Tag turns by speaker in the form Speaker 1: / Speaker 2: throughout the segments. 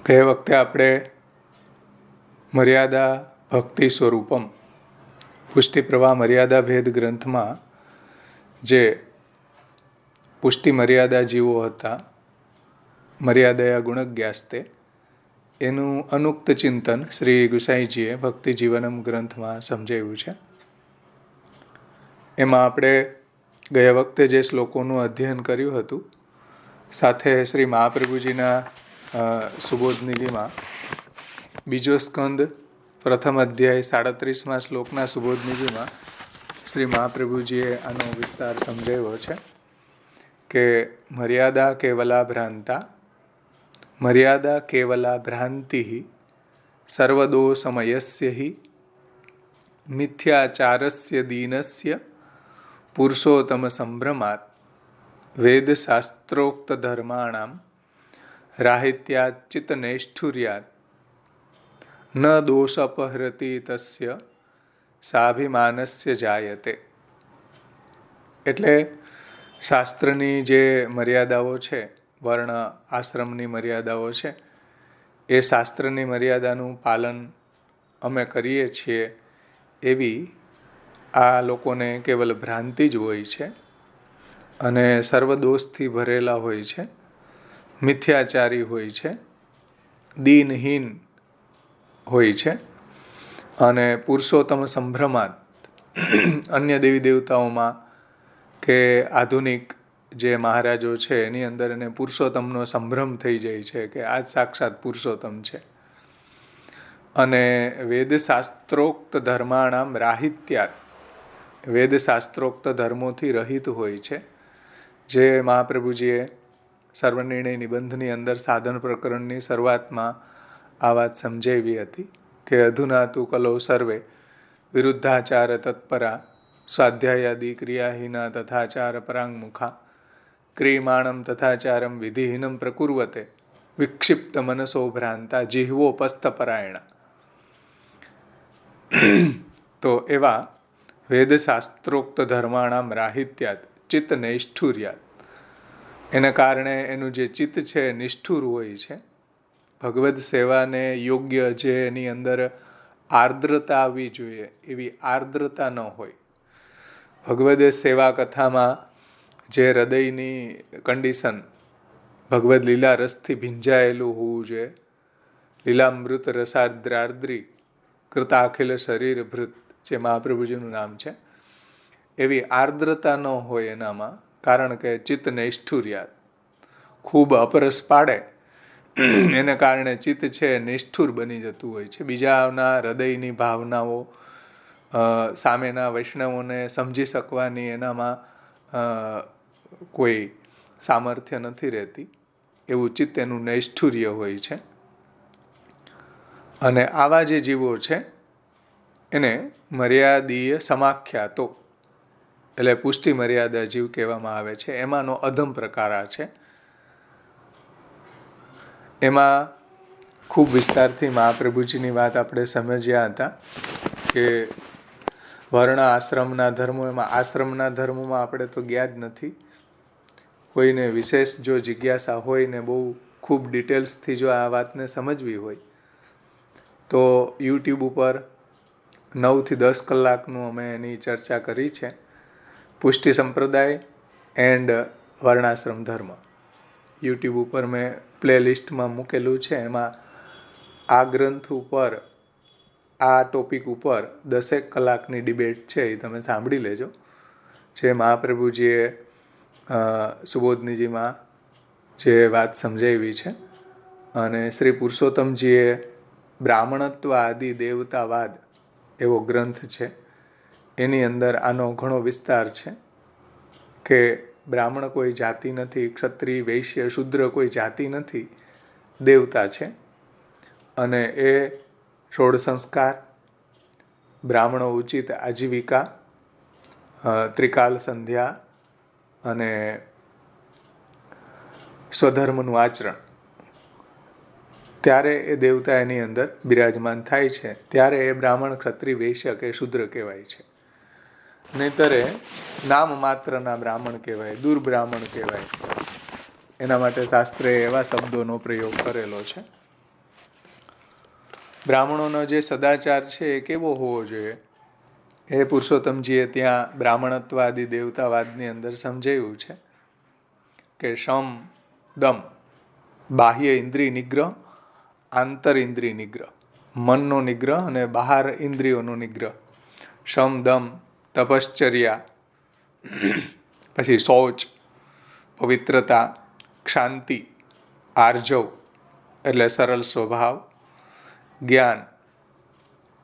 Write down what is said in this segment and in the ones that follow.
Speaker 1: ગયા વખતે આપણે મર્યાદા ભક્તિ સ્વરૂપમ પુષ્ટિ પ્રવાહ મર્યાદા ભેદ ગ્રંથમાં જે પુષ્ટિ મર્યાદા જીવો હતા, મર્યાદયા ગુણજ્ઞાસ્તે, એનું અનુક્ત ચિંતન શ્રી ગુસાઈજીએ ભક્તિ જીવનમ ગ્રંથમાં સમજાવ્યું છે. એમાં આપણે ગયા વખતે જે શ્લોકોનું અધ્યયન કર્યું હતું, સાથે શ્રી મહાપ્રભુજીના સુબોધનિધિમાં બીજો સ્કંદ પ્રથમ અધ્યાય 37મા શ્લોકના સુબોધનિધિમાં શ્રી મહાપ્રભુજીએ આનો વિસ્તાર સમજાવ્યો છે કે મર્યાદા કેવલા ભ્રાંતા મર્યાદા કેવલા ભ્રાંતિ સર્વદોષમયસ્ય હિ મિથ્યાચારસ્ય દીનસ્ય પુરુષોત્તમ સંભ્રમાત વેદશાસ્ત્રોક્ત ધર્માણામ રાહિત્યાત ચિત્તનૈષ્ઠુર્યાત ન દોષપહરતિ તસ્ય સાભિમાનસ્ય જાયતે. એટલે શાસ્ત્રની જે મર્યાદાઓ છે, વર્ણ આશ્રમની મર્યાદાઓ છે, એ શાસ્ત્રની મર્યાદાનું પાલન અમે કરીએ છીએ એવી આ લોકોને કેવલ ભ્રાંતિ જ હોય છે અને સર્વદોષથી ભરેલા હોય છે, મિથ્યાચારી હોય છે, દીનહીન હોય છે અને પુરુષોત્તમ સંભ્રમાત અન્ય દેવી દેવતાઓમાં કે આધુનિક જે મહારાજો છે એની અંદર એને પુરુષોત્તમનો સંભ્રમ થઈ જાય છે કે આ જ સાક્ષાત પુરુષોત્તમ છે. અને વેદશાસ્ત્રોક્ત ધર્માણામ રાહિત્યાત, વેદશાસ્ત્રોક્ત ધર્મોથી રહિત હોય છે. જે મહાપ્રભુજીએ સર્વનિર્ણય નિબંધની અંદર સાધન પ્રકરણની શરૂઆતમાં આ વાત સમજાવી હતી કે અધુના તુ કલૌ સર્વે વિરુદ્ધાચાર તત્પરા સ્વાધ્યાયાદિ ક્રિયાહીના તથાચાર પરાંગમુખા ક્રિયમાણમ તથાચારમ વિધિહીનમ પ્રકુર્વતે વિક્ષિપ્ત મનસો ભ્રાંતા જિહ્વોપસ્થપરાયણા. તો એવા વેદશાસ્ત્રોક્ત ધર્માણામ રાહિત્યાત ચિત્ત નૈષ્ઠુર્યાત, એના કારણે એનું જે ચિત્ત છે નિષ્ઠુર હોય છે. ભગવદ સેવાને યોગ્ય જે એની અંદર આર્દ્રતા આવવી જોઈએ એવી આર્દ્રતા ન હોય. ભગવદ સેવા કથામાં જે હૃદયની કન્ડિશન ભગવદ લીલા રસથી ભીંજાયેલું હોવું જોઈએ, લીલામૃત રસાદ્રાર્દ્રી કૃતાખિલ શરીર ભૃત, જે મહાપ્રભુજીનું નામ છે, એવી આર્દ્રતા ન હોય એનામાં. કારણ કે ચિત્ત નૈષ્ઠુર્યાત, ખૂબ અપરસ પાડે એને કારણે ચિત્ત છે નિષ્ઠુર બની જતું હોય છે. બીજાના હૃદયની ભાવનાઓ સામેના વૈષ્ણવોને સમજી શકવાની એનામાં કોઈ સામર્થ્ય નથી રહેતી, એવું ચિત્ત એનું નૈષ્ઠુર્ય હોય છે. અને આવા જે જીવો છે એને મર્યાદીય સમાખ્યાતો, એટલે પુષ્ટિ મર્યાદા જીવ કહેવામાં આવે છે. એમાંનો અધમ પ્રકાર આ છે. એમાં ખૂબ વિસ્તારથી મહાપ્રભુજીની વાત આપણે સમજ્યા હતા કે વર્ણ આશ્રમના ધર્મો, એમાં આશ્રમના ધર્મોમાં આપણે તો ગયા જ નથી. કોઈને વિશેષ જો જિજ્ઞાસા હોય ને બહુ ખૂબ ડિટેલ્સથી જો આ વાતને સમજવી હોય તો યુટ્યુબ ઉપર 9 થી 10 કલાકનું અમે એની ચર્ચા કરી છે. પુષ્ટિ સંપ્રદાય એન્ડ વર્ણાશ્રમ ધર્મ યુટ્યુબ ઉપર મેં પ્લેલિસ્ટમાં મૂકેલું છે. એમાં આ ગ્રંથ ઉપર, આ ટોપિક ઉપર 10 કલાકની ડિબેટ છે, એ તમે સાંભળી લેજો. જે મહાપ્રભુજીએ સુબોધનિજીમાં જે વાત સમજાવી છે અને શ્રી પુરુષોત્તમજીએ બ્રાહ્મણત્વ આદિ દેવતાવાદ એવો ગ્રંથ છે, એની અંદર આનો ઘણો વિસ્તાર છે કે બ્રાહ્મણ કોઈ જાતિ નથી, ક્ષત્રિય વૈશ્ય શૂદ્ર કોઈ જાતિ નથી, દેવતા છે. અને એ 16 સંસ્કાર, બ્રાહ્મણો ઉચિત આજીવિકા, ત્રિકાલ સંધ્યા અને સ્વધર્મનું આચરણ, ત્યારે એ દેવતા એની અંદર બિરાજમાન થાય છે. ત્યારે એ બ્રાહ્મણ ક્ષત્રિય વૈશ્ય કે શૂદ્ર કહેવાય છે. નહીંતરે નામ માત્રના બ્રાહ્મણ કહેવાય, દુર્બ્રાહ્મણ કહેવાય. એના માટે શાસ્ત્રે એવા શબ્દોનો પ્રયોગ કરેલો છે. બ્રાહ્મણોનો જે સદાચાર છે એ કેવો હોવો જોઈએ એ પુરુષોત્તમજીએ ત્યાં બ્રાહ્મણત્વાદી દેવતાવાદની અંદર સમજાવ્યું છે કે શમ દમ બાહ્ય ઇન્દ્રિય નિગ્રહ, આંતર ઇન્દ્રિય નિગ્રહ, મનનો નિગ્રહ અને બહાર ઇન્દ્રિયોનો નિગ્રહ. શમ દમ તપશ્ચર્યા, પછી શૌચ, પવિત્રતા, ક્ષાંતિ, આર્જવ એટલે સરળ સ્વભાવ, જ્ઞાન,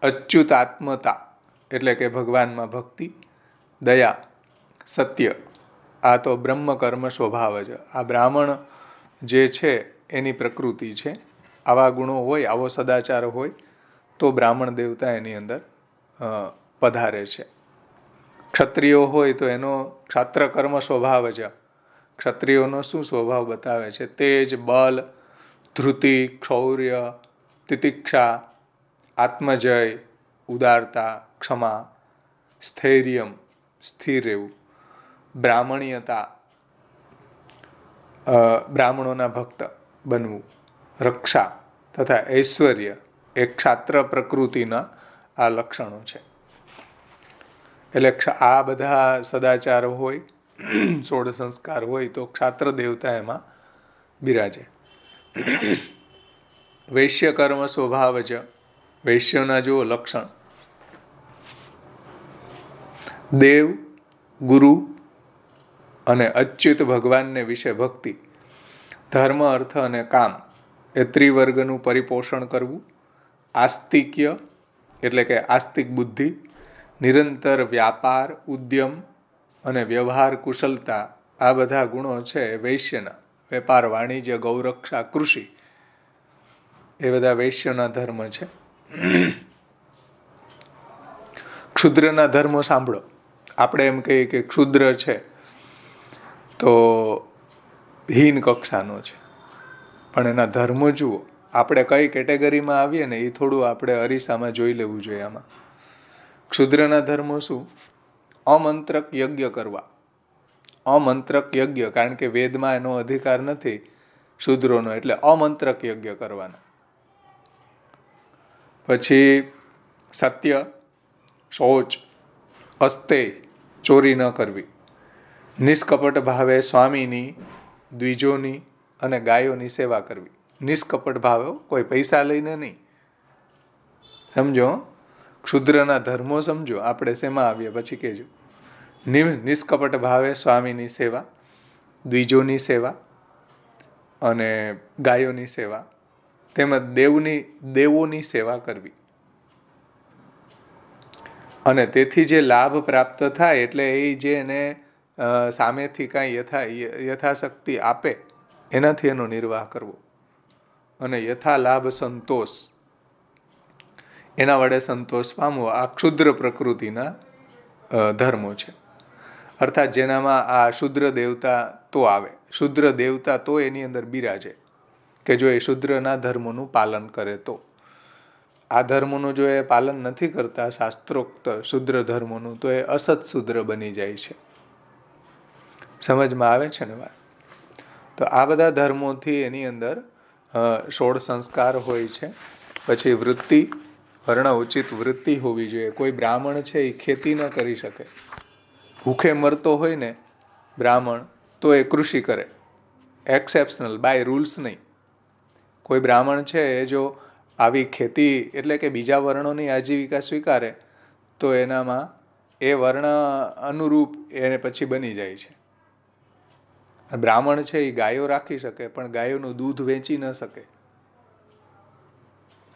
Speaker 1: અચ્યુતાત્મતા એટલે કે ભગવાનમાં ભક્તિ, દયા, સત્ય, આ તો બ્રહ્મ કર્મ સ્વભાવ જ. આ બ્રાહ્મણ જે છે એની પ્રકૃતિ છે. આવા ગુણો હોય, આવો સદાચાર હોય તો બ્રાહ્મણ દેવતા એની અંદર પધારે છે. ક્ષત્રિયો હોય તો એનો ક્ષાત્ર કર્મ સ્વભાવ જ. ક્ષત્રિયોનો શું સ્વભાવ બતાવે છે? તેજ, બલ, ધૃતિ, ક્ષૌર્ય, તિતિક્ષા, આત્મજય, ઉદારતા, ક્ષમા, સ્થૈર્યમ, સ્થિર રહેવું, બ્રાહ્મણીયતા, બ્રાહ્મણોના ભક્ત બનવું, રક્ષા તથા ઐશ્વર્ય એ ક્ષાત્ર પ્રકૃતિના આ લક્ષણો છે. એટલે આ બધા સદાચાર હોય, 16 સંસ્કાર હોય તો ક્ષાત્ર દેવતા એમાં બિરાજે. વૈશ્ય કર્મ સ્વભાવ જ. વૈશ્યના જુઓ લક્ષણ: દેવ, ગુરુ અને અચ્યુત ભગવાનને વિશે ભક્તિ, ધર્મ, અર્થ અને કામ એ ત્રિવર્ગનું પરિપોષણ કરવું, આસ્તિક્ય એટલે કે આસ્તિક બુદ્ધિ, નિરંતર વ્યાપાર, ઉદ્યમ અને વ્યવહાર કુશળતા, આ બધા ગુણો છે વૈશ્યના. વેપાર, વાણિજ્ય, ગૌરક્ષા, કૃષિ એ બધા વૈશ્યના ધર્મ છે. ક્ષુદ્રના ધર્મો સાંભળો. આપણે એમ કહીએ કે ક્ષુદ્ર છે તો હીન કક્ષાનો છે, પણ એના ધર્મો જુઓ. આપણે કઈ કેટેગરીમાં આવીએ ને એ થોડું આપણે અરીસામાં જોઈ લેવું જોઈએ. આમાં ક્ષુદ્રના ધર્મો શું? અમંત્રક યજ્ઞ કરવા. અમંત્રક યજ્ઞ, કારણ કે વેદમાં એનો અધિકાર નથી શૂદ્રોનો, એટલે અમંત્રક યજ્ઞ કરવાના. પછી સત્ય, શૌચ, અસ્તેય, ચોરી ન કરવી, નિષ્કપટ ભાવે સ્વામીની, દ્વિજોની અને ગાયોની સેવા કરવી. નિષ્કપટ ભાવે, કોઈ પૈસા લઈને નહીં. સમજો, ક્ષુદ્રના ધર્મો સમજો. આપણે શેમાં આવીએ પછી કહેજો. નિષ્કપટ ભાવે સ્વામીની સેવા, દ્વિજોની સેવા અને ગાયોની સેવા, તેમજ દેવોની સેવા કરવી. અને તેથી જે લાભ પ્રાપ્ત થાય, એટલે એ જે એને સામેથી કાંઈ યથાશક્તિ આપે એનાથી એનો નિર્વાહ કરવો. અને યથા લાભ સંતોષ, એના વડે સંતોષ પામવો. આ ક્ષુદ્ર પ્રકૃતિના ધર્મો છે. અર્થાત જેનામાં આ શુદ્ર દેવતા તો આવે, શુદ્ર દેવતા તો એની અંદર બિરાજે, કે જો એ શુદ્રના ધર્મોનું પાલન કરે તો. આ ધર્મોનું જો એ પાલન નથી કરતા, શાસ્ત્રોક્ત શુદ્ર ધર્મોનું, તો એ અસત શુદ્ર બની જાય છે. સમજમાં આવે છે ને વાત? તો આ બધા ધર્મોથી એની અંદર 16 સંસ્કાર હોય છે. પછી વૃત્તિ, વર્ણ ઉચિત વૃત્તિ હોવી જોઈએ. કોઈ બ્રાહ્મણ છે એ ખેતી ન કરી શકે, ભૂખે મરતો હોય ને બ્રાહ્મણ, તો એ કૃષિ કરે. એક્સેપ્શનલ, બાય રૂલ્સ નહીં. કોઈ બ્રાહ્મણ છે એ જો આવી ખેતી એટલે કે બીજા વર્ણોની આજીવિકા સ્વીકારે તો એનામાં એ વર્ણ અનુરૂપ એને પછી બની જાય છે. બ્રાહ્મણ છે એ ગાયો રાખી શકે, પણ ગાયોનું દૂધ વેચી ન શકે.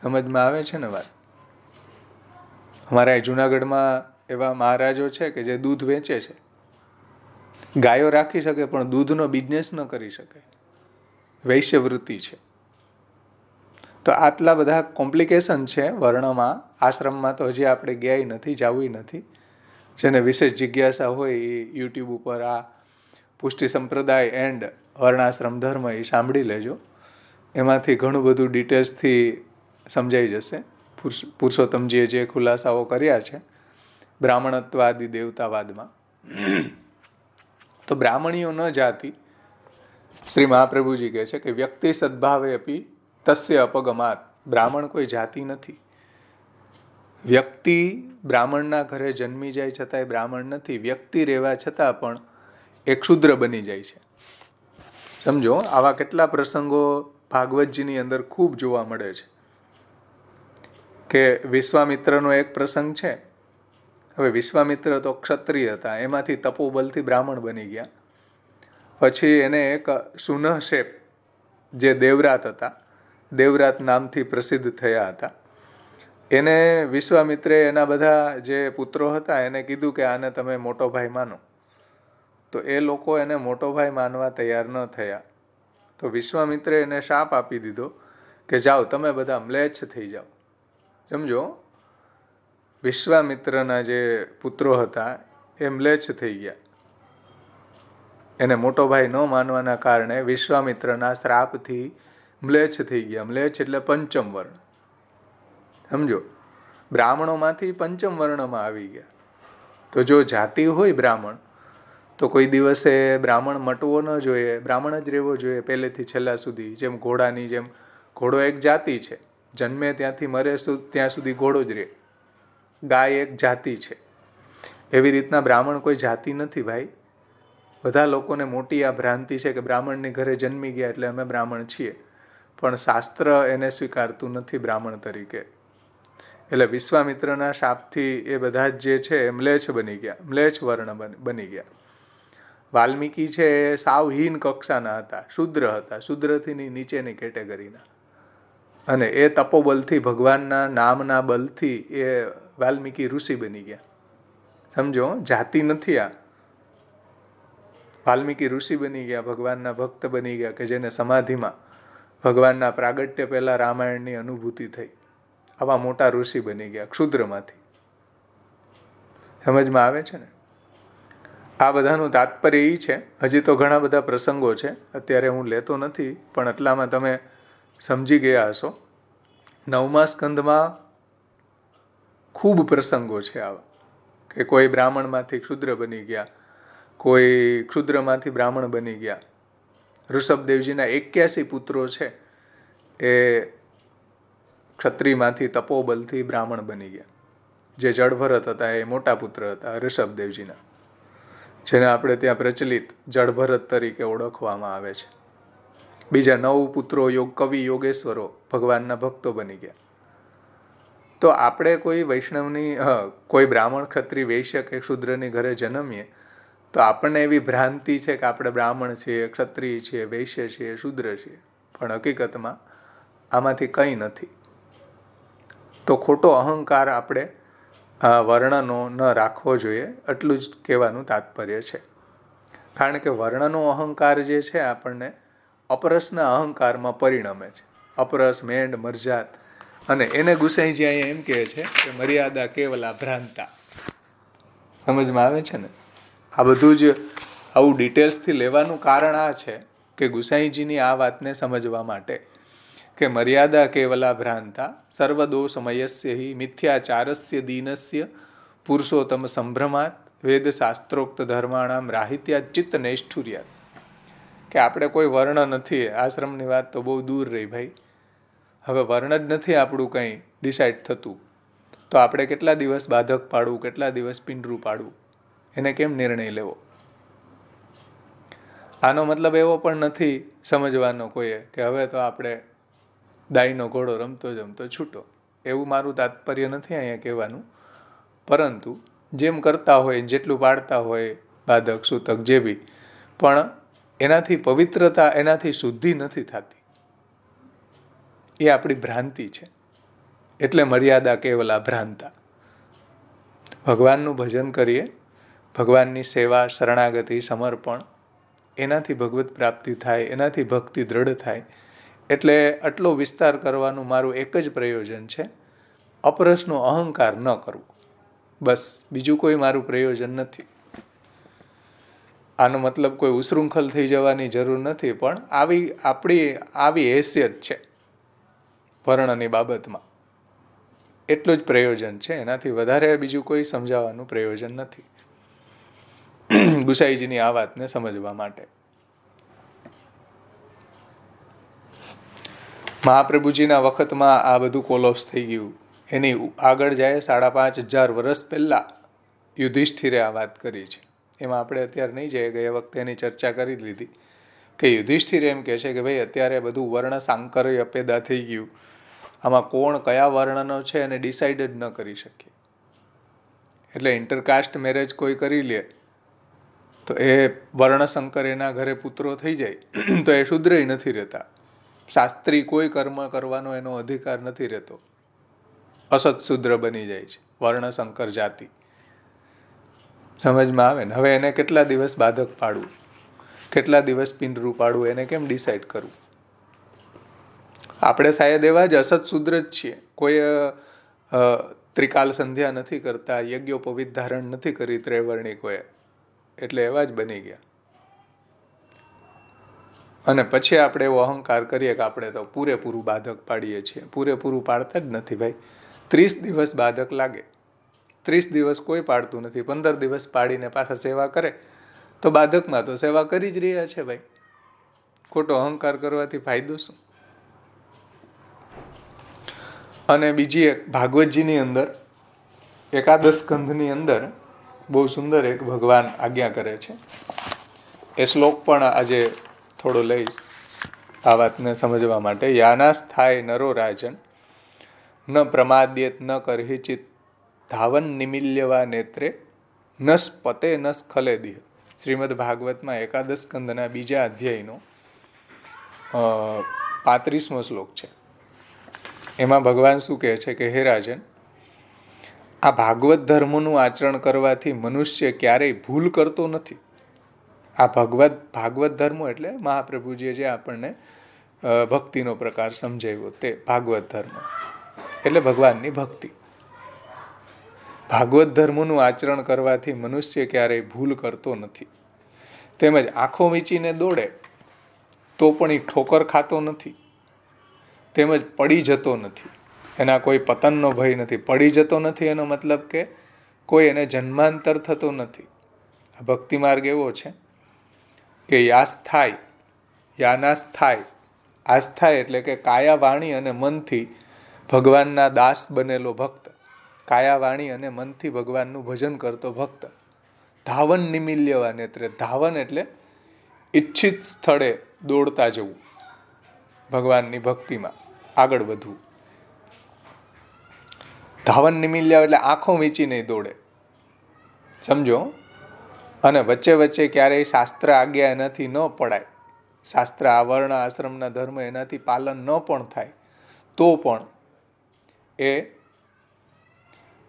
Speaker 1: સમજમાં આવે છે ને વાત? અમારા જુનાગઢમાં એવા મહારાજો છે કે જે દૂધ વેચે છે. ગાયો રાખી શકે પણ દૂધનો બિઝનેસ ન કરી શકે. વૈશ્યવૃત્તિ છે. તો આટલા બધા કોમ્પ્લિકેશન છે વર્ણમાં. આશ્રમમાં તો હજી આપણે ગયા નથી, જવું નથી. જેને વિશેષ જિજ્ઞાસા હોય એ યુટ્યુબ ઉપર આ પુષ્ટિ સંપ્રદાય એન્ડ વર્ણાશ્રમ ધર્મ એ સાંભળી લેજો. એમાંથી ઘણું બધું ડિટેલ્સથી સમજાઈ જશે. પુરુષોત્તમજીએ જે ખુલાસાઓ કર્યા છે બ્રાહ્મણત્વાદી દેવતાવાદમાં. તો બ્રાહ્મણીઓ ન જાતિ, શ્રી મહાપ્રભુજી કહે છે કે વ્યક્તિ સદભાવે અપી તસ્ય અપગમાત બ્રાહ્મણ કોઈ જાતિ નથી. વ્યક્તિ બ્રાહ્મણના ઘરે જન્મી જાય છતાંય બ્રાહ્મણ નથી. વ્યક્તિ રહેવા છતાં પણ એ ક્ષુદ્ર બની જાય છે. સમજો, આવા કેટલા પ્રસંગો ભાગવતજીની અંદર ખૂબ જોવા મળે છે. કે વિશ્વામિત્રનો એક પ્રસંગ છે. હવે વિશ્વામિત્ર તો ક્ષત્રિય હતા, એમાંથી તપોબલથી બ્રાહ્મણ બની ગયા. પછી એને એક સુનહશેપ જે દેવરાત હતા, દેવરાત નામથી પ્રસિદ્ધ થયા હતા, એને વિશ્વામિત્રે એના બધા જે પુત્રો હતા એને કીધું કે આને તમે મોટો ભાઈ માનો. તો એ લોકો એને મોટો ભાઈ માનવા તૈયાર ન થયા. તો વિશ્વામિત્રે એને શાપ આપી દીધો કે જાઓ તમે બધા મ્લેચ્છ થઈ જાઓ. સમજો, વિશ્વામિત્રના જે પુત્રો હતા એ મ્લેચ્છ થઈ ગયા. એને મોટો ભાઈ ન માનવાના કારણે વિશ્વામિત્રના શ્રાપથી મ્લેચ્છ થઈ ગયા. મ્લેચ્છ એટલે પંચમ વર્ણ. સમજો, બ્રાહ્મણોમાંથી પંચમ વર્ણમાં આવી ગયા. તો જો જાતિ હોય બ્રાહ્મણ, તો કોઈ દિવસે બ્રાહ્મણ મટવો ન જોઈએ, બ્રાહ્મણ જ રહેવો જોઈએ પહેલેથી છેલ્લા સુધી. જેમ ઘોડાની જેમ, ઘોડો એક જાતિ છે, જન્મે ત્યાંથી મરે ત્યાં સુધી ઘોડો જ રહે. ગાય એક જાતિ છે. એવી રીતના બ્રાહ્મણ કોઈ જાતિ નથી ભાઈ. બધા લોકોને મોટી આ ભ્રાંતિ છે કે બ્રાહ્મણની ઘરે જન્મી ગયા એટલે અમે બ્રાહ્મણ છીએ, પણ શાસ્ત્ર એને સ્વીકારતું નથી બ્રાહ્મણ તરીકે. એટલે વિશ્વામિત્રના શાપથી એ બધા જ જે છે એ મ્લેચ્છ બની ગયા, મ્લેચ્છ વર્ણ બની ગયા. વાલ્મીકી છે એ સાવ હીન કક્ષાના હતા, શુદ્ર હતા, શુદ્રથી નીચેની કેટેગરીના. અને એ તપોબલથી, ભગવાનના નામના બલથી એ વાલ્મીકી ઋષિ બની ગયા. સમજો, જાતિ નથી આ. વાલ્મીકી ઋષિ બની ગયા, ભગવાનના ભક્ત બની ગયા, કે જેને સમાધિમાં ભગવાનના પ્રાગટ્ય પહેલા રામાયણની અનુભૂતિ થઈ. આવા મોટા ઋષિ બની ગયા ક્ષુદ્રમાંથી. સમજમાં આવે છે ને? આ બધાનું તાત્પર્ય એ છે. હજી તો ઘણા બધા પ્રસંગો છે, અત્યારે હું લેતો નથી, પણ એટલામાં તમે સમજી ગયા હશો. 9મા સ્કંદમાં ખૂબ પ્રસંગો છે આવા, કે કોઈ બ્રાહ્મણમાંથી ક્ષુદ્ર બની ગયા, કોઈ ક્ષુદ્રમાંથી બ્રાહ્મણ બની ગયા. ઋષભદેવજીના 81 પુત્રો છે એ ક્ષત્રિયમાંથી તપોબલથી બ્રાહ્મણ બની ગયા. જે જળભરત હતા એ મોટા પુત્ર હતા ઋષભદેવજીના, જેને આપણે ત્યાં પ્રચલિત જળભરત તરીકે ઓળખવામાં આવે છે. બીજા 9 પુત્રો કવિ યોગેશ્વરો ભગવાનના ભક્તો બની ગયા. તો આપણે કોઈ વૈષ્ણવની, કોઈ બ્રાહ્મણ, ક્ષત્રિય, વૈશ્ય કે શૂદ્રની ઘરે જન્મીએ તો આપણને એવી ભ્રાંતિ છે કે આપણે બ્રાહ્મણ છીએ, ક્ષત્રિય છીએ, વૈશ્ય છીએ, શૂદ્ર છીએ, પણ હકીકતમાં આમાંથી કંઈ નથી. તો ખોટો અહંકાર આપણે વર્ણનો ન રાખવો જોઈએ, એટલું જ કહેવાનું તાત્પર્ય છે. કારણ કે વર્ણનો અહંકાર જે છે આપણને અપરસના અહંકારમાં પરિણમે છે. અપરસ, મેંડ, મરજાત, અને એને ગુસાઈજી અહીંયા એમ કહે છે કે મર્યાદા કેવલા ભ્રાંતા. સમજમાં આવે છે ને? આ બધું જ આવું ડિટેલ્સથી લેવાનું કારણ આ છે કે ગુસાઈજીની આ વાતને સમજવા માટે કે મર્યાદા કેવલા ભ્રાંતા સર્વદોષમયસ્ય હિ મિથ્યાચારસ્ય દીનસ્ય પુરુષોત્તમ સંભ્રમાત વેદ શાસ્ત્રોક્ત ધર્માણામ રાહિત્યા ચિત્ત નૈષ્ઠુર્યાત. કે આપણે કોઈ વર્ણ નથી, આશ્રમની વાત તો બહુ દૂર રહી ભાઈ. હવે વર્ણ જ નથી આપણું કંઈ ડિસાઇડ થતું, તો આપણે કેટલા દિવસ બાધક પાડવું, કેટલા દિવસ પિંડરું પાડવું, એને કેમ નિર્ણય લેવો? આનો મતલબ એવો પણ નથી સમજવાનો કોઈએ કે હવે તો આપણે દાઈનો ઘોડો રમતો જમતો છૂટો. એવું મારું તાત્પર્ય નથી અહીંયા કહેવાનું. પરંતુ જેમ કરતા હોય, જેટલું પાડતા હોય બાધક, સૂતક, જે બી, પણ એનાથી પવિત્રતા, એનાથી શુદ્ધિ નથી થતી. એ આપણી ભ્રાંતિ છે. એટલે મર્યાદા કેવલા ભ્રાંતા. ભગવાનનું ભજન કરીએ, ભગવાનની સેવા, શરણાગતિ, સમર્પણ, એનાથી ભગવત પ્રાપ્તિ થાય, એનાથી ભક્તિ દ્રઢ થાય. એટલે આટલો વિસ્તાર કરવાનું મારું એક જ પ્રયોજન છે, અપરસનો અહંકાર ન કરવો. બસ, બીજું કોઈ મારું પ્રયોજન નથી. આનો મતલબ કોઈ ઉશૃંખલ થઈ જવાની જરૂર નથી, પણ આવી હેસિયત છે વર્ણની બાબતમાં. એટલું જ પ્રયોજન છે, એનાથી વધારે બીજું કોઈ સમજાવવાનું પ્રયોજન નથી ગુસાઈજીની આ વાતને સમજવા માટે. મહાપ્રભુજીના વખતમાં આ બધું કોલોપ્સ થઈ ગયું. એની આગળ જાય 5,500 વર્ષ પહેલાં યુધિષ્ઠિરે આ વાત કરી છે. એમાં આપણે અત્યારે નહીં જઈએ, ગયા વખતે એની ચર્ચા કરી લીધી કે યુધિષ્ઠિર એમ કહે છે કે ભાઈ અત્યારે બધું વર્ણ સાંકર્ય પેદા થઈ ગયું, આમાં કોણ કયા વર્ણનો છે એને ડિસાઇડ જ ન કરી શકીએ. એટલે ઇન્ટરકાસ્ટ મેરેજ કોઈ કરી લે તો એ વર્ણશંકર એના ઘરે પુત્રો થઈ જાય તો એ શુદ્રય નથી રહેતા. શાસ્ત્રી કોઈ કર્મ કરવાનો એનો અધિકાર નથી રહેતો, અસત શુદ્ર બની જાય છે વર્ણશંકર જાતિ. સમજમાં આવે ને? હવે એને કેટલા દિવસ બાધક પાડવું, કેટલા દિવસ પિંડરું પાડવું, એને કેમ ડિસાઇડ કરવું? આપણે શાયદ એવા જ અસત શુદ્ર જ છીએ. કોઈ ત્રિકાલ સંધ્યા નથી કરતા, યજ્ઞોપવિત ધારણ નથી કરી ત્રૈવર્ણિકોએ, એટલે એવા જ બની ગયા. અને પછી આપણે એવો અહંકાર કરીએ કે આપણે તો પૂરેપૂરું બાધક પાડીએ છીએ. પૂરેપૂરું પાડતા જ નથી ભાઈ. 30 દિવસ બાધક લાગે, 30 દિવસ કોઈ પાડતું નથી. 15 દિવસ પાડીને પાછા સેવા કરે તો બાધકમાં તો સેવા કરી જ રહ્યા છે ભાઈ. ખોટો અહંકાર કરવાથી ફાયદો શું? અને બીજી એક ભાગવતજીની અંદર એકાદશ સ્કંધની અંદર બહુ સુંદર એક ભગવાન આજ્ઞા કરે છે. એ શ્લોક પણ આજે થોડો લઈશ આ વાતને સમજવા માટે. યાનાસ્થાય નરો રાજન ન પ્રમાદ્યેત ન કરહિચિત ધાવન નિમિલ્યવા નેત્રે ન સ્પતે ન સ્ખલે દિહ. શ્રીમદ ભાગવતમાં એકાદશ સ્કંદના 2 અધ્યાયનો 35મો શ્લોક છે. એમાં ભગવાન શું કહે છે કે હે રાજન, આ ભાગવત ધર્મનું આચરણ કરવાથી મનુષ્ય ક્યારેય ભૂલ કરતો નથી. આ ભાગવત ધર્મ એટલે મહાપ્રભુજીએ જે આપણને ભક્તિનો પ્રકાર સમજાવ્યો તે ભાગવત ધર્મ એટલે ભગવાનની ભક્તિ. ભાગવત ધર્મનું આચરણ કરવાથી મનુષ્ય ક્યારેય ભૂલ કરતો નથી. તેમજ આંખો વીંચીને દોડે તો પણ એ ઠોકર ખાતો નથી, તેમજ પડી જતો નથી. એના કોઈ પતનનો ભય નથી. પડી જતો નથી એનો મતલબ કે કોઈ એને જન્માંતર થતો નથી. આ ભક્તિ માર્ગ એવો છે કે યાસ્થાય, યાનાસ્થાય, આસ્થાય એટલે કે કાયા વાણી અને મનથી ભગવાનના દાસ બનેલો ભક્ત, કાયા વાણી અને મનથી ભગવાનનું ભજન કરતો ભક્ત. ધાવન નિમિલ્યવા નેત્રે, ધાવન એટલે ઈચ્છિત સ્થળે દોડતા જવું, ભગવાનની ભક્તિમાં આગળ વધવું. ધાવન નિમિલ્યા એટલે આંખો વીંચી નહીં દોડે, સમજો. અને વચ્ચે વચ્ચે ક્યારેય શાસ્ત્ર આજ્ઞા એનાથી ન પડાય, શાસ્ત્ર આવર્ણ આશ્રમના ધર્મ એનાથી પાલન ન પણ થાય તો પણ એ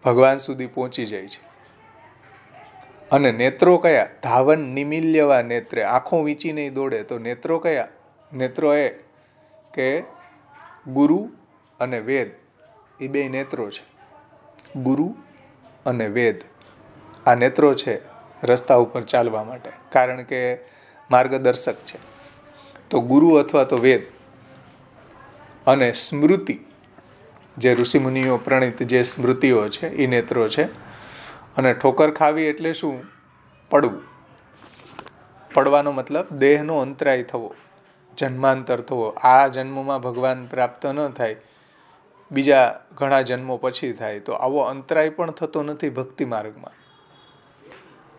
Speaker 1: ભગવાન સુધી પહોંચી જાય છે. અને નેત્રો કયા? ધાવન નિમિલ્યવા નેત્રે, આંખો વીંચી નહીં દોડે તો નેત્રો કયા? નેત્રો એ કે ગુરુ અને વેદ, એ 2 નેત્રો છે. ગુરુ અને વેદ, આ નેત્રો છે રસ્તા ઉપર ચાલવા માટે, કારણ કે માર્ગદર્શક છે. તો ગુરુ અથવા તો વેદ અને સ્મૃતિ, જે ઋષિમુનિઓ પ્રણીત જે સ્મૃતિઓ છે એ નેત્રો છે. અને ઠોકર ખાવી એટલે શું? પડવું. પડવાનો મતલબ દેહનો અંતરાય થવો, જન્માંતર થવો. આ જન્મમાં ભગવાન પ્રાપ્ત ન થાય, બીજા ઘણા જન્મો પછી થાય. તો આવો અંતરાય પણ થતો નથી ભક્તિ માર્ગમાં.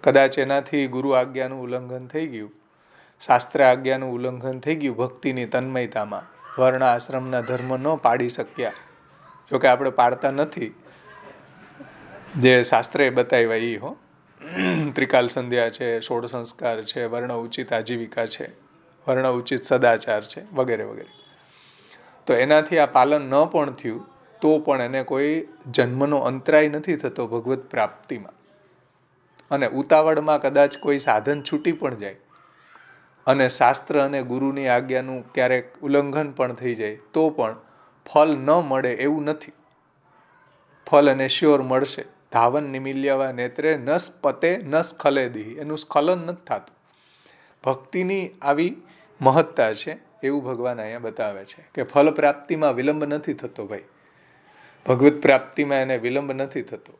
Speaker 1: કદાચ એનાથી ગુરુ આજ્ઞાનું ઉલ્લંઘન થઈ ગયું, શાસ્ત્ર આજ્ઞાનું ઉલ્લંઘન થઈ ગયું ભક્તિની તન્મયતામાં, વર્ણ આશ્રમના ધર્મ ન પાડી શક્યા. જોકે આપણે પાડતા નથી, જે શાસ્ત્રે બતાવ્યા એ હો. ત્રિકાલ સંધ્યા છે, 16 સંસ્કાર છે, વર્ણ ઉચિત આજીવિકા છે, વર્ણ ઉચિત સદાચાર છે, વગેરે વગેરે. તો એનાથી આ પાલન ન પણ થયું તો પણ એને કોઈ જન્મનો અંતરાય નથી થતો ભગવત પ્રાપ્તિમાં. અને ઉતાવળમાં કદાચ કોઈ સાધન છૂટી પણ જાય અને શાસ્ત્ર અને ગુરુની આજ્ઞાનું ક્યારેક ઉલ્લંઘન પણ થઈ જાય તો પણ ફલ ન મળે એવું નથી. ફલ એને શ્યોર મળશે. ધાવન નિમિલ્યવા નેત્રે ન સ્પતે ન સ્ખલે દિહ, એનું સ્ખલન નથી થતું. ભક્તિની આવી મહત્તા છે એવું ભગવાન અહીંયા બતાવે છે કે ફલ પ્રાપ્તિમાં વિલંબ નથી થતો ભાઈ. ભગવત પ્રાપ્તિમાં એને વિલંબ નથી થતો.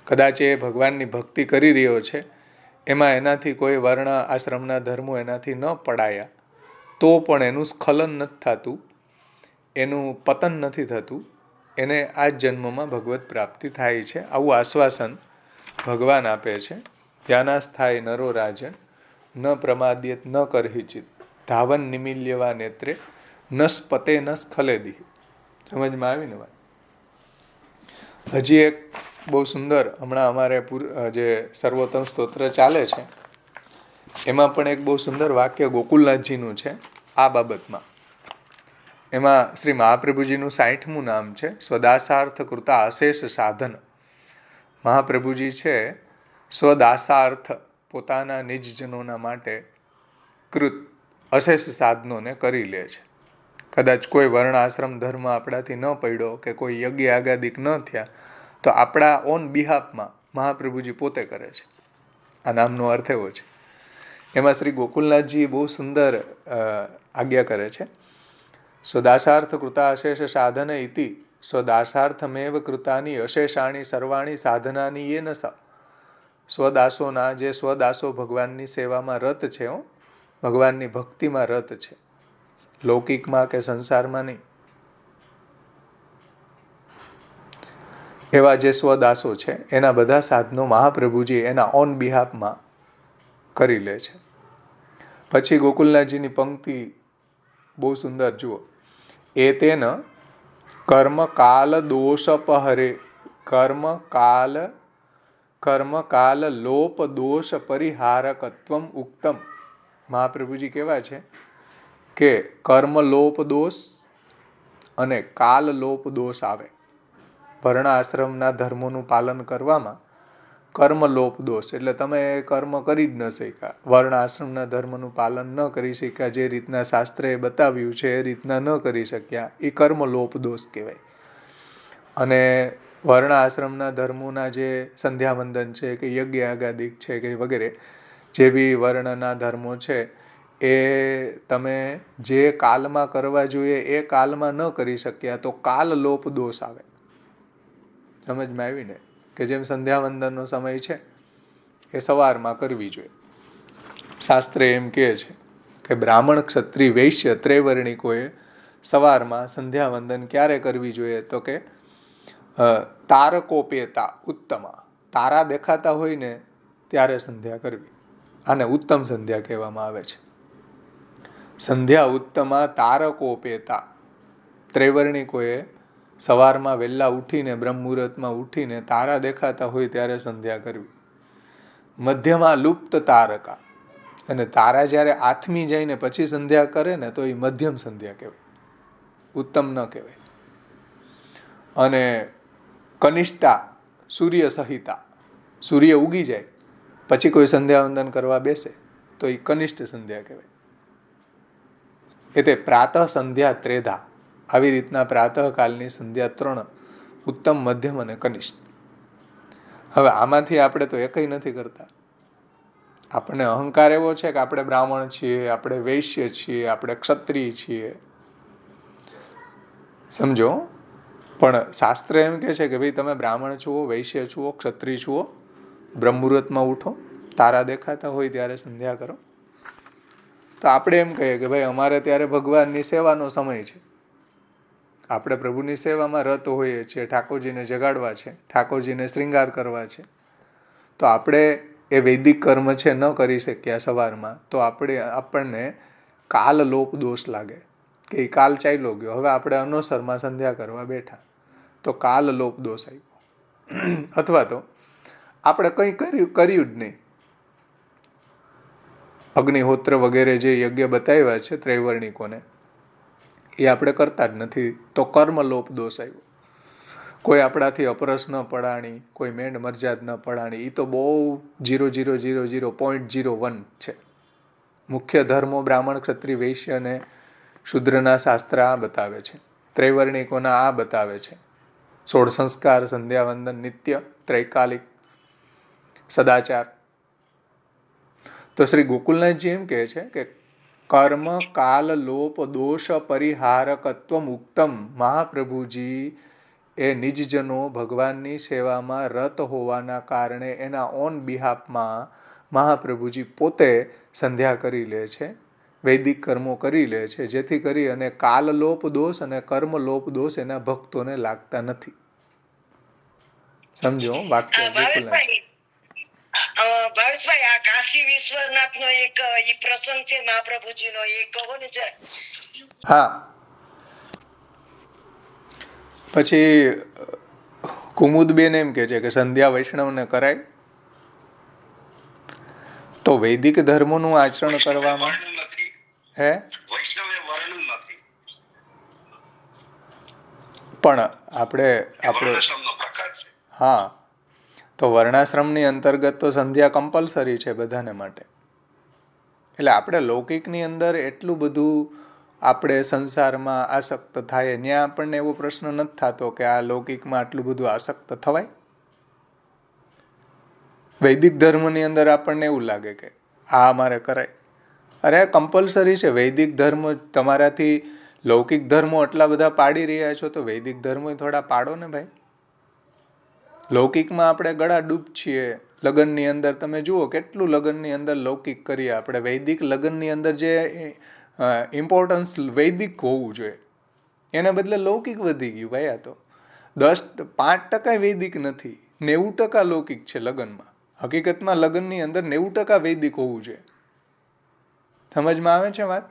Speaker 1: કદાચ એ ભગવાનની ભક્તિ કરી રહ્યો છે, એમાં એનાથી કોઈ વર્ણ આશ્રમના ધર્મો એનાથી ન પડાયા તો પણ એનું સ્ખલન નથી થતું, એનું પતન નથી થતું, એને આ જ જન્મમાં ભગવત પ્રાપ્તિ થાય છે. આવું આશ્વાસન ભગવાન આપે છે. ધ્યાનાસ્થાય નરો રાજન ન પ્રમાદ્યેત ન કરહિચિત ધાવન નિમિલ્યવા નેત્રે ન સ્પતે ન સ્ખલેદી. સમજમાં આવી ને વાત? હજી એક બહુ સુંદર, હમણાં અમારે જે સર્વોત્તમ સ્તોત્ર ચાલે છે એમાં પણ એક બહુ સુંદર વાક્ય ગોકુલનાથજીનું છે આ બાબતમાં. એમાં શ્રી મહાપ્રભુજીનું 60મું નામ છે સ્વદાસાર્થ કૃતા અશેષ સાધન. મહાપ્રભુજી છે સ્વદાસાર્થ, પોતાના નિજજનોના માટે કૃત અશેષ સાધનોને કરી લે છે. કદાચ કોઈ વર્ણ આશ્રમ ધર્મ આપણાથી ન પડ્યો કે કોઈ યજ્ઞ આગાદિક ન થયા તો આપણા ઓન બિહાફમાં મહાપ્રભુજી પોતે કરે છે. આ નામનો અર્થ એવો છે. એમાં શ્રી ગોકુલનાથજી બહુ સુંદર આજ્ઞા કરે છે. સ્વદાસાર્થ કૃતા અશેષ સાધન ઇતિ સ્વદાસાર્થમેવ કૃતાની અશેષાણી સર્વાણી સાધનાની એ ન સ. સ્વદાસોના જે સ્વદાસો ભગવાનની સેવામાં રત છે, ભગવાનની ભક્તિમાં રત છે, લૌકિકમાં કે સંસારમાં નહીં, એવા જે સ્વદાસો છે એના બધા સાધનો મહાપ્રભુજી એના ઓન બિહાફમાં કરી લે છે. પછી ગોકુલનાથજીની પંક્તિ બહુ સુંદર જુઓ. એ તેન કર્મ કાલ દોષપહરે કર્મ કાલ લોપ દોષ પરિહારકત્વમ ઉક્તમ. મહાપ્રભુજી કેવા છે કે કર્મ લોપ દોષ અને કાલ લોપ દોષ આવે. વર્ણ આશ્રમના ધર્મોનું પાલન કરવામાં કર્મ લોપ દોષ એટલે તમે કર્મ કરી જ ન શક્યા, વર્ણ આશ્રમના ધર્મનું પાલન ન કરી શક્યા, જે રીતના શાસ્ત્રએ બતાવ્યું છે એ રીતના ન કરી શક્યા, એ કર્મ લોપ દોષ કહેવાય. અને વર્ણ આશ્રમના ધર્મોના જે સંધ્યાવંદન છે કે યજ્ઞ આગાદિક છે કે વગેરે જે બી વર્ણના ધર્મો છે એ તમે જે કાલમાં કરવા જોઈએ એ કાલમાં ન કરી શક્યા તો કાલ લોપ દોષ આવે. સમજમાં આવીને? કે જેમ સંધ્યાવંદનનો સમય છે એ સવારમાં કરવી જોઈએ. શાસ્ત્ર એમ કહે છે કે બ્રાહ્મણ ક્ષત્રિય વૈશ્ય ત્રૈવર્ણિકોએ સવારમાં સંધ્યાવંદન ક્યારે કરવી જોઈએ તો કે તારકોપેતા ઉત્તમા, તારા દેખાતા હોય ને ત્યારે સંધ્યા કરવી. આને ઉત્તમ સંધ્યા કહેવામાં આવે છે. સંધ્યા ઉત્તમા તારકોપેતા. ત્રૈવર્ણિકોએ સવારમાં વહેલા ઉઠીને બ્રહ્મ મુહૂર્તમાં ઉઠીને તારા દેખાતા હોય ત્યારે સંધ્યા કરવી. મધ્યમાં લુપ્ત તારકા, અને તારા જ્યારે આથમી જઈને પછી સંધ્યા કરે ને તો એ મધ્યમ સંધ્યા કહેવાય, ઉત્તમ ન કહેવાય. અને કનિષ્ઠા સૂર્ય સહિતા, સૂર્ય ઉગી જાય પછી કોઈ સંધ્યાવંદન કરવા બેસે તો એ કનિષ્ઠ સંધ્યા કહેવાય. એટલે પ્રાતઃ સંધ્યા ત્રેધા, આવી રીતના પ્રાતઃકાલની સંધ્યા 3, ઉત્તમ, મધ્યમ અને કનિષ્ઠ. હવે આમાંથી આપણે તો એકઈ નથી કરતા. આપણને અહંકાર એવો છે કે આપણે બ્રાહ્મણ છીએ, આપણે વૈશ્ય છીએ, આપણે ક્ષત્રિય છીએ. સમજો, પણ શાસ્ત્ર એમ કહે છે કે ભાઈ તમે બ્રાહ્મણ છો, વૈશ્ય છો, ક્ષત્રિય છો, બ્રહ્મ મુહૂર્તમાં ઉઠો, તારા દેખાતા હોય ત્યારે સંધ્યા કરો. તો આપણે એમ કહીએ કે ભાઈ અમારે ત્યારે ભગવાનની સેવાનો સમય છે, આપણે પ્રભુની સેવામાં રત હોઈએ છીએ, ઠાકોરજીને જગાડવા છે, ઠાકોરજીને શ્રૃંગાર કરવા છે, તો આપણે એ વૈદિક કર્મ છે ન કરી શક્યા સવારમાં તો આપણને કાલ લોપ દોષ લાગે કે એ કાલ ચાલ્યો ગયો, હવે આપણે અનોસરમાં સંધ્યા કરવા બેઠા તો કાલ લોપ દોષ આવ્યો. અથવા તો આપણે કંઈ કર્યું જ નહીં, અગ્નિહોત્ર વગેરે જે યજ્ઞ બતાવ્યા છે ત્રૈવર્ણિકોને એ આપણે કરતા જ નથી તો કર્મ લોપ દોષ આવ્યો. કોઈ આપણાથી અપરસ ન પડાણી, કોઈ મેંડ મરજાદ ન પડાણી, એ તો બહુ 0.001 છે. મુખ્ય ધર્મો બ્રાહ્મણ ક્ષત્રિય વૈશ્ય અને શૂદ્રના શાસ્ત્ર આ બતાવે છે, ત્રૈવર્ણિકોના આ બતાવે છે. 16 સંસ્કાર, સંધ્યાવંદન, નિત્ય ત્રૈકાલિક સદાચાર. તો શ્રી ગોકુલનાથજી એમ કહે છે કે કર્મ કાલ લોપ દોષ પરિહારકત્વમ ઉક્તમ. મહાપ્રભુજી એ નિજજનો ભગવાનની સેવામાં રત હોવાના કારણે એના ઓન બિહાફમાં મહાપ્રભુજી પોતે સંધ્યા કરી લે છે. વૈદિક કર્મો કરી લે છે, જેથી કરી અને કાલલોપ દોષ અને કર્મલોપ દોષ એના ભક્તોને લાગતા નથી. સમજો વાક્ય ગોકુલનાથ.
Speaker 2: ભાવેશભાઈ, આ કાશી વિશ્વનાથ નો એક ઈ પ્રસંગ છે મહાપ્રભુજી નો, એ કહો ને જરા.
Speaker 1: હા, પછી કુમુદબેન એમ કે છે કે સંધ્યા વૈષ્ણવને કરાય, તો વૈદિક ધર્મનું આચરણ કરવામાં હે પણ આપણે હા, તો વર્ણાશ્રમની અંતર્ગત તો સંધ્યા કમ્પલસરી છે બધાને માટે. એટલે આપણે લૌકિકની અંદર એટલું બધું આપણે સંસારમાં આસક્ત થાય, ત્યાં આપણને એવો પ્રશ્ન નથી થતો કે આ લૌકિકમાં આટલું બધું આસક્ત થવાય. વૈદિક ધર્મની અંદર આપણને એવું લાગે કે આ અમારે કરાય. અરે કમ્પલસરી છે વૈદિક ધર્મ. તમારાથી લૌકિક ધર્મો એટલા બધા પાડી રહ્યા છો તો વૈદિક ધર્મો થોડા પાડો ને ભાઈ. લૌકિકમાં આપણે ગળા ડૂબ છીએ. લગ્નની અંદર તમે જુઓ કેટલું લગ્નની અંદર લૌકિક કરીએ આપણે. વૈદિક લગ્નની અંદર જે ઇમ્પોર્ટન્સ વૈદિક હોવું જોઈએ એને બદલે લૌકિક વધી ગયું ભાઈ. આ તો 5% વૈદિક નથી, 90% લૌકિક છે લગ્નમાં. હકીકતમાં લગ્નની અંદર 90% વૈદિક હોવું જોઈએ. સમજમાં આવે છે વાત?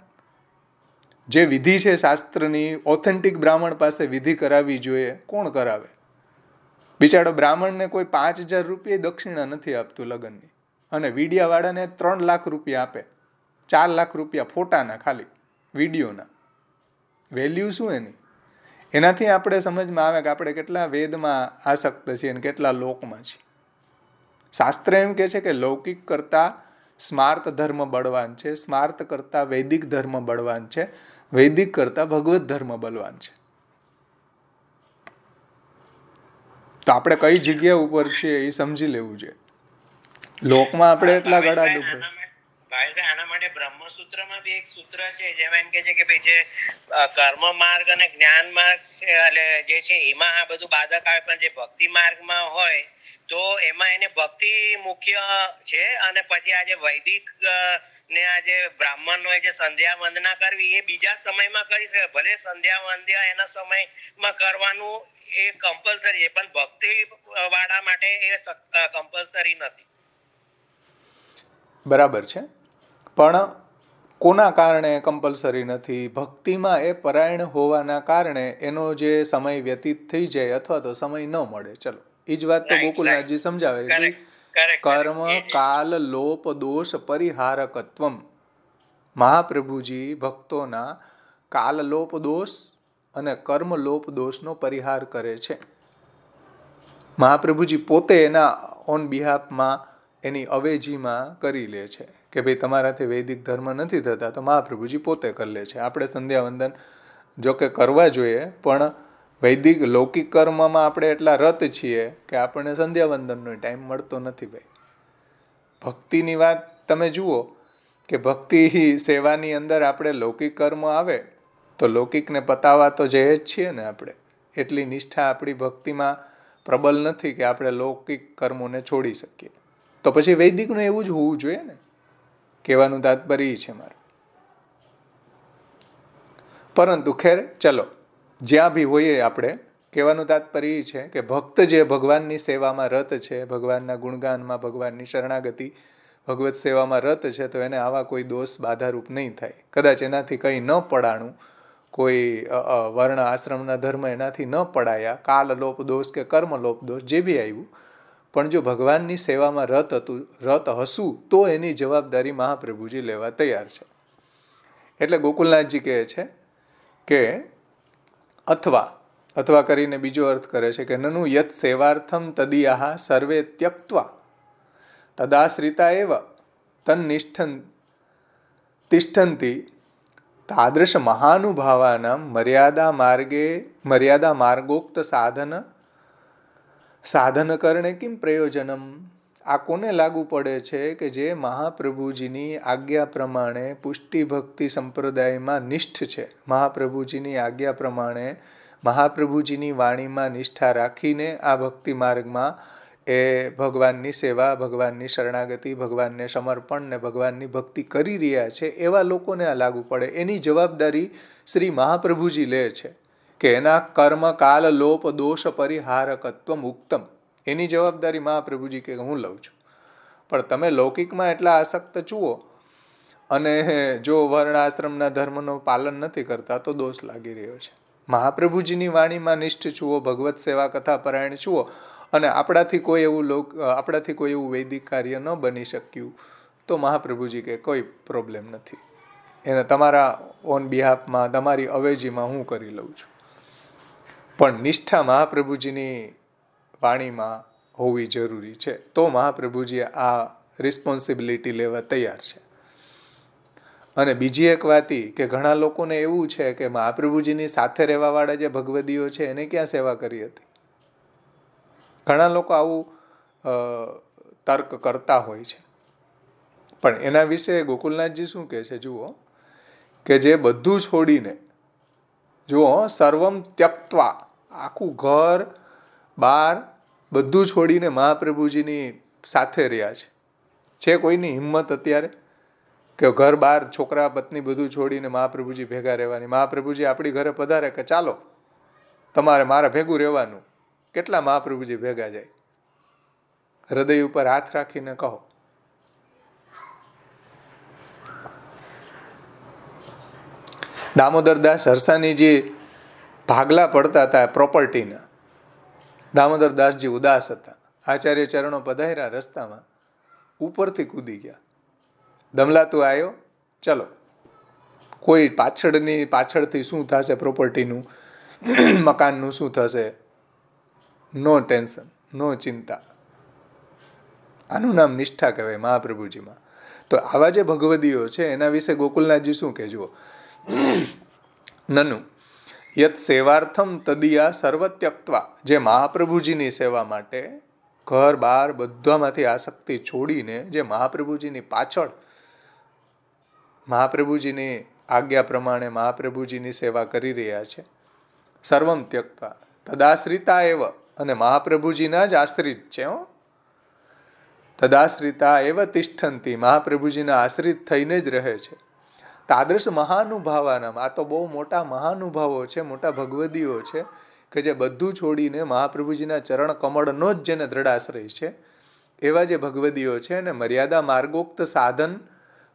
Speaker 1: જે વિધિ છે શાસ્ત્રની, ઓથેન્ટિક બ્રાહ્મણ પાસે વિધિ કરાવવી જોઈએ. કોણ કરાવે? બિચારો બ્રાહ્મણને કોઈ 5,000 રૂપિયા દક્ષિણા નથી આપતું લગ્નની, અને વીડિયાવાળાને 3 લાખ રૂપિયા આપે. 4 લાખ રૂપિયા ફોટાના, ખાલી વિડીયોના. વેલ્યુ શું એની? એનાથી આપણે સમજમાં આવે કે આપણે કેટલા વેદમાં આસક્ત છીએ અને કેટલા લોકમાં છીએ. શાસ્ત્ર એમ કહે છે કે લૌકિક કરતાં સ્માર્ત ધર્મ બળવાન છે, સ્માર્ત કરતાં વૈદિક ધર્મ બળવાન છે, વૈદિક કરતાં ભગવત ધર્મ બળવાન છે. તો આપણે કઈ જગ્યા ઉપર છીએ એ સમજી લેવું છે. લોકમાં આપણે એટલા ગળા ડૂબે.
Speaker 2: આના માટે બ્રહ્મસૂત્રમાં બી એક સૂત્ર છે જેમાં એમ કે છે કે ભાઈ જે કર્મ માર્ગ અને જ્ઞાન માર્ગ જે છે એમાં આ બધું બાધક આવે, પણ જે ભક્તિ માર્ગમાં હોય તો એમાં એને ભક્તિ મુખ્ય છે, અને પછી આ જે વૈદિક ને આ જે બ્રાહ્મણ હોય જે સંધ્યા વંદના કરવી એ બીજા સમયમાં કરી શકે. ભલે સંધ્યા વંદ્યા એના સમયમાં કરવાનું એ કમ્પલસરી છે, પણ ભક્તિ વાળા માટે એ કમ્પલસરી નથી.
Speaker 1: બરાબર છે, પણ કોના કારણે કમ્પલસરી નથી? ભક્તિમાં એ પરાયણ હોવાના કારણે એનો જે સમય વ્યતીત થઈ જાય અથવા તો સમય ન મળે. ચલો, એ જ વાત તો ગોકુલનાથજી સમજાવે છે. કર્મ કાલ લોપ દોષ પરિહારકત્વમ. મહાપ્રભુજી ભક્તોના કાલ લોપ દોષ અને કર્મ લોપ દોષનો પરિહાર કરે છે. મહાપ્રભુજી પોતે એના ઓન બિહાફમાં એની અવેજીમાં કરી લે છે કે ભાઈ તમારાથી વૈદિક ધર્મ નથી થતા, તો મહાપ્રભુજી પોતે કરી લે છે. આપણે સંધ્યા વંદન જોકે કરવા જોઈએ, પણ વૈદિક લૌકિક કર્મમાં આપણે એટલા રત છીએ કે આપણને સંધ્યા વંદનનો ટાઈમ મળતો નથી ભાઈ. ભક્તિની વાત તમે જુઓ કે ભક્તિ સેવાની અંદર આપણે લૌકિક કર્મ આવે તો લૌકિકને પતાવવા તો જઈએ જ છીએ ને આપણે. એટલી નિષ્ઠા આપણી ભક્તિમાં પ્રબલ નથી કે આપણે લૌકિક કર્મોને છોડી શકીએ. તો પછી વૈદિકનું એવું જ હોવું જોઈએ ને. કહેવાનું તાત્પર્ય છે મારું. પરંતુ ખેર ચલો, જ્યાં બી હોઈએ આપણે, કહેવાનું તાત્પર્ય છે કે ભક્ત જે ભગવાનની સેવામાં રત છે, ભગવાનના ગુણગાનમાં, ભગવાનની શરણાગતિ, ભગવત સેવામાં રત છે, તો એને આવા કોઈ દોષ બાધારૂપ નહીં થાય. કદાચ એનાથી કંઈ ન પડાણું, કોઈ વર્ણ આશ્રમના ધર્મ એનાથી ન પડાયા, કાલ લોપ દોષ કે કર્મ લોપ દોષ જે બી આવ્યું, પણ જો ભગવાનની સેવામાં રત હશું તો એની જવાબદારી મહાપ્રભુજી લેવા તૈયાર છે. એટલે ગોકુલનાથજી કહે છે કે અથવા કરીને બીજો અર્થ કરે છે કે નનુ યત સેવાર્થમ તદીયાહ સર્વે ત્યક્ત્વા તદાશ્રિતા એવ તન્નિષ્ઠન તિષ્ઠંતિ તાદૃશ મહાનુભાવાનામ મર્યાદા માર્ગોક્ત સાધન કરણે કિમ પ્રયોજનમ. આ કોને લાગુ પડે છે કે જે મહાપ્રભુજીની આજ્ઞા પ્રમાણે પુષ્ટિ ભક્તિ સંપ્રદાયમાં નિષ્ઠ છે, મહાપ્રભુજીની આજ્ઞા પ્રમાણે મહાપ્રભુજીની વાણીમાં નિષ્ઠા રાખીને આ ભક્તિ માર્ગમાં એ ભગવાનની સેવા, ભગવાનની શરણાગતિ, ભગવાનને સમર્પણ ને ભગવાનની ભક્તિ કરી રહ્યા છે એવા લોકોને આ લાગુ પડે. એની જવાબદારી શ્રી મહાપ્રભુજી લે છે કે એના કર્મ કાલ લોપ દોષ પરિહારકત્વ મુક્તમ, એની જવાબદારી મહાપ્રભુજી કે હું લઉં છું. પણ તમે લૌકિકમાં એટલા આસક્ત જુઓ અને જો વર્ણ આશ્રમના ધર્મનો પાલન નથી કરતા તો દોષ લાગી રહ્યો છે. મહાપ્રભુજીની વાણીમાં નિષ્ઠ છુઓ, ભગવત સેવા કથા પરાયણ છુઓ અને આપણાથી કોઈ એવું વૈદિક કાર્ય ન બની શક્યું તો મહાપ્રભુજી કે કોઈ પ્રોબ્લેમ નથી, એને તમારા ઓન બિહાફમાં, તમારી અવેજીમાં હું કરી લઉં છું. પણ નિષ્ઠા મહાપ્રભુજીની વાણીમાં હોવી જરૂરી છે, તો મહાપ્રભુજી આ રિસ્પોન્સિબિલિટી લેવા તૈયાર છે. અને બીજી એક વાત કે ઘણા લોકોને એવું છે કે મહાપ્રભુજીની સાથે રહેવાવાળા જે ભગવદીઓ છે એને ક્યાં સેવા કરી હતી. ઘણા લોકો આવું તર્ક કરતા હોય છે. પણ એના વિશે ગોકુલનાથજી શું કહે છે જુઓ, કે જે બધું છોડીને, જુઓ, સર્વમ ત્યક્ત્વા, આખું ઘર બાર બધું છોડીને મહાપ્રભુજીની સાથે રહ્યા છે કોઈની હિંમત અત્યારે કે ઘર બાર છોકરા પત્ની બધું છોડીને મહાપ્રભુજી ભેગા રહેવાની? મહાપ્રભુજી આપણી ઘરે પધારે કે ચાલો તમારે મારે ભેગું રહેવાનું. કેટલા મહાપ્રભુજી ભેગા જાય? હૃદય ઉપર હાથ રાખીને કહો. દામોદરદાસ હરસાનીજી ભાગલા પડતા હતા પ્રોપર્ટીના. દામોદરદાસજી ઉદાસ હતા. આચાર્ય ચરણો પધાર્યા રસ્તામાં, ઉપરથી કૂદી ગયા. દમલાતું આવ્યો, ચલો કોઈ પાછળથી શું થશે, પ્રોપર્ટીનું મકાનનું શું થશે, નો ટેન્શન, નો ચિંતા. આનું નામ નિષ્ઠા કહેવાય મહાપ્રભુજીમાં. તો આવા જે ભગવદીઓ છે એના વિશે ગોકુલનાથજી શું કહે જુઓ, નનુ યત સેવાર્થમ તદિયા સર્વ ત્યક્ત્વા, જે મહાપ્રભુજીની સેવા માટે ઘર બાર બધામાંથી આસક્તિ છોડીને જે મહાપ્રભુજીની પાછળ મહાપ્રભુજીની આજ્ઞા પ્રમાણે મહાપ્રભુજીની સેવા કરી રહ્યા છે, સર્વમ ત્યક્ત્વા તદાશ્રિતા એવ, અને મહાપ્રભુજીના જ આશ્રિત છે. તદાશ્રિતા એવ તિષ્ઠંતી, મહાપ્રભુજીના આશ્રિત થઈને જ રહે છે. તાદૃશ મહાનુભાવાનામ, આ તો બહુ મોટા મહાનુભાવો છે, મોટા ભગવદીઓ છે કે જે બધું છોડીને મહાપ્રભુજીના ચરણ કમળનો જ જેને દ્રઢાશ્રય છે, એવા જે ભગવદીઓ છે એને મર્યાદા માર્ગોક્ત સાધન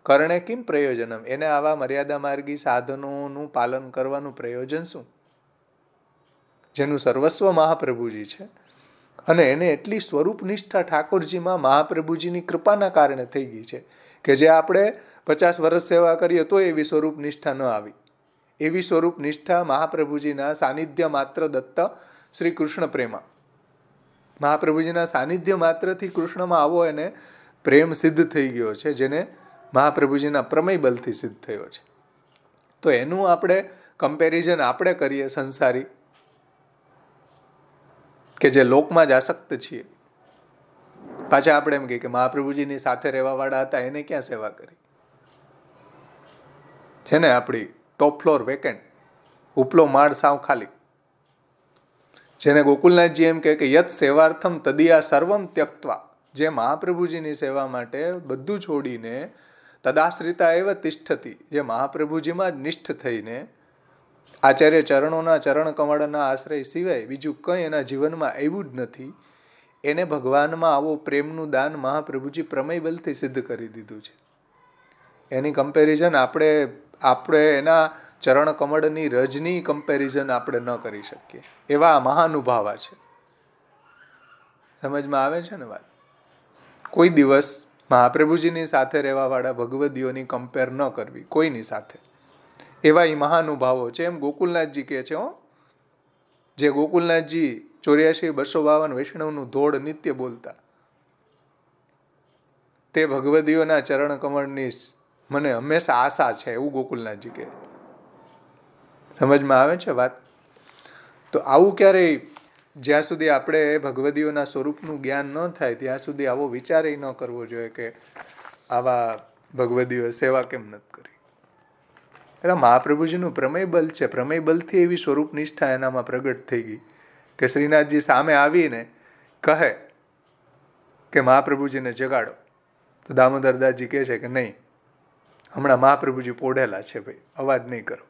Speaker 1: કરણે કિમ પ્રયોજનમ, એને આવા મર્યાદા માર્ગી સાધનોનું પાલન કરવાનું પ્રયોજન શું? જેનું સર્વસ્વ મહાપ્રભુજી છે અને એને એટલી સ્વરૂપ નિષ્ઠા ઠાકોરજીમાં મહાપ્રભુજીની કૃપાના કારણે થઈ ગઈ છે કે જે આપણે 50 વર્ષ સેવા કરીએ તો એવી સ્વરૂપ નિષ્ઠા ન આવી. એવી સ્વરૂપ નિષ્ઠા મહાપ્રભુજીના સાનિધ્ય માત્ર દત્ત શ્રી કૃષ્ણ પ્રેમા, મહાપ્રભુજીના સાનિધ્ય માત્રથી કૃષ્ણમાં આવો એને પ્રેમ સિદ્ધ થઈ ગયો છે, જેને મહાપ્રભુજીના પ્રમેય બલથી સિદ્ધ થયો છે. તો એનું આપણે કમ્પેરિઝન આપણે કરીએ સંસારી કે જે લોકમાં જ આસક્ત છીએ, પાછા આપણે એમ કહીએ કે મહાપ્રભુજીની સાથે રહેવાવાળા હતા એને ક્યાં સેવા કરી છે ને? આપણી ટોપ ફ્લોર વેકેન્ટ, ઉપલો માળ સાવ ખાલી. જેને ગોકુલનાથજી એમ કહે કે યત સેવાર્થમ તદિયા સર્વમ ત્યક્ત્વા, જે મહાપ્રભુજીની સેવા માટે બધું છોડીને તદાશ્રિતા એવ તિષ્ઠતી, જે મહાપ્રભુજીમાં જ નિષ્ઠ થઈને આચાર્ય ચરણોના ચરણ કમળના આશ્રય સિવાય બીજું કંઈ એના જીવનમાં આવ્યું જ નથી, એને ભગવાનમાં આવો પ્રેમનું દાન મહાપ્રભુજી પ્રમેય બલથી સિદ્ધ કરી દીધું છે. એની કમ્પેરિઝન આપણે એના ચરણ કમળની રજની કમ્પેરિઝન આપણે ન કરી શકીએ. એવા મહાનુભાવા છે. સમજમાં આવે છે ને વાત? કોઈ દિવસ મહાપ્રભુજીની સાથે રહેવાવાળા ભગવદીઓની કમ્પેર ન કરવી કોઈની સાથે. એવા એ મહાનુભાવો છે. એમ ગોકુલનાથજી કહે છે. જે ગોકુલનાથજી 84-252 વૈષ્ણવનું ધોળ નિત્ય બોલતા, તે ભગવદીઓના ચરણ કમળની મને હંમેશા આશા છે, એવું ગોકુલનાથજી કહે. સમજમાં આવે છે વાત? તો આવું ક્યારેય, જ્યાં સુધી આપણે ભગવદીઓના સ્વરૂપનું જ્ઞાન ન થાય ત્યાં સુધી આવો વિચાર ન કરવો જોઈએ કે આવા ભગવદીઓ સેવા કેમ નથી કરી. એટલે મહાપ્રભુજીનું પ્રમેય બલ છે. પ્રમેય બલથી એવી સ્વરૂપ નિષ્ઠા એનામાં પ્રગટ થઈ ગઈ કે શ્રીનાથજી સામે આવીને કહે કે મહાપ્રભુજીને જગાડો, તો દામોદરદાસજી કહે છે કે નહીં, હમણાં મહાપ્રભુજી પોઢેલા છે ભાઈ, અવાજ નહીં કરો.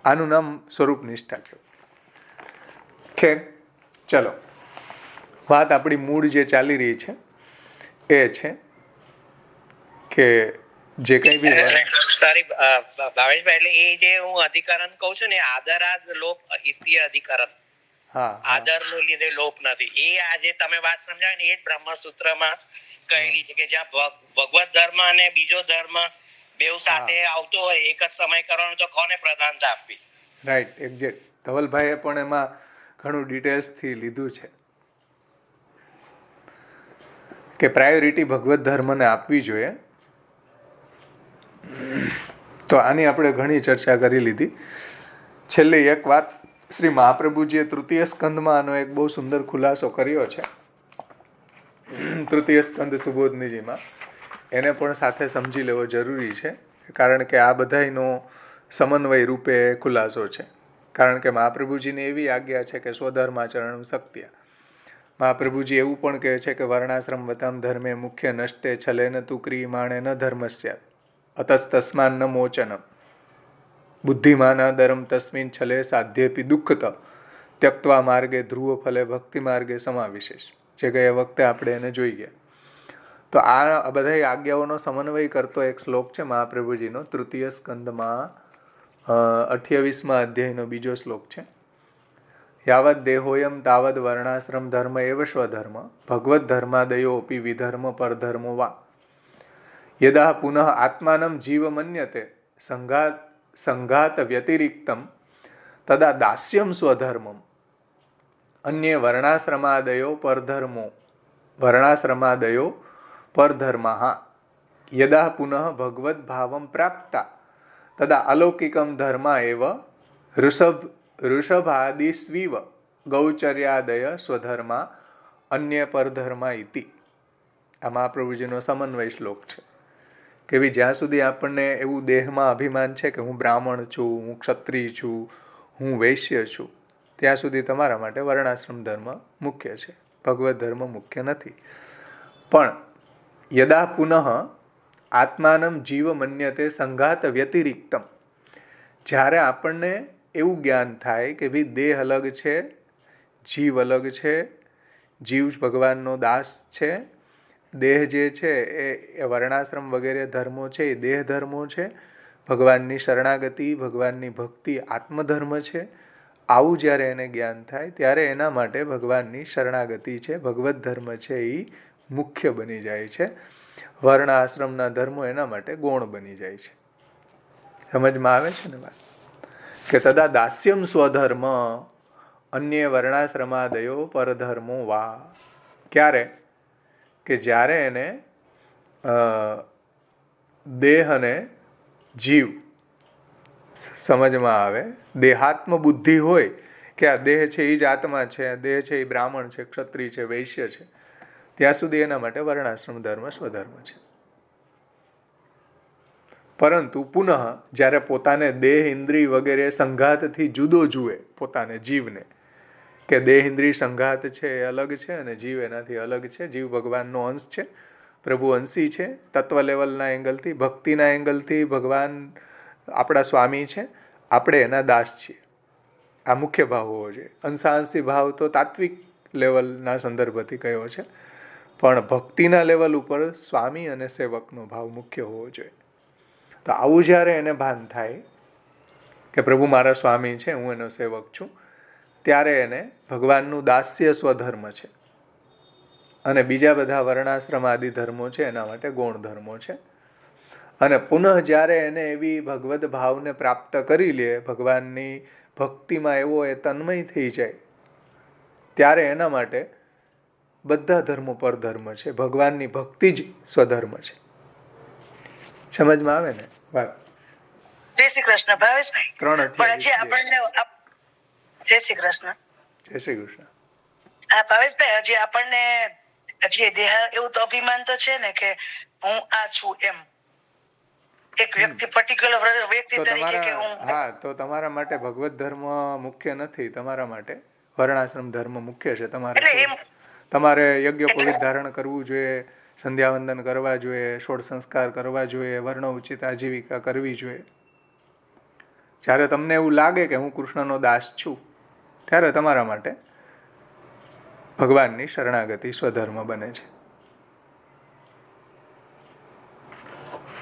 Speaker 1: આનું નામ સ્વરૂપ નિષ્ઠા કહેવાય. ખેર, ચલો, વાત આપણી મૂળ જે ચાલી રહી છે એ છે કે જે કંઈ બી
Speaker 2: સોરી ભાવેશભાઈ, એટલે એ જે હું અધિકરણ કહું છું ને, આદરાદ લોપ ઇત્ય અધિકરણ, આદર નો લીધે લોપ નથી, એ આજે તમે વાત સમજાવી ને એ જ બ્રહ્મસૂત્રમાં કહેલી છે કે જ્યાં ભગવત ધર્મ અને બીજો ધર્મ બેઉ સાથે આવતો હોય એક જ સમય કરવાનો, તો કોને પ્રધાનતા આપવી?
Speaker 1: Right, exact. ધવલભાઈએ પણ એમાં ઘણું ડિટેલ્સથી લીધું છે કે પ્રાયોરિટી ભગવત ધર્મને આપવી જોઈએ. તો આની આપણે ઘણી ચર્ચા કરી લીધી. છેલ્લી એક વાત, શ્રી મહાપ્રભુજીએ તૃતીય સ્કંદમાં આનો એક બહુ સુંદર ખુલાસો કર્યો છે. તૃતીય સ્કંદ સુબોધનીજીમાં એને પણ સાથે સમજી લેવો જરૂરી છે, કારણ કે આ બધાનો સમન્વય રૂપે ખુલાસો છે. કારણ કે મહાપ્રભુજીની એવી આજ્ઞા છે કે સ્વધર્માચરણમ સત્ય. મહાપ્રભુજી એવું પણ કહે છે કે વર્ણાશ્રમ વતામ ધર્મે મુખ્ય નષ્ટે છલેન તુ ક્રિયમાણે ન ધર્મસ્યાત અતસ્તસ્માન ન મોચનમ બુદ્ધિમાન અદરમ તસ્મિન છલે સાધ્યેપી દુઃખત ત્યક્ત્વા માર્ગે ધ્રુવ ફલે ભક્તિ માર્ગે સમાવિશેષ, જે ગયા વખતે આપણે એને જોઈ ગયા. તો આ બધા આજ્ઞાઓનો સમન્વય કરતો એક શ્લોક છે મહાપ્રભુજીનો, તૃતીય સ્કંદમાં 28મા અધ્યાયનો બીજો શ્લોક છે. યાવદ દેહોયમ તાવદ વર્ણાશ્રમ ધર્મ એવ સ્વધર્મ ભગવત ધર્માદયોપી વિધર્મ પરધર્મો વા યદા પુનઃ આત્માનમ જીવ મન્યતે સંઘાત વ્યતિરિક્તમ તદા દાસ્યમ સ્વધર્મમ અન્ય વર્ણાશ્રમાદયો પરધર્મઃ યદા પુનઃ ભગવદ ભાવમ પ્રાપ્તા તદા અલૌકિકમ ધર્મા એવ ઋષભાદિસ્વીવ ગૌચર્યાદય સ્વધર્મા અન્ય પરધર્મા ઇતિ. આ મહાપ્રભુજીનો સમન્વય શ્લોક છે કે ભાઈ જ્યાં સુધી આપણને એવું દેહમાં અભિમાન છે કે હું બ્રાહ્મણ છું, હું ક્ષત્રિય છું, હું વૈશ્ય છું, ત્યાં સુધી તમારા માટે વર્ણાશ્રમ ધર્મ મુખ્ય છે, ભગવત ધર્મ મુખ્ય નથી. પણ યદા પુનઃ આત્માનમ જીવ મન્યતે સંઘાત વ્યતિરિક્તમ, જ્યારે આપણને એવું જ્ઞાન થાય કે ભાઈ દેહ અલગ છે, જીવ અલગ છે, જીવ ભગવાનનો દાસ છે, દેહ જે છે એ વર્ણાશ્રમ વગેરે ધર્મો છે એ દેહ ધર્મો છે, ભગવાનની શરણાગતિ, ભગવાનની ભક્તિ આત્મધર્મ છે. આવું જ્યારે એને જ્ઞાન થાય ત્યારે એના માટે ભગવાનની શરણાગતિ છે, ભગવત ધર્મ છે એ મુખ્ય બની જાય છે. વર્ણ આશ્રમના ધર્મો એના માટે ગૌણ બની જાય છે. સમજમાં આવે છે ને વાત? કે તદા દાસ્યમ સ્વધર્મ અન્ય વર્ણાશ્રમાદયો પરધર્મો વા. ક્યારે? કે જ્યારે એને દેહ અને જીવ સમજમાં આવે, દેહાત્મ બુદ્ધિ હોય કે આ દેહ છે એ જ આત્મા છે, દેહ છે એ બ્રાહ્મણ છે, ક્ષત્રિય છે, વૈશ્ય છે, ત્યાં સુધી એના માટે વર્ણાશ્રમ ધર્મ સ્વધર્મ છે. પરંતુ પુનઃ જ્યારે પોતાને દેહ ઇન્દ્રિય વગેરે સંઘાતથી જુદો જુએ, પોતાને જીવને, કે દેહ ઇન્દ્રિય સંઘાત છે એ અલગ છે અને જીવ એનાથી અલગ છે, જીવ ભગવાનનો અંશ છે, પ્રભુ અંશી છે, તત્વ લેવલના એંગલથી, ભક્તિના એંગલથી ભગવાન આપણા સ્વામી છે, આપણે એના દાસ છીએ. આ મુખ્ય ભાવ હોવો જોઈએ. અંશાંશી ભાવ તો તાત્વિક લેવલના સંદર્ભથી કયો છે, પણ ભક્તિના લેવલ ઉપર સ્વામી અને સેવકનો ભાવ મુખ્ય હોવો જોઈએ. તો આવું જ્યારે એને ભાન થાય કે પ્રભુ મારા સ્વામી છે, હું એનો સેવક છું, ત્યારે એને ભગવાનનું દાસ્ય સ્વધર્મ છે અને બીજા બધા વર્ણાશ્રમ આદિ ધર્મો છે એના માટે ગૌણ ધર્મો છે. અને પુનઃ જ્યારે એને એવી ભગવદ ભાવને પ્રાપ્ત કરી લે, ભગવાનની ભક્તિમાં એવો એ તન્મય થઈ જાય, ત્યારે એના માટે બધા ધર્મો પરધર્મ છે, ભગવાનની ભક્તિ જ સ્વધર્મ છે. સમજમાં આવે ને વાત?
Speaker 3: જય શ્રી કૃષ્ણ ભાવેશભાઈ.
Speaker 1: 3:28
Speaker 3: જય શ્રી કૃષ્ણ.
Speaker 1: જય શ્રી કૃષ્ણ.
Speaker 3: હા ભાવેશભાઈ, હજી આપણને હજી દેહ એવું તો અભિમાન તો છે ને કે હું આ છું એમ, એક વ્યક્તિ પર્ટિક્યુલર વ્યક્તિ તરીકે કે હું.
Speaker 1: હા, તો તમારા માટે ભગવત ધર્મ મુખ્ય નથી, તમારા માટે વર્ણાશ્રમ ધર્મ મુખ્ય છે. તમારા તમારે યજ્ઞોપવિત ધારણ કરવું જોઈએ, સંધ્યાવંદન કરવા જોઈએ, ષોડ સંસ્કાર કરવા જોઈએ, વર્ણ ઉચિત આજીવિકા કરવી જોઈએ. જ્યારે તમને એવું લાગે કે હું કૃષ્ણનો દાસ છું, ત્યારે તમારા માટે ભગવાનની શરણાગતિ સ્વધર્મ બને છે.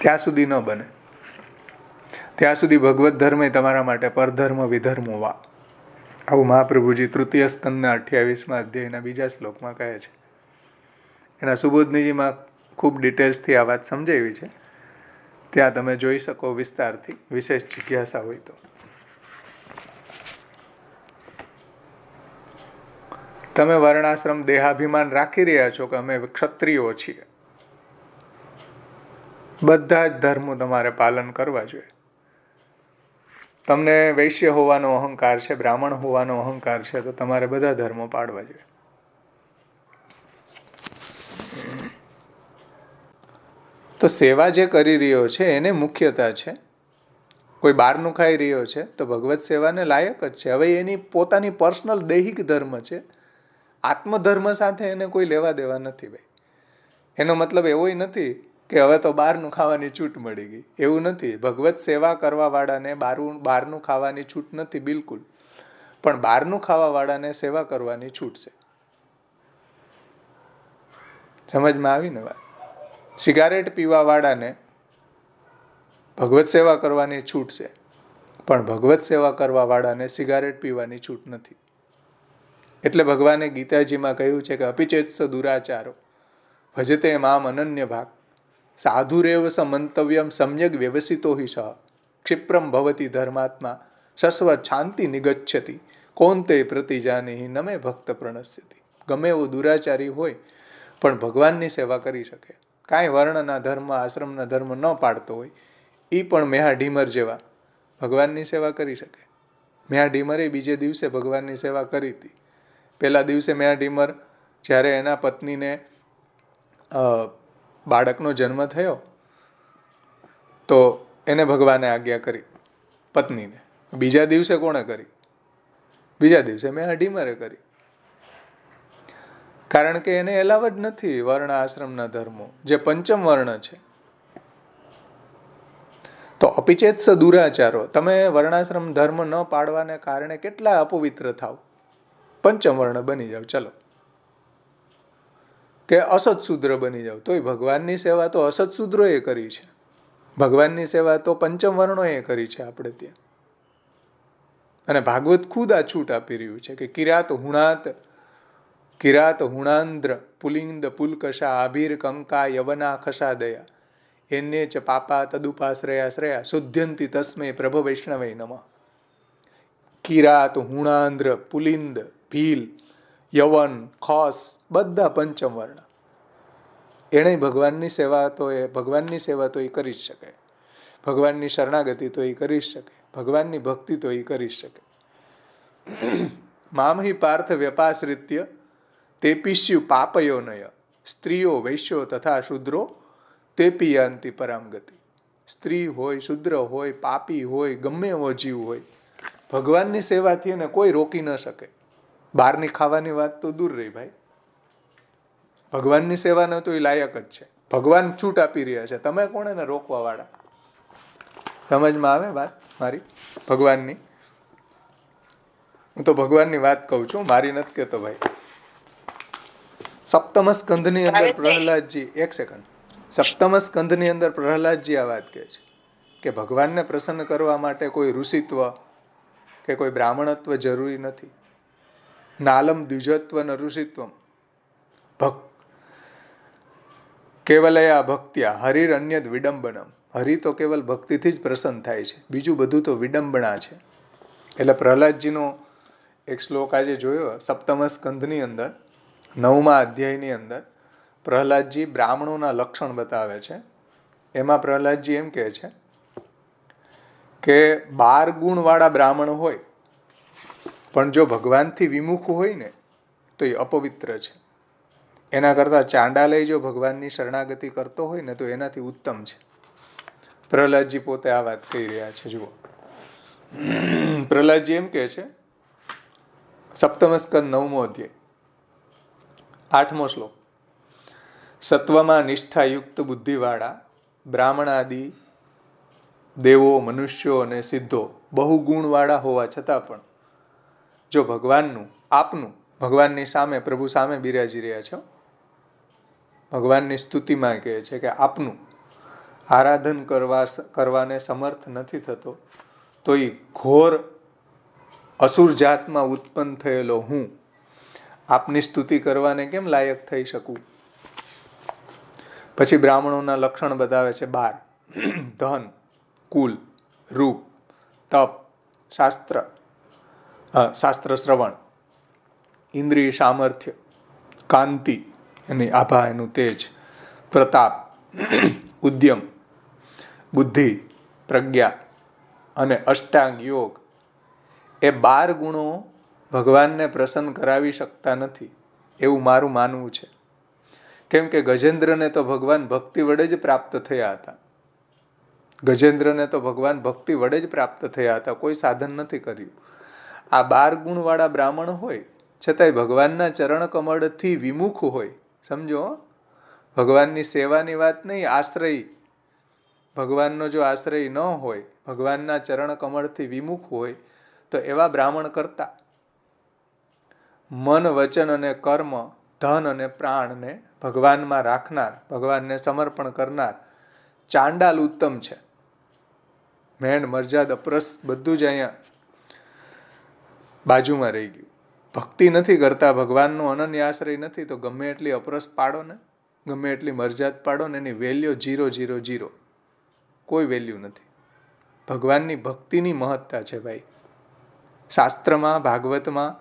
Speaker 1: ત્યાં સુધી ન બને. ત્યાં સુધી ભગવત ધર્મ તમારા માટે પરધર્મ વિધર્મ હોવા. આવું મહાપ્રભુજી તૃતીય સ્કંદના 28મા અધ્યાયના બીજા શ્લોકમાં કહે છે. એના સુબોધનીજીમાં ખૂબ ડિટેલ્સથી આ વાત સમજાવી છે. ત્યાં તમે જોઈ શકો વિસ્તારથી, વિશેષ જિજ્ઞાસા હોય તો. તમે વર્ણાશ્રમ દેહાભિમાન રાખી રહ્યા છો કે અમે ક્ષત્રિયો છીએ. બધા જ ધર્મો તમારે પાલન કરવા જોઈએ. તમને વૈશ્ય હોવાનો અહંકાર છે, બ્રાહ્મણ હોવાનો અહંકાર છે, તો તમારે બધા ધર્મો પાળવા જોઈએ. તો સેવા જે કરી રહ્યો છે એને મુખ્યતા છે. કોઈ બહારનું ખાઈ રહ્યો છે તો ભગવત સેવાને લાયક જ છે. હવે એની પોતાની પર્સનલ દૈહિક ધર્મ છે, આત્મધર્મ સાથે એને કોઈ લેવા દેવા નથી ભાઈ. એનો મતલબ એવો નથી કે હવે તો બહારનું ખાવાની છૂટ મળી ગઈ, એવું નથી. ભગવત સેવા કરવા વાળાને બહારનું ખાવાની છૂટ નથી બિલકુલ, પણ બહારનું ખાવા વાળાને સેવા કરવાની છૂટ છે. સમજમાં આવી ને વાત? સિગારેટ પીવા વાળાને ભગવત સેવા કરવાની છૂટ છે, પણ ભગવત સેવા કરવા વાળાને સિગારેટ પીવાની છૂટ નથી. એટલે ભગવાને ગીતાજીમાં કહ્યું છે કે અપિચેત્સ દુરાચારો ભજતે મામ અનન્ય ભાગ સાધુરેવ સ મંતવ્યમ સમ્યક વ્યવસિતો હિ સહ ક્ષિપ્રમ ભવતી ધર્માત્મા શસ્વ શાંતિ નિગચ્છતિ કોંતે પ્રતિજાની નમે ભક્ત પ્રણશ્યતિ. ગમે એવો દુરાચારી હોય પણ ભગવાનની સેવા કરી શકે, કાંઈ વર્ણના ધર્મ આશ્રમના ધર્મ ન પાડતો હોય, એ પણ મેહા ઢીમર જેવા ભગવાનની સેવા કરી શકે. મેહા ઢીમરે બીજે દિવસે ભગવાનની સેવા કરી હતી. પહેલા દિવસે મેહા ઢીમર જ્યારે એના પત્નીને બાળકનો જન્મ થયો તો એને ભગવાને આજ્ઞા કરી પત્નીને. બીજા દિવસે કોણે કરી? બીજા દિવસે મેં ઢીમરે કરી. કારણ કે એને એલાવ જ નથી વર્ણ આશ્રમના ધર્મો, જે પંચમ વર્ણ છે. તો અપિચેત્સ દુરાચારો, તમે વર્ણાશ્રમ ધર્મ ન પાડવાને કારણે કેટલા અપવિત્ર થાવ, પંચમ વર્ણ બની જાવ, ચલો, કે અસત શૂદ્ર બની જાવ, તોય ભગવાનની સેવા તો અસત શૂદ્રોએ કરી છે, ભગવાનની સેવા તો પંચમ વર્ણોએ કરી છે આપણે ત્યાં. અને ભાગવત ખુદ આ છૂટ આપી રહ્યું છે કે કિરાત હુણાંદ્ર પુલિંદ પુલકશા આભીર કંકા યવના ખસાદયા એને ચ પાપા તદુપાશ્રયા શ્રેયા શુદ્ધ્યંતિ તસ્મે પ્રભ વૈષ્ણવે નમઃ. કિરાત હુણાંદ્ર પુલિંદ ભીલ યવન ખસ બધા પંચમ વર્ણ. એણે ભગવાનની સેવા તો એ કરી જ શકે, ભગવાનની શરણાગતિ તો એ કરી જ શકે, ભગવાનની ભક્તિ તો એ કરી જ શકે. મામહિ પાર્થ વ્યપાશ્રિત્ય તે પિસ્યુ પાપયો નય સ્ત્રીઓ વૈશ્યો તથા શુદ્રો તે પિયાંતિ પરામગતિ. સ્ત્રી હોય, શુદ્ર હોય, પાપી હોય, ગમે એવો જીવ હોય, ભગવાનની સેવાથી એને કોઈ રોકી ન શકે. બહારની ખાવાની વાત તો દૂર રહી ભાઈ, ભગવાનની સેવાને તો એ લાયક જ છે. ભગવાન છૂટ આપી રહ્યા છે, તમે કોણ એને રોકવા વાળા? સમજમાં આવે વાત મારી ભગવાનની? હું તો ભગવાનની વાત કહું છું, મારી નથી કહેતો ભાઈ. સપ્તમ સ્કંધની અંદર પ્રહલાદજી, એક સેકન્ડ, સપ્તમ સ્કંધની અંદર પ્રહલાદજી આ વાત કહે છે કે ભગવાનને પ્રસન્ન કરવા માટે કોઈ ઋષિત્વ કે કોઈ બ્રાહ્મણત્વ જરૂરી નથી. નાલમ દ્વિજત્વ ન ઋષિત્વમ કેવલયા ભક્ત્યા હરિર અન્યદ વિડંબનમ. હરિ તો કેવલ ભક્તિથી જ પ્રસન્ન થાય છે, બીજું બધું તો વિડંબણા છે. એટલે પ્રહલાદજીનો એક શ્લોક આજે જોયો સપ્તમ સ્કંધની અંદર 9મા અધ્યાયની અંદર પ્રહલાદજી બ્રાહ્મણોના લક્ષણ બતાવે છે. એમાં પ્રહલાદજી એમ કહે છે કે 12 ગુણવાળા બ્રાહ્મણ હોય પણ જો ભગવાનથી વિમુખ હોય ને તો એ અપવિત્ર છે. એના કરતાં ચાંડાલય જો ભગવાનની શરણાગતિ કરતો હોય ને તો એનાથી ઉત્તમ છે. પ્રહલાદજી પોતે આ વાત કહી રહ્યા છે. જુઓ, પ્રહલાદજી એમ કહે છે, સપ્તમ સ્કંદ 9મો અધ્યાય, 8મો શ્લોક. સત્વમાં નિષ્ઠાયુક્ત બુદ્ધિવાળા બ્રાહ્મણાદિ દેવો, મનુષ્યો અને સિદ્ધો બહુ ગુણવાળા હોવા છતાં પણ જો ભગવાનનું, આપનું, ભગવાનની સામે, પ્રભુ સામે બિરાજી રહ્યા છો, ભગવાનની સ્તુતિમાં કહે છે કે આપનું આરાધન કરવાને સમર્થ નથી થતો, તો એ ઘોર અસુર જાતમાં ઉત્પન્ન થયેલો હું આપની સ્તુતિ કરવાને કેમ લાયક થઈ શકું? પછી બ્રાહ્મણોના લક્ષણ બતાવે છે 12: ધન, કુલ, રૂપ, તપ, શાસ્ત્ર શ્રવણ, ઇન્દ્રિય સામર્થ્ય, કાંતિ એની આભા, એનું તેજ, પ્રતાપ, ઉદ્યમ, બુદ્ધિ, પ્રજ્ઞા અને અષ્ટાંગ યોગ. એ 12 ગુણો ભગવાનને પ્રસન્ન કરાવી શકતા નથી એવું મારું માનવું છે. કેમ કે ગજેન્દ્રને તો ભગવાન ભક્તિ વડે જ પ્રાપ્ત થયા હતા. ગજેન્દ્રને તો ભગવાન ભક્તિ વડે જ પ્રાપ્ત થયા હતા, કોઈ સાધન નથી કર્યું. આ 12 ગુણવાળા બ્રાહ્મણ હોય છતાંય ભગવાનના ચરણ કમળથી વિમુખ હોય, સમજો, ભગવાનની સેવાની વાત નહીં, આશ્રય. ભગવાનનો જો આશ્રય ન હોય, ભગવાનના ચરણ કમળથી વિમુખ હોય, તો એવા બ્રાહ્મણ કરતા મન, વચન અને કર્મ, ધન અને પ્રાણને ભગવાનમાં રાખનાર, ભગવાનને સમર્પણ કરનાર ચાંડાલ ઉત્તમ છે. મેંડ, મરજાદ, અપરસ બધું જ અહીંયા બાજુમાં રહી ગયું. ભક્તિ નથી કરતા, ભગવાનનો અનન્ય આશ્રય નથી, તો ગમે એટલી અપરસ પાડો ને, ગમે એટલી મરજાદ પાડો ને, એની વેલ્યુ 000, કોઈ વેલ્યુ નથી. ભગવાનની ભક્તિની મહત્તા છે ભાઈ. શાસ્ત્રમાં, ભાગવતમાં,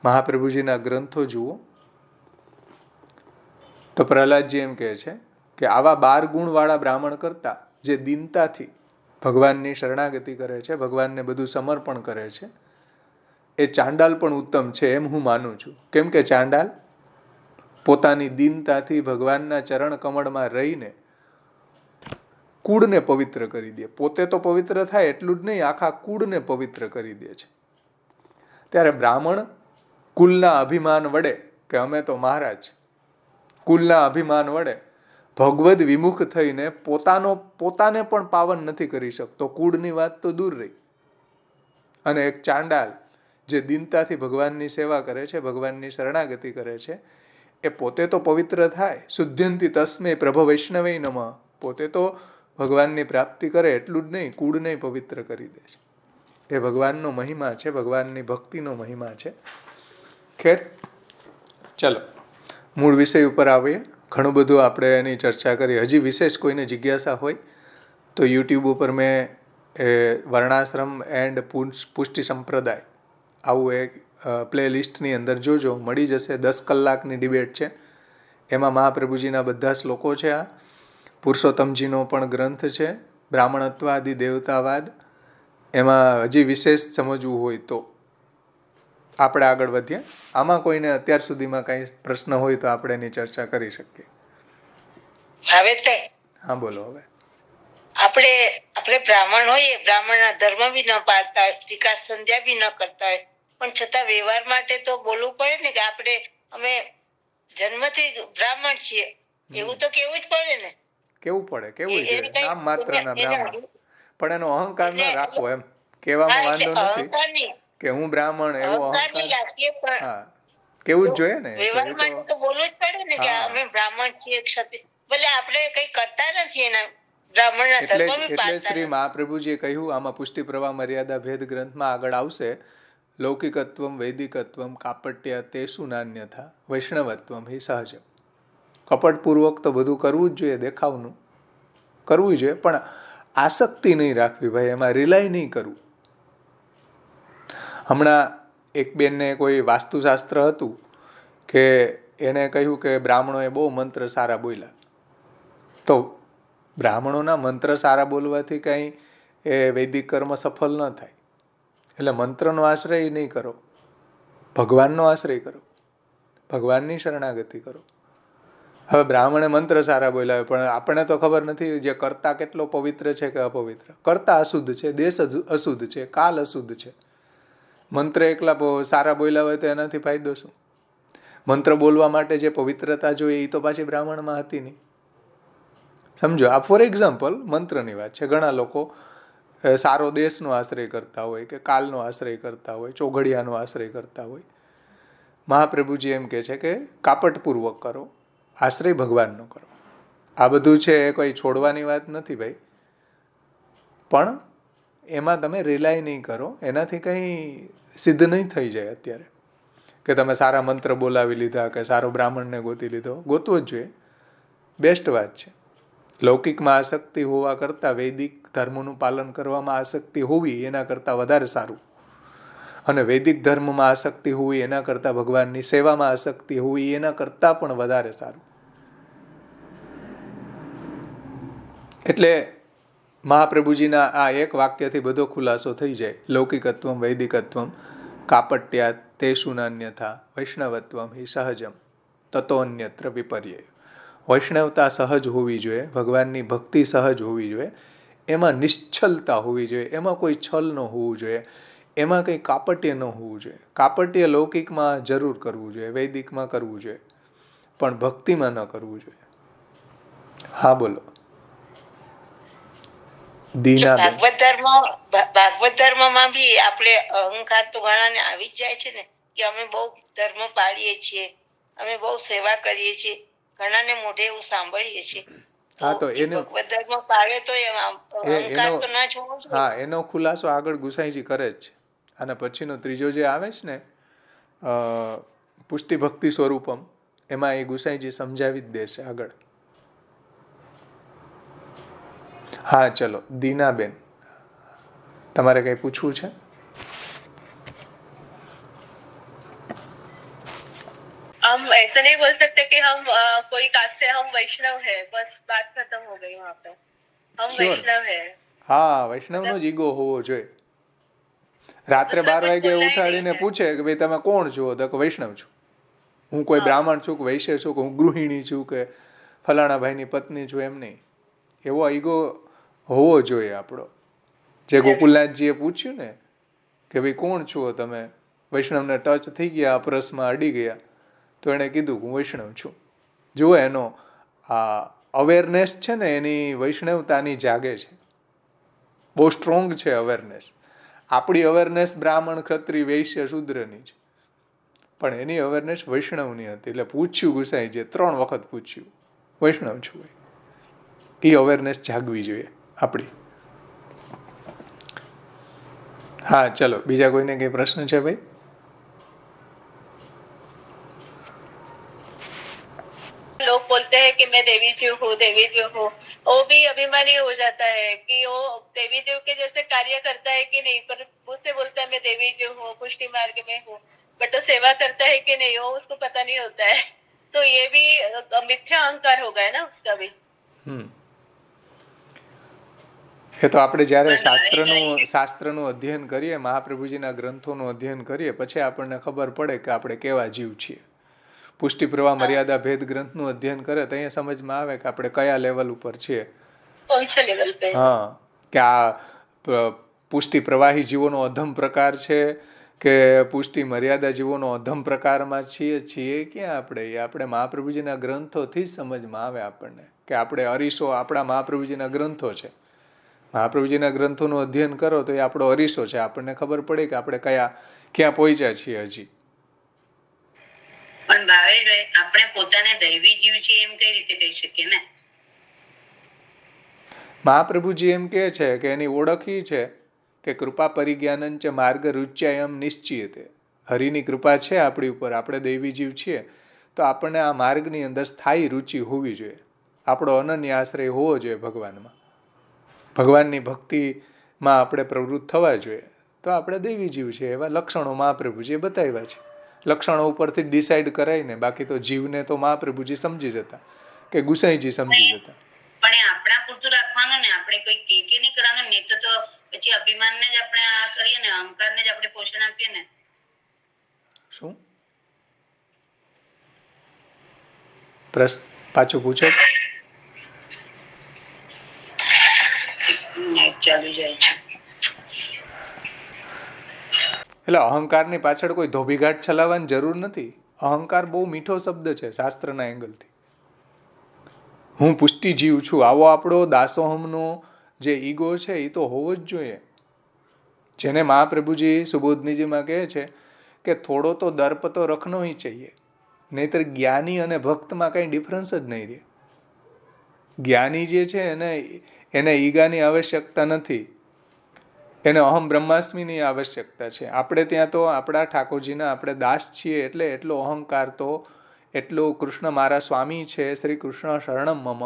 Speaker 1: મહાપ્રભુજીના ગ્રંથો જુઓ તો પ્રહલાદજી એમ કહે છે કે આવા 12 ગુણવાળા બ્રાહ્મણ કરતા જે દીનતાથી ભગવાનની શરણાગતિ કરે છે, ભગવાનને બધું સમર્પણ કરે છે, એ ચાંડાલ પણ ઉત્તમ છે એમ હું માનું છું. કેમ કે ચાંડાલ પોતાની દીનતાથી ભગવાનના ચરણ કમળમાં રહીને કુળને પવિત્ર કરી દે. પોતે તો પવિત્ર થાય એટલું જ નહીં, આખા કુળને પવિત્ર કરી દે છે. ત્યારે બ્રાહ્મણ કુલના અભિમાન વડે કે અમે તો મહારાજ, કુલના અભિમાન વડે ભગવદ વિમુખ થઈને પોતાને પણ પાવન નથી કરી શકતો, કુળની વાત તો દૂર રહી. અને એક ચાંડાલ જે દીનતાથી ભગવાનની સેવા કરે છે, ભગવાનની શરણાગતિ કરે છે, એ પોતે તો પવિત્ર થાય. શુદ્ધ્યંતિ તસ્મે પ્રભ વૈષ્ણવે નમઃ. પોતે તો ભગવાનની પ્રાપ્તિ કરે એટલું જ નહીં, કુળને પવિત્ર કરી દે છે. એ ભગવાનનો મહિમા છે, ભગવાનની ભક્તિનો મહિમા છે. ખેર, ચલો મૂળ વિષય ઉપર આવીએ. ઘણું બધું આપણે એની ચર્ચા કરી. હજી વિશેષ કોઈને જિજ્ઞાસા હોય તો યુટ્યુબ ઉપર મેં વર્ણાશ્રમ એન્ડ પુષ્ટિ સંપ્રદાય આવું એક પ્લેલિસ્ટની અંદર જોજો, મળી જશે. 10 કલાકની ડિબેટ છે. એમાં મહાપ્રભુજીના બધા શ્લોકો છે. આ પુરુષોત્તમજીનો પણ ગ્રંથ છે, બ્રાહ્મણત્વાદિ દેવતાવાદ. એમાં હજી વિશેષ સમજવું હોય તો આપણે આગળ વધીએ. આમાં કોઈને અત્યાર સુધીમાં કઈ પ્રશ્ન હોય તો આપણે એની ચર્ચા કરી શકીએ. હા બોલો. હવે
Speaker 4: આપણે બ્રાહ્મણ હોઈએ, બ્રાહ્મણના ધર્મ બી ન પાળતા હોય, સ્ત્રીકાર સંધ્યા બી ન કરતા હોય, પણ છતાં વ્યવહાર માટે તો બોલવું પડે ને કે અમે જન્મથી બ્રાહ્મણ છીએ, એવું તો કેવું જ પડે ને.
Speaker 1: કેવું પડે, કેવું જોઈએ. નામ માત્રના બ્રાહ્મણ, પણ એનો અહંકાર ન રાખવો. એમ કહેવામાં વાંધો નથી કે હું બ્રાહ્મણ, એવો અહંકાર. હા, કેવું જ જોઈએ ને.
Speaker 4: વ્યવહાર માટે તો બોલવું જ પડે ને કે અમે બ્રાહ્મણ છીએ, ક્ષત્રિય. ભલે આપણે કઈ કરતા નથી એના બ્રાહ્મણના ધર્મ બી પાળતા.
Speaker 1: એટલે શ્રી મહાપ્રભુજીએ કહ્યું, આમાં પુષ્ટિ પ્રવાહ મર્યાદા ભેદ ગ્રંથમાં આગળ આવશે, લૌકિકત્વમ વૈદિકત્વમ કાપટ્યા તેસુ નાન્યથા વૈષ્ણવત્વમ હિ સહજ. કપટપૂર્વક તો બધું કરવું જ જોઈએ, દેખાવનું કરવું જોઈએ, પણ આસક્તિ નહીં રાખવી ભાઈ, એમાં રિલાય નહીં કરવું. હમણાં એક બેનને કોઈ વાસ્તુશાસ્ત્ર હતું કે એણે કહ્યું કે બ્રાહ્મણોએ બહુ મંત્ર સારા બોલ્યા. તો બ્રાહ્મણોના મંત્ર સારા બોલવાથી કંઈ એ વૈદિક કર્મ સફળ ન થાય. એટલે મંત્રનો આશ્રય નહીં કરો, ભગવાનનો આશ્રય કરો, ભગવાનની શરણાગતિ કરો. હવે બ્રાહ્મણે મંત્ર સારા બોલ્યા હોય, પણ આપણને તો ખબર નથી જે કર્તા કેટલો પવિત્ર છે કે અપવિત્ર. કર્તા અશુદ્ધ છે, દેશ અશુદ્ધ છે, કાલ અશુદ્ધ છે. મંત્ર એકલા સારા બોલ્યા હોય તો એનાથી ફાયદો શું? મંત્ર બોલવા માટે જે પવિત્રતા જોઈએ એ તો પાછી બ્રાહ્મણમાં હતી નહીં. સમજો, આ ફોર એક્ઝામ્પલ મંત્રની વાત છે. ઘણા લોકો સારો દેશનો આશ્રય કરતા હોય કે કાલનો આશ્રય કરતા હોય, ચોઘડિયાનો આશ્રય કરતા હોય. મહાપ્રભુજી એમ કહે છે કે કાપટપૂર્વક કરો, આશ્રય ભગવાનનો કરો. આ બધું છે એ કોઈ છોડવાની વાત નથી ભાઈ, પણ એમાં તમે રિલાય નહીં કરો. એનાથી કંઈ સિદ્ધ નહીં થઈ જાય અત્યારે કે તમે સારા મંત્ર બોલાવી લીધા કે સારો બ્રાહ્મણને ગોતી લીધો. ગોતવો જ જોઈએ, બેસ્ટ વાત છે. લૌકિકમાં આસક્તિ હોવા કરતાં વૈદિક ધર્મનું પાલન કરવામાં આસક્તિ હોવી એના કરતાં વધારે સારું. અને વૈદિક ધર્મમાં આસક્તિ હોવી એના કરતાં ભગવાનની સેવામાં આસક્તિ હોવી એના કરતાં પણ વધારે સારું. એટલે મહાપ્રભુજીના આ એક વાક્યથી બધો ખુલાસો થઈ જાય. લૌકિકત્વમ વૈદિકત્વમ કાપટ્યાત તેષુ નાન્યથા વૈષ્ણવત્વમ હિ સહજમ તતો અન્યત્ર વિપર્યય. વૈષ્ણવતા સહજ હોવી જોઈએ, ભગવાનની ભક્તિ સહજ હોવી જોઈએ, એમાં નિશ્ચલતા હોવી જોઈએ, એમાં કોઈ છલ ન હોવું જોઈએ, એમાં કંઈ કાપટ્ય ન હોવું જોઈએ. કાપટ્ય લૌકિકમાં જરૂર કરવું જોઈએ, વૈદિકમાં કરવું જોઈએ, પણ ભક્તિમાં ન કરવું જોઈએ. હા બોલો દીનાબેન.
Speaker 4: ભાગવત ધર્મમાં બી આપણે અહંકાર તો ઘણાને આવી જ જાય છે ને કે અમે બહુ ધર્મ પાળીએ છીએ, અમે બહુ સેવા કરીએ છીએ, ઘણાને મોઢે એવું સાંભળીએ છીએ.
Speaker 1: હા તો એનો
Speaker 4: ભગવત ધર્મ પાળે તો અહંકાર તો ના છોડવો જોઈએ.
Speaker 1: હા એનો ખુલાસો આગળ ગુસાઈજી કરે જ છે. અને પછીનો ત્રીજો જે આવે છે ને પુષ્ટિ ભક્તિ સ્વરૂપમ, એમાં એ ગુસાઈજી સમજાવી જ દેશે આગળ. હા ચલો દીનાબેન, તમારે કંઈ પૂછવું છે?
Speaker 5: हम ऐसा नहीं बोल सकते कि हम कोई कास्ट से हम वैष्णव है, बस बात खत्म हो गई वहाँ पे. हम
Speaker 1: Sure.
Speaker 5: वैष्णव है.
Speaker 1: હા, વૈષ્ણવનો જ ઈગો હોવો જોઈએ. રાત્રે 12 વાગે ઉઠાડીને પૂછે કે ભાઈ તમે કોણ છો, તો કે વૈષ્ણવ છું. હું કોઈ બ્રાહ્મણ છું કે વૈશ્ય છું કે હું ગૃહિણી છું કે ફલાણા ભાઈની પત્ની છું, એમ નહીં. એવો ઈગો હોવો જોઈએ આપણો. જે ગોકુલનાથજીએ પૂછ્યું ને કે ભાઈ કોણ છો તમે, વૈષ્ણવને ટચ થઈ ગયા, અપરસમાં અડી ગયા, તો એણે કીધું હું વૈષ્ણવ છું. જુઓ એનો આ અવેરનેસ છે ને એની વૈષ્ણવતાની જાગે છે, બહુ સ્ટ્રોંગ છે અવેરનેસ. આપણી અવેરનેસ બ્રાહ્મણ ક્ષત્રિય વૈશ્ય શૂદ્રની છે, પણ એની અવેરનેસ વૈષ્ણવની હતી. એટલે પૂછ્યું ગુસાઈજીએ 3 વખત પૂછ્યું વૈષ્ણવ છું. એ અવેરનેસ જાગવી જોઈએ આપણી. હા ચલો, બીજા કોઈને કઈ પ્રશ્ન છે ભાઈ?
Speaker 5: लोग बोलते हैं कि मैं देवी जीव हूँ, देवी जीव हूँ. वो भी अभिमानी हो जाता है कि वो देवी जीव के जैसे कार्य करता है कि नहीं, पर मुझसे बोलता है मैं देवी जीव हूँ, पुष्टि मार्ग में हूँ, बट वो सेवा करता है कि नहीं वो उसको पता नहीं होता है. तो ये भी मिथ्या अहंकार हो गया ना उसका भी.
Speaker 1: એ તો આપણે જ્યારે શાસ્ત્રનું અધ્યયન કરીએ, મહાપ્રભુજીના ગ્રંથોનું અધ્યયન કરીએ, પછી આપણને ખબર પડે કે આપણે કેવા જીવ છીએ. પુષ્ટિ પ્રવાહ મર્યાદા ભેદ ગ્રંથનું અધ્યયન કરે તો અહીંયા સમજમાં આવે કે આપણે કયા લેવલ ઉપર છીએ. હા, કે આ પુષ્ટિ પ્રવાહી જીવોનો અધમ પ્રકાર છે કે પુષ્ટિ મર્યાદા જીવોનો અધમ પ્રકારમાં છીએ ક્યાં આપણે? એ આપણે મહાપ્રભુજીના ગ્રંથોથી જ સમજમાં આવે આપણને કે આપણે અરીસો આપણા મહાપ્રભુજીના ગ્રંથો છે. મહાપ્રભુજીના ગ્રંથોનું અધ્યયન કરો તો એ આપણો અરીસો છે. આપણને ખબર પડે કે આપણે ક્યાં પહોંચ્યા છીએ હજી.
Speaker 4: પણ ભાવેશભાઈ, આપણે પોતાને દૈવી જીવ છે એમ કઈ રીતે કહી શકીએ ને?
Speaker 1: મહાપ્રભુજી એમ કહે છે કે એની ઓળખ એ છે કે કૃપા પરિજ્ઞાનં ચ માર્ગ રુચ્યાયમ નિશ્ચિયતે. હરિની કૃપા છે આપણી ઉપર, આપણે દૈવી જીવ છીએ, તો આપણને આ માર્ગની અંદર સ્થાયી રુચિ હોવી જોઈએ. આપણો અનન્ય આશ્રય હોવો જોઈએ ભગવાનમાં. ભગવાનની ભક્તિમાં આપણે પ્રવૃત્ત થવા જોઈએ. તો આપણે દૈવી જીવ છે એવા લક્ષણો મહાપ્રભુજીએ બતાવ્યા છે. લક્ષણો ઉપરથી ડિસાઈડ કરાય ને, બાકી તો જીવને તો મહાપ્રભુજી સમજી જતા કે ગુસાઈજી સમજી જતા.
Speaker 4: પણ એ આપણા પૂરતું રાખવાનું ને, આપણે કોઈ કે નહીં કરવાનું ને, તો પછી અભિમાનને જ આપણે આ કરીએ ને, અહંકારને જ આપણે પોષણ આપીએ ને.
Speaker 1: શું પ્રશ્ન પાછું પૂછો?
Speaker 4: ચાલુ જાય છે.
Speaker 1: એટલે અહંકારની પાછળ કોઈ ધોબીઘાટ ચલાવવાની જરૂર નથી. અહંકાર બહુ મીઠો શબ્દ છે શાસ્ત્રના એંગલથી. હું પુષ્ટિ જીવ છું, આવો આપણો દાસોહમનો જે ઈગો છે એ તો હોવો જ જોઈએ. જેને મહાપ્રભુજી સુબોધનીજીમાં કહે છે કે થોડો તો દર્પ તો રખનો ही चाहिए, નહીતર જ્ઞાની અને ભક્તમાં કંઈ ડિફરન્સ જ નહીં રહે. જ્ઞાની જે છે એને ઈગાની આવશ્યકતા નથી, એને અહમ બ્રહ્માસ્મિની આવશ્યકતા છે. આપણે ત્યાં તો આપણા ઠાકોરજીના આપણે દાસ છીએ એટલે એટલો અહંકાર તો એટલો કૃષ્ણ મારા સ્વામી છે, શ્રી કૃષ્ણ શરણમ મમ,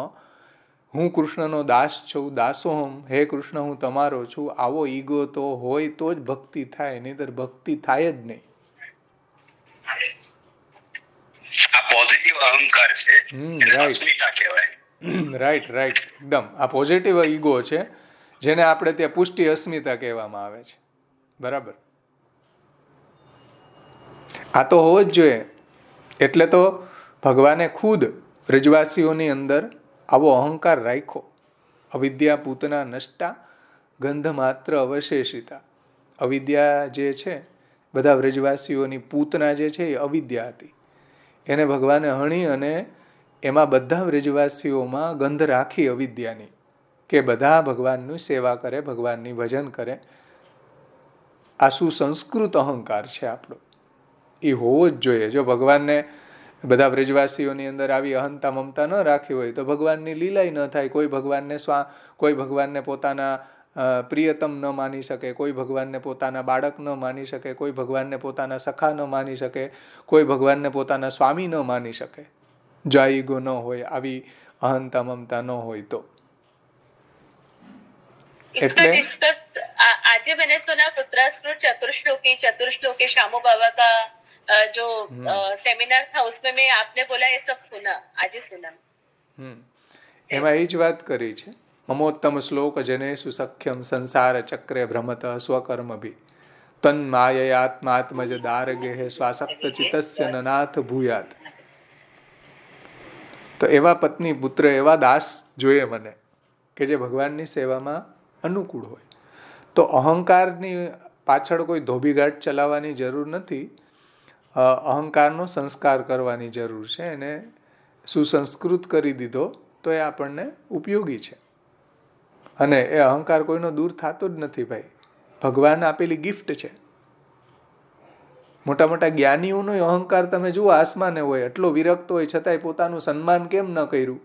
Speaker 1: હું કૃષ્ણનો દાસ છું, દાસોહમ, હે કૃષ્ણ હું તમારો છું, આવો ઈગો તો હોય તો જ ભક્તિ થાય, નહીતર ભક્તિ થાય જ નહીં.
Speaker 6: આ પોઝિટિવ અહંકાર છે, એને અસ્મિતા કહેવાય.
Speaker 1: રાઈટ રાઈટ, એકદમ આ પોઝિટિવ ઈગો છે જેને આપણે ત્યાં પુષ્ટિ અસ્મિતા કહેવામાં આવે છે. બરાબર, આ તો હોવો જ જોઈએ. એટલે તો ભગવાને ખુદ વ્રજવાસીઓની અંદર આવો અહંકાર રાખ્યો. અવિદ્યા પૂતના નષ્ટા ગંધ માત્ર અવશેષિતા. અવિદ્યા જે છે, બધા વ્રજવાસીઓની પૂતના જે છે એ અવિદ્યા હતી, એને ભગવાને હણી અને એમાં બધા વ્રજવાસીઓમાં ગંધ રાખી અવિદ્યાની, કે બધા ભગવાનની સેવા કરે, ભગવાનની ભજન કરે. આ સુસંસ્કૃત અહંકાર છે આપણો, એ હોવો જ જોઈએ. જો ભગવાનને બધા વ્રજવાસીઓની અંદર આવી અહંતા મમતા ન રાખી હોય તો ભગવાનની લીલાય ન થાય. કોઈ ભગવાનને પોતાના પ્રિયતમ ન માની શકે, કોઈ ભગવાનને પોતાના બાળક ન માની શકે, કોઈ ભગવાનને પોતાના સખા ન માની શકે, કોઈ ભગવાનને પોતાના સ્વામી ન માની શકે. જો આ ઈગો ન હોય, આવી અહંતા મમતા ન હોય તો.
Speaker 5: इसका डिस्कस आज मैंने सुना पुत्रास्त्र चतुर्श्लोकी शामू बाबा का जो सेमिनार था उसमें मैं आपने बोला ये सब सुना, आज सुना.
Speaker 1: એમાં એ જ વાત કરી છે. મમોત્તમ શ્લોક જનેષુ સખ્યમ સંસાર ચક્રે ભ્રમત સ્વકર્મ ભી તન માયયાત્માત્મજ દારગે સ્વાસક્ત ચિતસ્ય નનાથ ભૂયાત. તો એવા પત્ની પુત્ર એવા દાસ જોઈએ મને કે જે ભગવાનની સેવામાં અનુકૂળ હોય. તો અહંકારની પાછળ કોઈ ધોબીઘાટ ચલાવવાની જરૂર નથી. અહંકારનો સંસ્કાર કરવાની જરૂર છે. એને સુસંસ્કૃત કરી દીધો તો એ આપણને ઉપયોગી છે. અને એ અહંકાર કોઈનો દૂર થતો જ નથી ભાઈ, ભગવાન આપેલી ગિફ્ટ છે. મોટા મોટા જ્ઞાનીઓનો અહંકાર તમે જુઓ આસમાને હોય, એટલો વિરક્ત હોય છતાંય પોતાનું સન્માન કેમ ન કર્યું?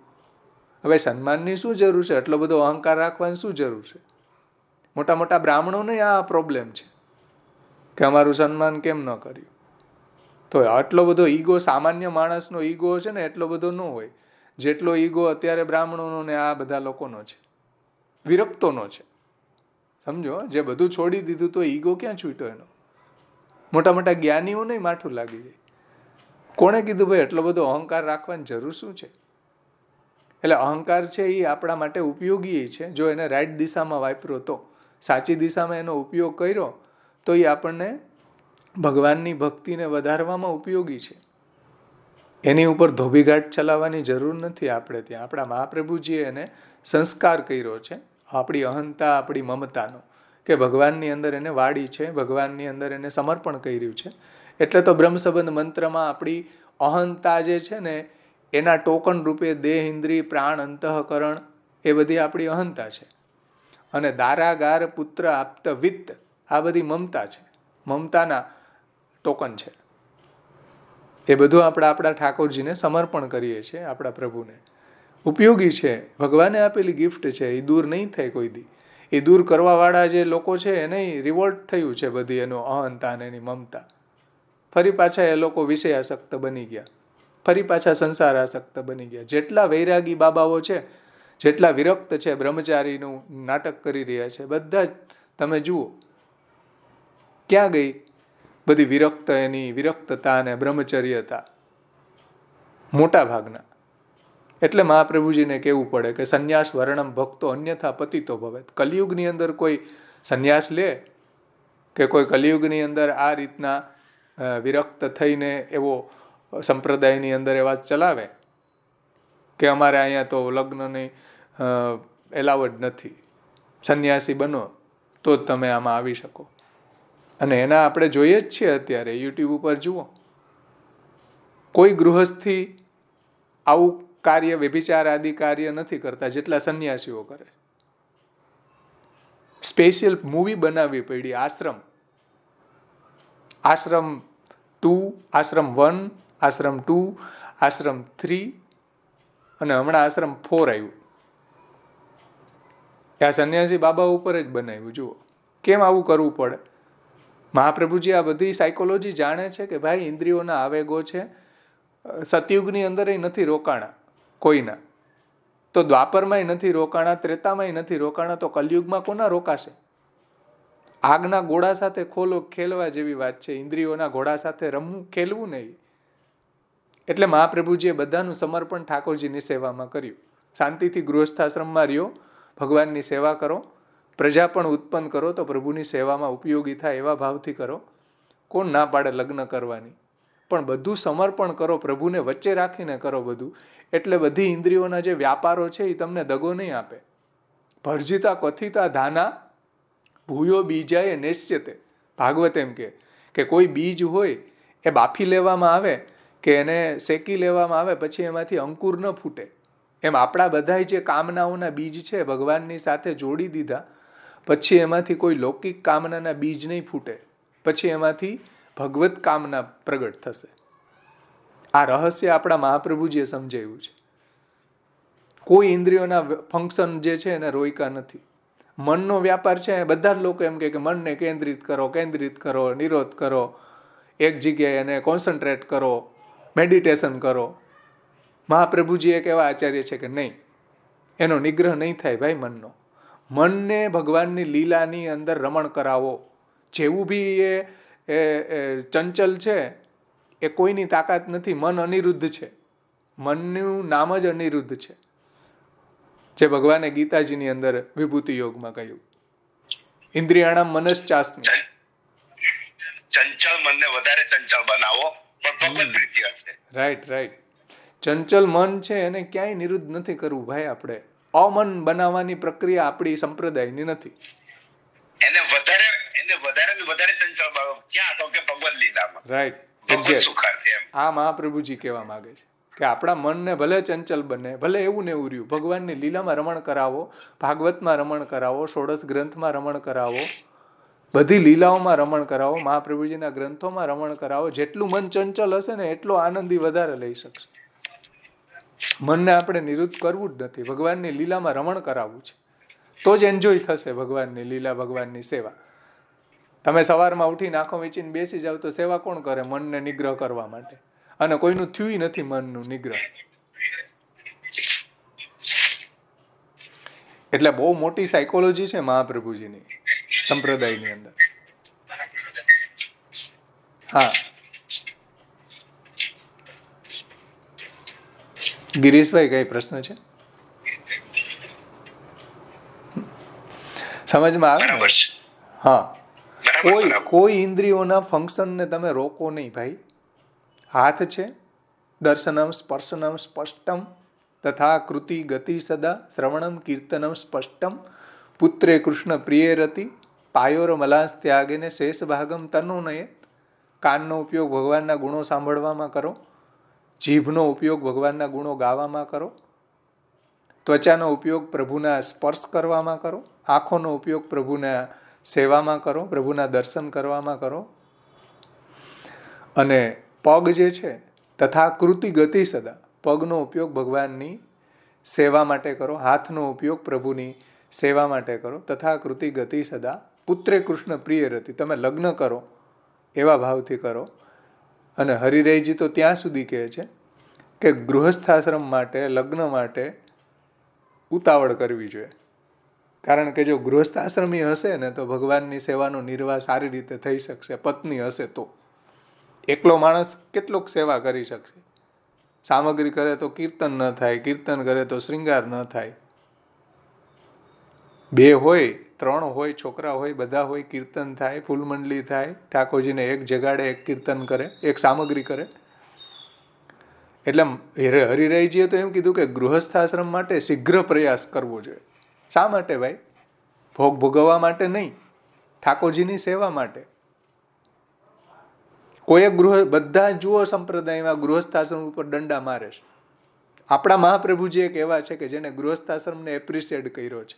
Speaker 1: હવે સન્માનની શું જરૂર છે? એટલો બધો અહંકાર રાખવાની શું જરૂર છે? મોટા મોટા બ્રાહ્મણોને આ પ્રોબ્લેમ છે કે અમારું સન્માન કેમ ન કર્યું. તો આટલો બધો ઈગો સામાન્ય માણસનો ઈગો છે ને એટલો બધો ન હોય જેટલો ઈગો અત્યારે બ્રાહ્મણોનો ને આ બધા લોકોનો છે, વિરક્તોનો છે. સમજો, જે બધું છોડી દીધું તો ઈગો ક્યાં છૂટ્યો એનો? મોટા મોટા જ્ઞાનીઓને માઠું લાગી જાય. કોણે કીધું ભાઈ એટલો બધો અહંકાર રાખવાની જરૂર શું છે? એટલે અહંકાર છે એ આપણા માટે ઉપયોગી છે જો એને રાઈટ દિશામાં વાપરો તો. સાચી દિશામાં એનો ઉપયોગ કર્યો તો એ આપણને ભગવાનની ભક્તિને વધારવામાં ઉપયોગી છે. એની ઉપર ધોબીઘાટ ચલાવવાની જરૂર નથી આપણે ત્યાં. આપણા મહાપ્રભુજીએ એને સંસ્કાર કર્યો છે આપણી અહંતા, આપણી મમતાનો, કે ભગવાનની અંદર એને વાળી છે, ભગવાનની અંદર એને સમર્પણ કર્યું છે. એટલે તો બ્રહ્મ સંબંધ મંત્રમાં આપણી અહંતા જે છે ને એના ટોકન રૂપે દેહ, ઇન્દ્રિય, પ્રાણ, અંતઃકરણ એ બધી આપણી અહંતા છે. અને દારાગાર, પુત્ર, આપ્ત, વિત્ત આ બધી મમતા છે, મમતાના ટોકન છે. એ બધું આપણા ઠાકોરજીને સમર્પણ કરીએ છીએ, આપણા પ્રભુને. ઉપયોગી છે, ભગવાને આપેલી ગિફ્ટ છે, એ દૂર નહીં થાય કોઈ દી. એ દૂર કરવાવાળા જે લોકો છે એને રિવોલ્ટ થયું છે બધી એનો અહંતા અને એની મમતા. ફરી પાછા એ લોકો વિષયાસક્ત બની ગયા, ફરી પાછા સંસાર આસક્ત બની ગયા. જેટલા વૈરાગી બાબાઓ છે, જેટલા વિરક્ત છે, બ્રહ્મચારીનું નાટક કરી રહ્યા છે, બધા જ તમે જુઓ ક્યાં ગઈ બધી વિરક્ત, એની વિરક્તતા અને બ્રહ્મચર્યતા મોટા ભાગના. એટલે મહાપ્રભુજીને કહેવું પડે કે સંન્યાસ વર્ણમ ભક્તો અન્યથા પતિતો ભવેત. કલિયુગની અંદર કોઈ સંન્યાસ લે કે કોઈ કલિયુગની અંદર આ રીતના વિરક્ત થઈને એવો સંપ્રદાયની અંદર એવા ચલાવે કે અમારે અહીંયા તો લગ્નની એલાવડ નથી, સંન્યાસી બનો તો જ તમે આમાં આવી શકો. અને એના આપણે જોઈએ જ છીએ અત્યારે યુટ્યુબ ઉપર જુઓ કોઈ ગૃહસ્થી આવું કાર્ય, વ્યભિચાર આદિ કાર્ય નથી કરતા જેટલા સંન્યાસીઓ કરે. સ્પેશિયલ મૂવી બનાવવી પડી. આશ્રમ 2, આશ્રમ 1, આશ્રમ 2, આશ્રમ 3 અને હમણાં આશ્રમ 4 આવ્યું. આ સંન્યાસી બાબા ઉપર જ બનાવ્યું. જુઓ કેમ આવું કરવું પડે. મહાપ્રભુજી આ બધી સાયકોલોજી જાણે છે કે ભાઈ ઇન્દ્રિયોના આવેગો છે. સતયુગની અંદર નથી રોકાણા કોઈના, તો દ્વાપરમાંય નથી રોકાણા, ત્રેતામાંય નથી રોકાણા, તો કલયુગમાં કોના રોકાશે? આગના ઘોડા સાથે ખેલવા જેવી વાત છે. ઇન્દ્રિયોના ઘોડા સાથે રમવું, ખેલવું નહીં. એટલે મહાપ્રભુજીએ બધાનું સમર્પણ ઠાકોરજીની સેવામાં કર્યું. શાંતિથી ગૃહસ્થાશ્રમમાં રહ્યો, ભગવાનની સેવા કરો, પ્રજા પણ ઉત્પન્ન કરો તો પ્રભુની સેવામાં ઉપયોગી થાય એવા ભાવથી કરો. કોણ ના પાડે લગ્ન કરવાની? પણ બધું સમર્પણ કરો, પ્રભુને વચ્ચે રાખીને કરો બધું. એટલે બધી ઇન્દ્રિયોના જે વ્યાપારો છે એ તમને દગો નહીં આપે. ભર્જિતા કથિતા ધાના ભૂયો બીજાએ નિશ્ચિતે. ભાગવત એમ કે કોઈ બીજ હોય એ બાફી લેવામાં આવે કે એને શેકી લેવામાં આવે, પછી એમાંથી અંકુર ન ફૂટે. એમ આપણા બધાય જે કામનાઓના બીજ છે ભગવાનની સાથે જોડી દીધા, પછી એમાંથી કોઈ લૌકિક કામનાના બીજ નહીં ફૂટે. પછી એમાંથી ભગવત કામના પ્રગટ થશે. આ રહસ્ય આપણા મહાપ્રભુજીએ સમજાવ્યું છે. કોઈ ઇન્દ્રિયોના ફંક્શન જે છે એને રોક્યા નથી. મનનો વ્યાપાર છે, બધા જ લોકો એમ કે મનને કેન્દ્રિત કરો, નિરોધ કરો, એક જગ્યાએ એને કોન્સન્ટ્રેટ કરો, મેડિટેશન કરો. મહાપ્રભુજી એક એવા આચાર્ય છે કે નહીં, એનો નિગ્રહ નહીં થાય ભાઈ મનનો. મનને ભગવાનની લીલાની અંદર રમણ કરાવો. જેવું બી એ ચંચલ છે એ કોઈની તાકાત નથી. મન અનિરુદ્ધ છે. મનનું નામ જ અનિરુદ્ધ છે, જે ભગવાને ગીતાજીની અંદર વિભૂતિ યોગમાં કહ્યું, ઇન્દ્રિયાણામ મનશ્ચાસ્મિ.
Speaker 6: ચંચળ મનને વધારે ચંચળ બનાવો, પણ ભગવત પ્રીતિ હશે.
Speaker 1: રાઈટ. ચંચલ મન છે એને ક્યાંય નિરુદ્ધ નથી કરવું ભાઈ. આપણે અમન બનાવવાની પ્રક્રિયા આપણી સંપ્રદાયની નથી.
Speaker 6: એને વધારે ચંચળ બનાવો. ક્યાં? તો કે ભગવત લીલામાં.
Speaker 1: રાઈટ. આ મહાપ્રભુજી કહેવા માંગે છે કે આપણા મનને ભલે ચંચલ બને, ભલે એવું ને એવું રહ્યું, ભગવાનની લીલામાં રમણ કરાવો, ભાગવતમાં રમણ કરાવો, ષોડશ ગ્રંથમાં રમણ કરાવો, બધી લીલાઓમાં રમણ કરાવો, મહાપ્રભુજીના ગ્રંથોમાં રમણ કરાવો. જેટલું મન ચંચલ હશે ને એટલો આનંદી વધારે લઈ શકશે. મનને આપણે નિરુદ્ધ કરવું જ નથી, ભગવાનની લીલામાં રમણ કરાવવું છે. તો જ એન્જોય થશે ભગવાનની લીલા, ભગવાનની સેવા. તમે સવારમાં ઉઠીને આંખો વીંચીને બેસી જાવ તો સેવા કોણ કરે? મનને નિગ્રહ કરવા માટે. અને કોઈનું થયું નથી મનનું નિગ્રહ. એટલે બહુ મોટી સાયકોલોજી છે મહાપ્રભુજીની સંપ્રદાયની અંદર. હા ગિરીશભાઈ, કઈ પ્રશ્ન છે? સમજમાં આવે ને? હા, કોઈ ઇન્દ્રિયોના ફંક્શનને તમે રોકો નહીં ભાઈ. હાથ છે, દર્શનમ સ્પર્શનમ સ્પષ્ટમ તથા કૃતિ ગતિ સદા શ્રવણમ કીર્તનમ સ્પષ્ટમ પુત્રે કૃષ્ણ પ્રિય રતિ પાયોર મલાસ ત્યાગેને શેષ ભાગમ તનો નયે. કાનનો ઉપયોગ ભગવાનના ગુણો સાંભળવામાં કરો, જીભનો ઉપયોગ ભગવાનના ગુણો ગાવામાં કરો, ત્વચાનો ઉપયોગ પ્રભુના સ્પર્શ કરવામાં કરો, આંખોનો ઉપયોગ પ્રભુના સેવામાં કરો, પ્રભુના દર્શન કરવામાં કરો, અને પગ જે છે તથા કૃતિ ગતિ સદા, પગનો ઉપયોગ ભગવાનની સેવા માટે કરો, હાથનો ઉપયોગ પ્રભુની સેવા માટે કરો, તથા કૃતિ ગતિ સદા પુત્રે કૃષ્ણ પ્રિય રતિ. તમે લગ્ન કરો એવા ભાવથી કરો. અને હરિરયજી તો ત્યાં સુધી કહે છે કે ગૃહસ્થાશ્રમ માટે, લગ્ન માટે ઉતાવળ કરવી જોઈએ. કારણ કે જો ગૃહસ્થાશ્રમી હશે ને તો ભગવાનની સેવાનો નિર્વાહ સારી રીતે થઈ શકશે. પત્ની હશે તો. એકલો માણસ કેટલોક સેવા કરી શકશે? સામગ્રી કરે તો કીર્તન ન થાય, કીર્તન કરે તો શૃંગાર ન થાય. 2 હોય, 3 હોય, છોકરા હોય, બધા હોય, કીર્તન થાય, ફૂલ મંડલી થાય, ઠાકોરજીને એક જગાડે, એક કીર્તન કરે, એક સામગ્રી કરે. એટલે હરિરાયજીએ તો એમ કીધું કે ગૃહસ્થાશ્રમ માટે શીઘ્ર પ્રયાસ કરવો જોઈએ. શા માટે ભાઈ? ભોગ ભોગવવા માટે નહીં, ઠાકોરજીની સેવા માટે. કોઈ બધા જુઓ સંપ્રદાયમાં ગૃહસ્થાશ્રમ ઉપર દંડા મારે છે. આપણા મહાપ્રભુજી એક એવા છે કે જેને ગૃહસ્થાશ્રમને એપ્રિશિએટ કર્યો છે,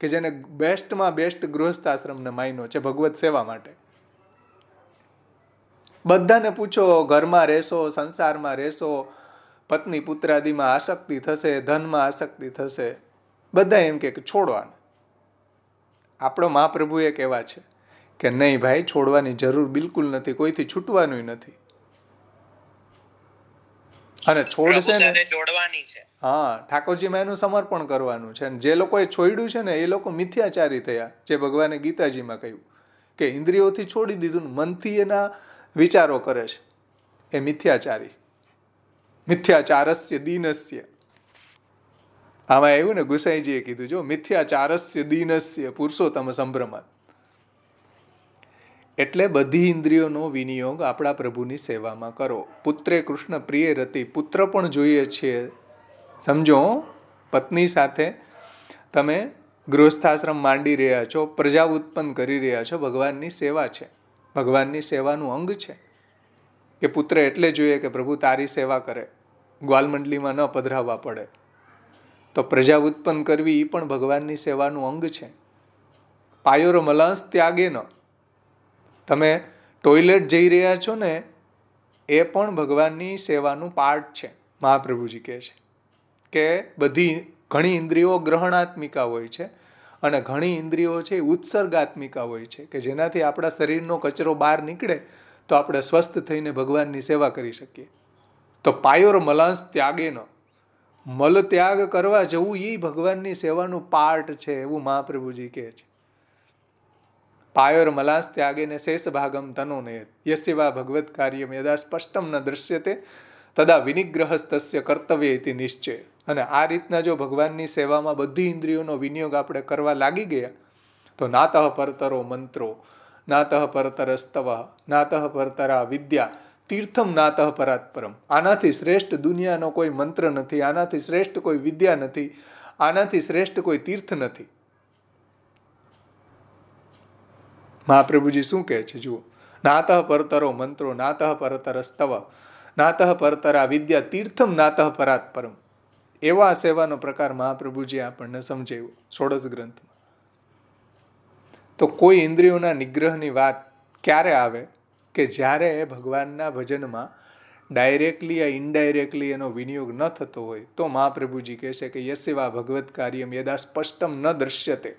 Speaker 1: કે જેને બેસ્ટમાં બેસ્ટ ગૃહસ્થાશ્રમને માન્યો છે ભગવત સેવા માટે. બધાને પૂછો, ઘરમાં રહેશો, સંસારમાં રહેશો, પત્ની પુત્રાદિમાં આસક્તિ થશે, ધનમાં આસક્તિ થશે, બધા એમ કે છોડવાને. આપણો મહાપ્રભુ એક એવા છે કે નહીં ભાઈ, છોડવાની જરૂર બિલકુલ નથી, કોઈથી છૂટવાનું નથી. અને છોડશે ને
Speaker 2: જોડવાની છે.
Speaker 1: હા, ઠાકોરજીમાં એનું સમર્પણ કરવાનું છે. અને જે લોકોએ છોડ્યું છે ને એ લોકો મિથ્યાચારી થયા, જે ભગવાને ગીતાજીમાં કહ્યું કે ઇન્દ્રિયોથી છોડી દીધું, મનથી એના વિચારો કરે છે, એ મિથ્યાચારી. મિથ્યાચારસ્ય દીનસ્ય, આમાં આવ્યું ને, ગુસાઈજીએ કીધું જો, મિથ્યાચારસ્ય દીનસ્ય પુરુષોત્તમ સંભ્રમાત. એટલે બધી ઇન્દ્રિયોનો વિનિયોગ આપણા પ્રભુની સેવામાં કરો. પુત્રે કૃષ્ણ પ્રિય રતિ, પુત્ર પણ જોઈએ છીએ. સમજો, પત્ની સાથે તમે ગૃહસ્થાશ્રમ માંડી રહ્યા છો, પ્રજા ઉત્પન્ન કરી રહ્યા છો, ભગવાનની સેવા છે, ભગવાનની સેવાનું અંગ છે. કે પુત્ર એટલે જોઈએ કે પ્રભુ તારી સેવા કરે, ગ્વાલમંડલીમાં ન પધરાવવા પડે. તો પ્રજા ઉત્પન્ન કરવી એ પણ ભગવાનની સેવાનું અંગ છે. પાયોર મલાંસ ત્યાગે ન, તમે ટોયલેટ જઈ રહ્યા છો ને, એ પણ ભગવાનની સેવાનું પાર્ટ છે. મહાપ્રભુજી કહે છે કે ઘણી ઇન્દ્રિયો ગ્રહણાત્મિકા હોય છે અને ઘણી ઇન્દ્રિયો છે ઉત્સર્ગાત્મિકા હોય છે, કે જેનાથી આપણા શરીરનો કચરો બહાર નીકળે તો આપણે સ્વસ્થ થઈને ભગવાનની સેવા કરી શકીએ. તો પાયોર મલાંસ ત્યાગે ન, મલ ત્યાગ કરવા જવું એ ભગવાનની સેવાનું પાર્ટ છે, એવું મહાપ્રભુજી કહે છે. પાયોર મલાસ ત્યાગેને શેષ ભાગમ તનો નયત યસ્યવા ભગવત કાર્યમ યદા સ્પષ્ટમ ન દૃશ્યતે તદા વિનિગ્રહસ્તસ્ય કર્તવ્ય ઇતિ નિશ્ચય. અને આ રીતના જો ભગવાનની સેવામાં બધી ઇન્દ્રિયોનો વિનિયોગ આપણે કરવા લાગી ગયા તો નાતઃ પરતરો મંત્રો, નાતઃ પરતર સ્તવ, નાતઃ પરતરા વિદ્યા, તીર્થમ નાતઃ પરાત્પરમ. આનાથી શ્રેષ્ઠ દુનિયાનો કોઈ મંત્ર નથી, આનાથી શ્રેષ્ઠ કોઈ વિદ્યા નથી, આનાથી શ્રેષ્ઠ કોઈ તીર્થ નથી. મહાપ્રભુજી શું કહે છે જુઓ, નાતઃ પરતરો મંત્રો, નાતઃ પરતર સ્તવ, નાતઃ પરતરા વિદ્યા, તીર્થમ નાતઃ પરાત્પરમ. એવા સેવાનો પ્રકાર મહાપ્રભુજી આપણને સમજાવ્યો ષોડશ ગ્રંથમાં. તો કોઈ ઇન્દ્રિયોના નિગ્રહની વાત ક્યારે આવે કે જ્યારે ભગવાનના ભજનમાં ડાયરેક્ટલી યા ઇનડાયરેક્ટલી એનો વિનિયોગ ન થતો હોય, તો મહાપ્રભુજી કહે છે કે યસ્યવા ભગવત કાર્યમ યદા સ્પષ્ટમ ન દૃશ્યતે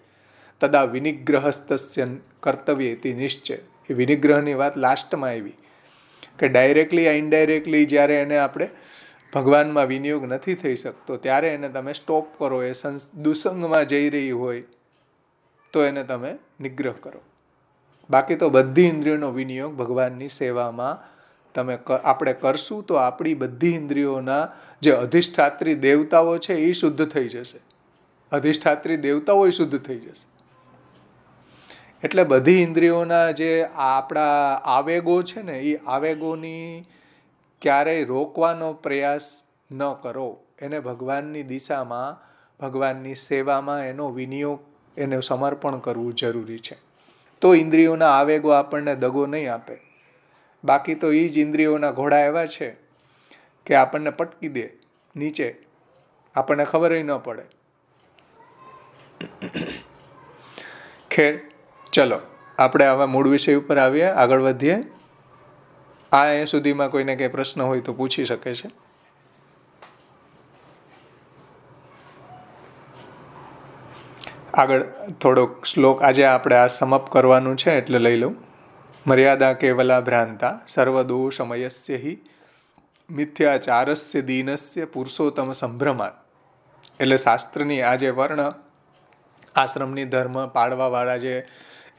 Speaker 1: તદા વિનિગ્રહસ્તસ્ય કર્તવ્ય ઇતિ નિશ્ચય. એ વિનિગ્રહની વાત લાસ્ટમાં આવી કે ડાયરેક્ટલી યા ઇનડાયરેક્ટલી જ્યારે એને આપણે ભગવાનમાં વિનિયોગ નથી થઈ શકતો ત્યારે એને તમે સ્ટોપ કરો. એ દુસંગમાં જઈ રહી હોય તો એને તમે નિગ્રહ કરો. બાકી તો બધી ઇન્દ્રિયોનો વિનિયોગ ભગવાનની સેવામાં આપણે કરશું તો આપણી બધી ઇન્દ્રિયોના જે અધિષ્ઠાત્રી દેવતાઓ છે એ શુદ્ધ થઈ જશે. અધિષ્ઠાત્રી દેવતાઓ એ શુદ્ધ થઈ જશે. એટલે બધી ઇન્દ્રિયોના જે આપણા આવેગો છે ને, એ આવેગોની ક્યારેય રોકવાનો પ્રયાસ ન કરો. એને ભગવાનની દિશામાં, ભગવાનની સેવામાં એનો વિનિયોગ, એને સમર્પણ કરવું જરૂરી છે. તો ઇન્દ્રિયોના આવેગો આપણને દગો નહીં આપે. બાકી તો એ જ ઇન્દ્રિયોના ઘોડા એવા છે કે આપણને પટકી દે નીચે, આપણને ખબર ન પડે. ખેર, ચલો આપણે હવે મૂળ વિષય ઉપર આવીએ, આગળ વધીએ. અહીંયા સુધીમાં કોઈને કંઈ પ્રશ્ન હોય તો પૂછી શકે છે. આગળ થોડોક શ્લોક આજે આપણે આ સમપ કરવાનું છે એટલે લઈ લઉં. મર્યાદા કેવલા ભ્રાંતા સર્વદોષમયસ્ય હિ મિથ્યાચારસ્ય દીનસ્ય પુરુષોત્તમ સંભ્રમાત. એટલે શાસ્ત્રની આ જે વર્ણ આશ્રમની ધર્મ પાળવાવાળા જે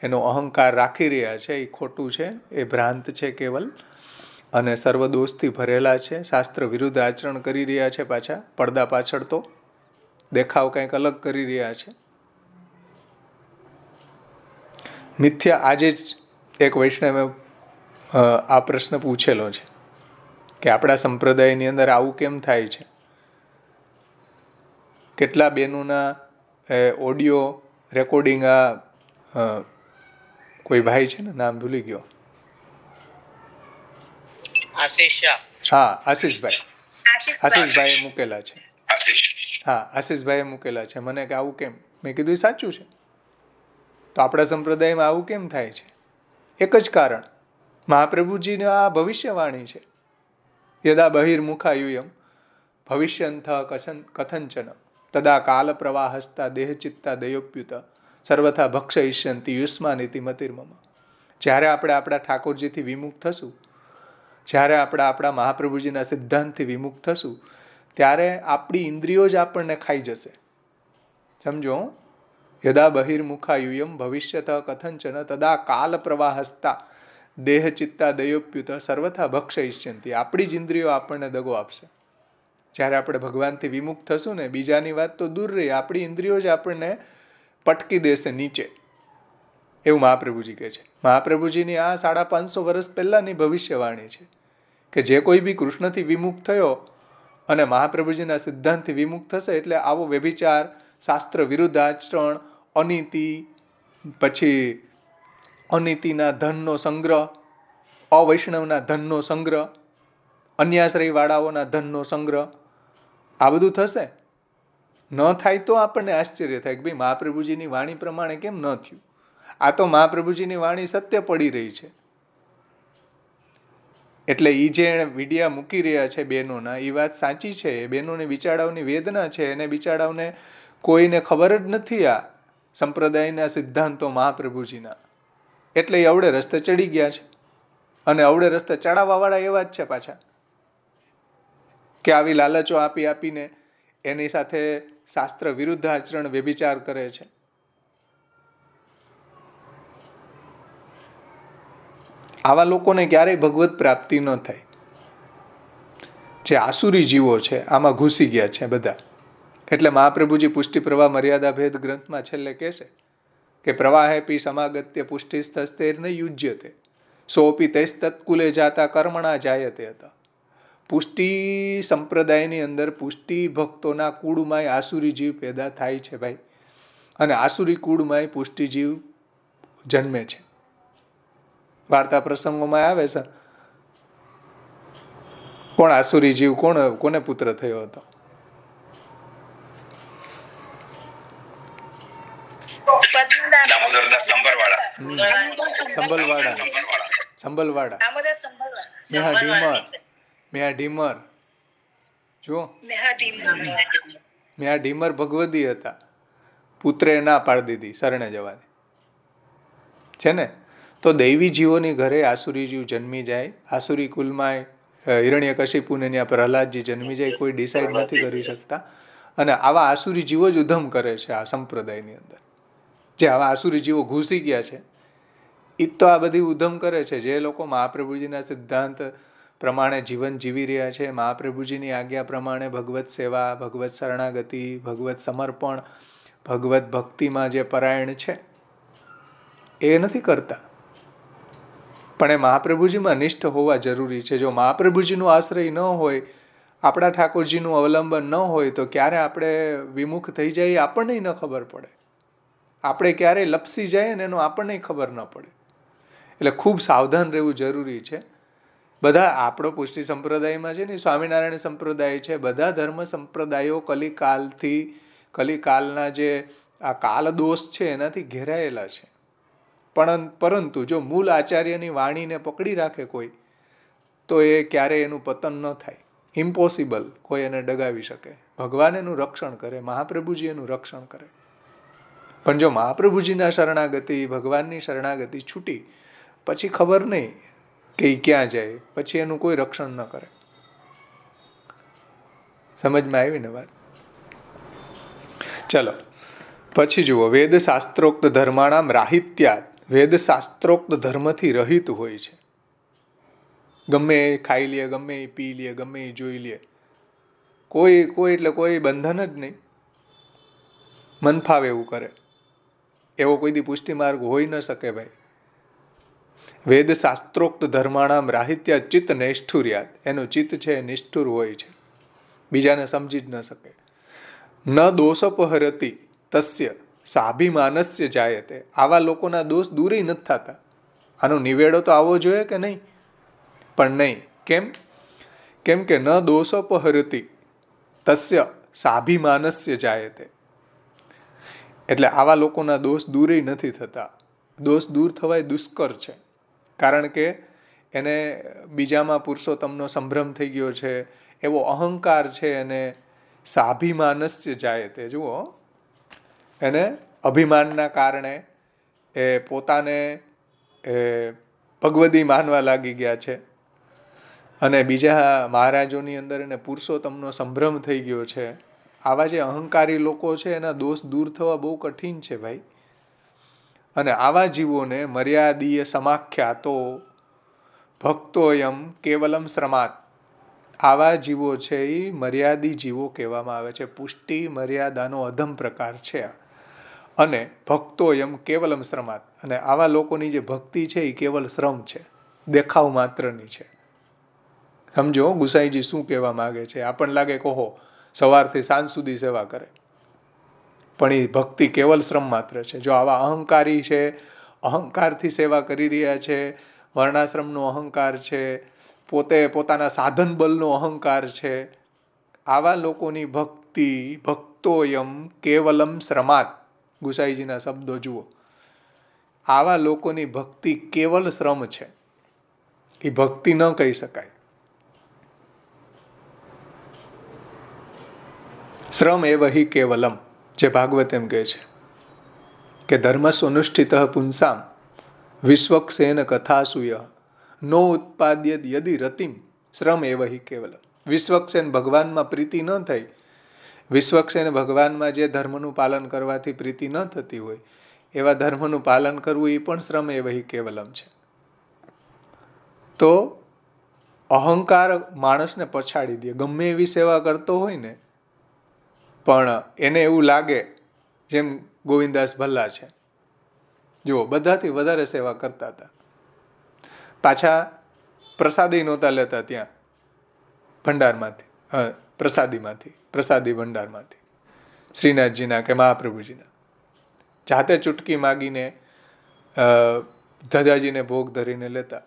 Speaker 1: એનો અહંકાર રાખી રહ્યા છે એ ખોટું છે, એ ભ્રાંત છે કેવલ, અને સર્વદોષથી ભરેલા છે. શાસ્ત્ર વિરુદ્ધ આચરણ કરી રહ્યા છે, પાછા પડદા પાછળ તો દેખાવ કંઈક અલગ કરી રહ્યા છે. મિથ્યા, આજે જ એક વૈષ્ણવે આ પ્રશ્ન પૂછેલો છે કે આપણા સંપ્રદાયની અંદર આવું કેમ થાય છે. કેટલા બહેનોના ઓડિયો રેકોર્ડિંગ, કોઈ ભાઈ છે ને, નામ ભૂલી ગયો,
Speaker 2: આશીષ શાહ.
Speaker 1: હા, આશીષભાઈએ મૂકેલા છે.
Speaker 6: આશીષ.
Speaker 1: હા, આશીષભાઈએ મૂકેલા છે. મને કે આવું કેમ? મેં કીધું એ સાચું છે. તો આપણા સંપ્રદાયમાં આવું કેમ થાય છે? એક જ કારણ, મહાપ્રભુજીની આ ભવિષ્યવાણી છે. યદા બહિર્મુખા યુયમ ભવિષ્યંથ કથંચન તદા કાલ પ્રવાહસ્તા દેહચિત્તા દયોપ્યુત સર્વથા ભક્ષયિષ્યંતિ યુષ્માનિતિ મતિર્મમ. જ્યારે આપણે આપણા ઠાકોરજીથી વિમુખ થશું, જ્યારે આપણે આપણા મહાપ્રભુજીના સિદ્ધાંતથી વિમુખ થશું, ત્યારે આપણી ઇન્દ્રિયો જ આપણને ખાઈ જશે. સમજો, યદા બહિર્મુખા યુયમ ભવિષ્યત કથંચન તદા કાલ પ્રવાહસ્તા દેહચિત્તા દયોપ્યુત સર્વથા ભક્ષયિષ્યંતિ. આપણી જ ઇન્દ્રિયો આપણને દગો આપશે. જ્યારે આપણે ભગવાનથી વિમુખ થશું ને, બીજાની વાત તો દૂર રહી, આપણી ઇન્દ્રિયો જ આપણને પટકી દેશે નીચે, એવું મહાપ્રભુજી કહે છે. મહાપ્રભુજીની આ 550 વર્ષ પહેલાંની ભવિષ્યવાણી છે કે જે કોઈ બી કૃષ્ણથી વિમુખ થયો અને મહાપ્રભુજીના સિદ્ધાંતથી વિમુખ થશે એટલે આવો વ્યભિચાર, શાસ્ત્ર વિરુદ્ધ આચરણ, અનીતિ, પછી અનીતિના ધનનો સંગ્રહ, અવૈષ્ણવના ધનનો સંગ્રહ, અન્યાશ્રયવાળાઓના ધનનો સંગ્રહ, આ બધું થશે. ન થાય તો આપણને આશ્ચર્ય થાય કે ભાઈ મહાપ્રભુજીની વાણી પ્રમાણે કેમ ન થયું. આ તો મહાપ્રભુજીની વાણી સત્ય પડી રહી છે. એટલે એ જે વિડિયા મૂકી રહ્યા છે બહેનોના, એ વાત સાચી છે. એ બહેનોને બિચારાઓની વેદના છે, એને બિચારાઓને કોઈને ખબર જ નથી આ સંપ્રદાયના સિદ્ધાંતો મહાપ્રભુજીના. એટલે એ અવળે રસ્તે ચડી ગયા છે. અને અવળે રસ્તે ચડાવવાવાળા એવા જ છે પાછા, કે આવી લાલચો આપી આપીને એની સાથે શાસ્ત્ર વિરુદ્ધ આચરણ, વ્યભિચાર કરે છે. આવા લોકોને ક્યારેય ભગવત પ્રાપ્તિ ન થાય. જે આસુરી જીવો છે આમાં ઘૂસી ગયા છે બધા. એટલે મહાપ્રભુજી પુષ્ટિ પ્રવાહ મર્યાદા ભેદ ગ્રંથમાં છેલ્લે કહેશે કે પ્રવાહેપી સમાગત્ય પુષ્ટિસ્તસ્તેર ન યુજ્યતે સોપી તૈસ્તત્કુલે જાતા કર્મણા જાયતે હતા. પુષ્ટિ સંપ્રદાયની અંદર પુષ્ટિ ભક્તોના કુળમાંય આસુરી જીવ પેદા થાય છે ભાઈ. અને આસુરી કુળમાંય પુષ્ટિ જીવ જન્મે છે. વાર્તા પ્રસંગોમાં આવે છે, કોણ આસુરી જીવ કોને પુત્ર થયો હતો? સંભલવાડા. મેહા ઢીમર. જો મેહા ઢીમર ભગવદી હતા. પુત્રે ના પાડી દીધી શરણે જવાની છે ને. તો દૈવી જીવોની ઘરે આસુરી જીવ જન્મી જાય. આસુરી કુલમાં હિરણ્યકશિપુને ત્યાં પ્રહલાદજી જન્મી જાય. કોઈ ડિસાઈડ નથી કરી શકતા. અને આવા આસુરી જીવો જ ઉધમ કરે છે આ સંપ્રદાયની અંદર. જે આવા આસુરી જીવો ઘૂસી ગયા છે એ તો આ બધી ઉધમ કરે છે. જે લોકો મહાપ્રભુજીના સિદ્ધાંત પ્રમાણે જીવન જીવી રહ્યા છે, મહાપ્રભુજીની આજ્ઞા પ્રમાણે ભગવત સેવા, ભગવત શરણાગતિ, ભગવત સમર્પણ, ભગવત ભક્તિમાં જે પરાયણ છે એ નથી કરતા. પણ એ મહાપ્રભુજીમાં નિષ્ઠ હોવા જરૂરી છે. જો મહાપ્રભુજીનો આશ્રય ન હોય, આપણા ઠાકોરજીનું અવલંબન ન હોય, તો ક્યારે આપણે વિમુખ થઈ જાય આપણને ન ખબર પડે. આપણે ક્યારે લપસી જાય ને એનો આપણને ખબર ન પડે. એટલે ખૂબ સાવધાન રહેવું જરૂરી છે. બધા આપણો પુષ્ટિ સંપ્રદાયમાં છે ને, સ્વામિનારાયણ સંપ્રદાય છે, બધા ધર્મ સંપ્રદાયો કલિકાલના જે આ કાલ દોષ છે એનાથી ઘેરાયેલા છે. પરંતુ જો મૂળ આચાર્યની વાણીને પકડી રાખે કોઈ, તો એ ક્યારેય એનું પતન ન થાય. ઇમ્પોસિબલ કોઈ એને ડગાવી શકે. ભગવાન એનું રક્ષણ કરે, મહાપ્રભુજી એનું રક્ષણ કરે. પણ જો મહાપ્રભુજીના શરણાગતિ, ભગવાનની શરણાગતિ છૂટી પછી ખબર નહીં કે એ ક્યાં જાય, પછી એનું કોઈ રક્ષણ ન કરે. સમજમાં આવી ને વાત? ચલો પછી જુઓ, વેદ શાસ્ત્રોક્ત ધર્માણામ રાહિત્યાત. વેદ શાસ્ત્રોક્ત ધર્મથી રહિત હોય છે. ગમે એ ખાઈ લે, ગમે એ પી લે, ગમે એ જોઈ લે, કોઈ એટલે કોઈ બંધન જ નહીં. મન ફાવે એવું કરે, એવો કોઈ દી પુષ્ટિ માર્ગ હોઈ ન શકે ભાઈ. વેદ શાસ્ત્રોક્ત ધર્માણામ રાહિત્યા ચિત્ત નૈષ્ઠુર્યાત. એનું ચિત્ત છે નિષ્ઠુર હોય છે, બીજાને સમજી જ ન શકે. ન દોષોપહરતી તસ્ય સાભિમાનસ્ય જાયતે. આવા લોકોના દોષ દૂર નથી થતા. આનો નિવેડો તો આવવો જોઈએ કે નહીં? પણ નહીં. કેમ કે ન દોષોપહરતિ તસ્ય સાભિમાનસ્ય જાયતે. એટલે આવા લોકોના દોષ દૂરેય નથી થતા. દોષ દૂર થવાય દુષ્કર છે, કારણ કે એને બીજામાં પુરુષોત્તમનો સંભ્રમ થઈ ગયો છે, એવો અહંકાર છે, એને સાભિમાનસ્ય જાયતે. જુઓ, એને અભિમાનના કારણે એ પોતાને ભગવદી માનવા લાગી ગયા છે, અને બીજા મહારાજોની અંદર એને પુરુષોત્તમનો સંભ્રમ થઈ ગયો છે. આવા જે અહંકારી લોકો છે એના દોષ દૂર થવા બહુ કઠિન છે ભાઈ. અને આવા જીવોને મર્યાદીય સમાખ્યાતો ભક્તોયમ કેવલમ શ્રમાત. આવા જીવો છે એ મર્યાદી જીવો કહેવામાં આવે છે. પુષ્ટિ મર્યાદાનો અધમ પ્રકાર છે. અને ભક્તોયમ કેવલમ શ્રમાત. અને આવા લોકોની જે ભક્તિ છે એ કેવલ શ્રમ છે, દેખાવ માત્રની છે. સમજો ગુસાઈજી શું કહેવા માંગે છે. આપણને લાગે કહો સવારથી સાંજ સુધી સેવા કરે, પણ એ ભક્તિ કેવલ શ્રમ માત્ર છે. જો આવા અહંકારી છે, અહંકારથી સેવા કરી રહ્યા છે, વર્ણાશ્રમનો અહંકાર છે, પોતે પોતાના સાધન બલનો અહંકાર છે, આવા લોકોની ભક્તિ ભક્તોયમ કેવલમ શ્રમાત. ગુસાઈજીના શબ્દો જુઓ, આવા લોકોની ભક્તિ કેવલ શ્રમ છે, એ ભક્તિ ન કહી શકાય. શ્રમ એવ હિ કેવલમ, જે ભાગવત એમ કહે છે કે ધર્મસ્વનુષ્ઠિત પુંસામ વિશ્વક્ષેન કથાસુય નો ઉત્પાદ્ય યદિ રતિમ શ્રમ એવ હિ કેવલમ. વિશ્વક્ષેન ભગવાનમાં પ્રીતિ ન થઈ, વિશ્વક્ષેન ભગવાનમાં જે ધર્મનું પાલન કરવાથી પ્રીતિ ન થતી હોય એવા ધર્મનું પાલન કરવું એ પણ શ્રમ એવ હિ કેવલમ છે. તો અહંકાર માણસને પછાડી દે. ગમે એવી સેવા કરતો હોય ને, પણ એને એવું લાગે જેમ ગોવિંદાસ ભલ્લા છે, જુઓ બધાથી વધારે સેવા કરતા હતા, પાછા પ્રસાદી નહોતા લેતા ત્યાં ભંડારમાંથી, પ્રસાદી ભંડારમાંથી, શ્રીનાથજીના કે મહાપ્રભુજીના. જાતે ચૂટકી માગીને ધજાજીને ભોગ ધરીને લેતા.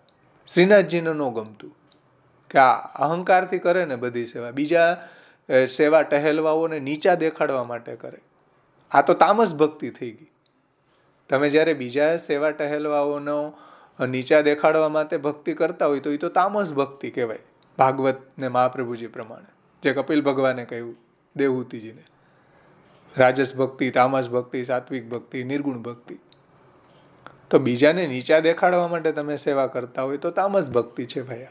Speaker 1: શ્રીનાથજીને ન ગમતું કે આ અહંકારથી કરે ને બધી સેવા, બીજા સેવા ટહેલવાઓને નીચા દેખાડવા માટે કરે. આ તો તામસ ભક્તિ થઈ ગઈ. તમે જ્યારે બીજા સેવા ટહેલવાઓનો નીચા દેખાડવા માટે ભક્તિ કરતા હોય તો એ તો તામસ ભક્તિ કહેવાય, ભાગવત ને મહાપ્રભુજી પ્રમાણે, જે કપિલ ભગવાને કહ્યું દેવહૂતિજીને. રાજસ ભક્તિ, તામસ ભક્તિ, સાત્વિક ભક્તિ, નિર્ગુણ ભક્તિ. તો બીજાને નીચા દેખાડવા માટે તમે સેવા કરતા હોય તો તામસ ભક્તિ છે ભાઈ.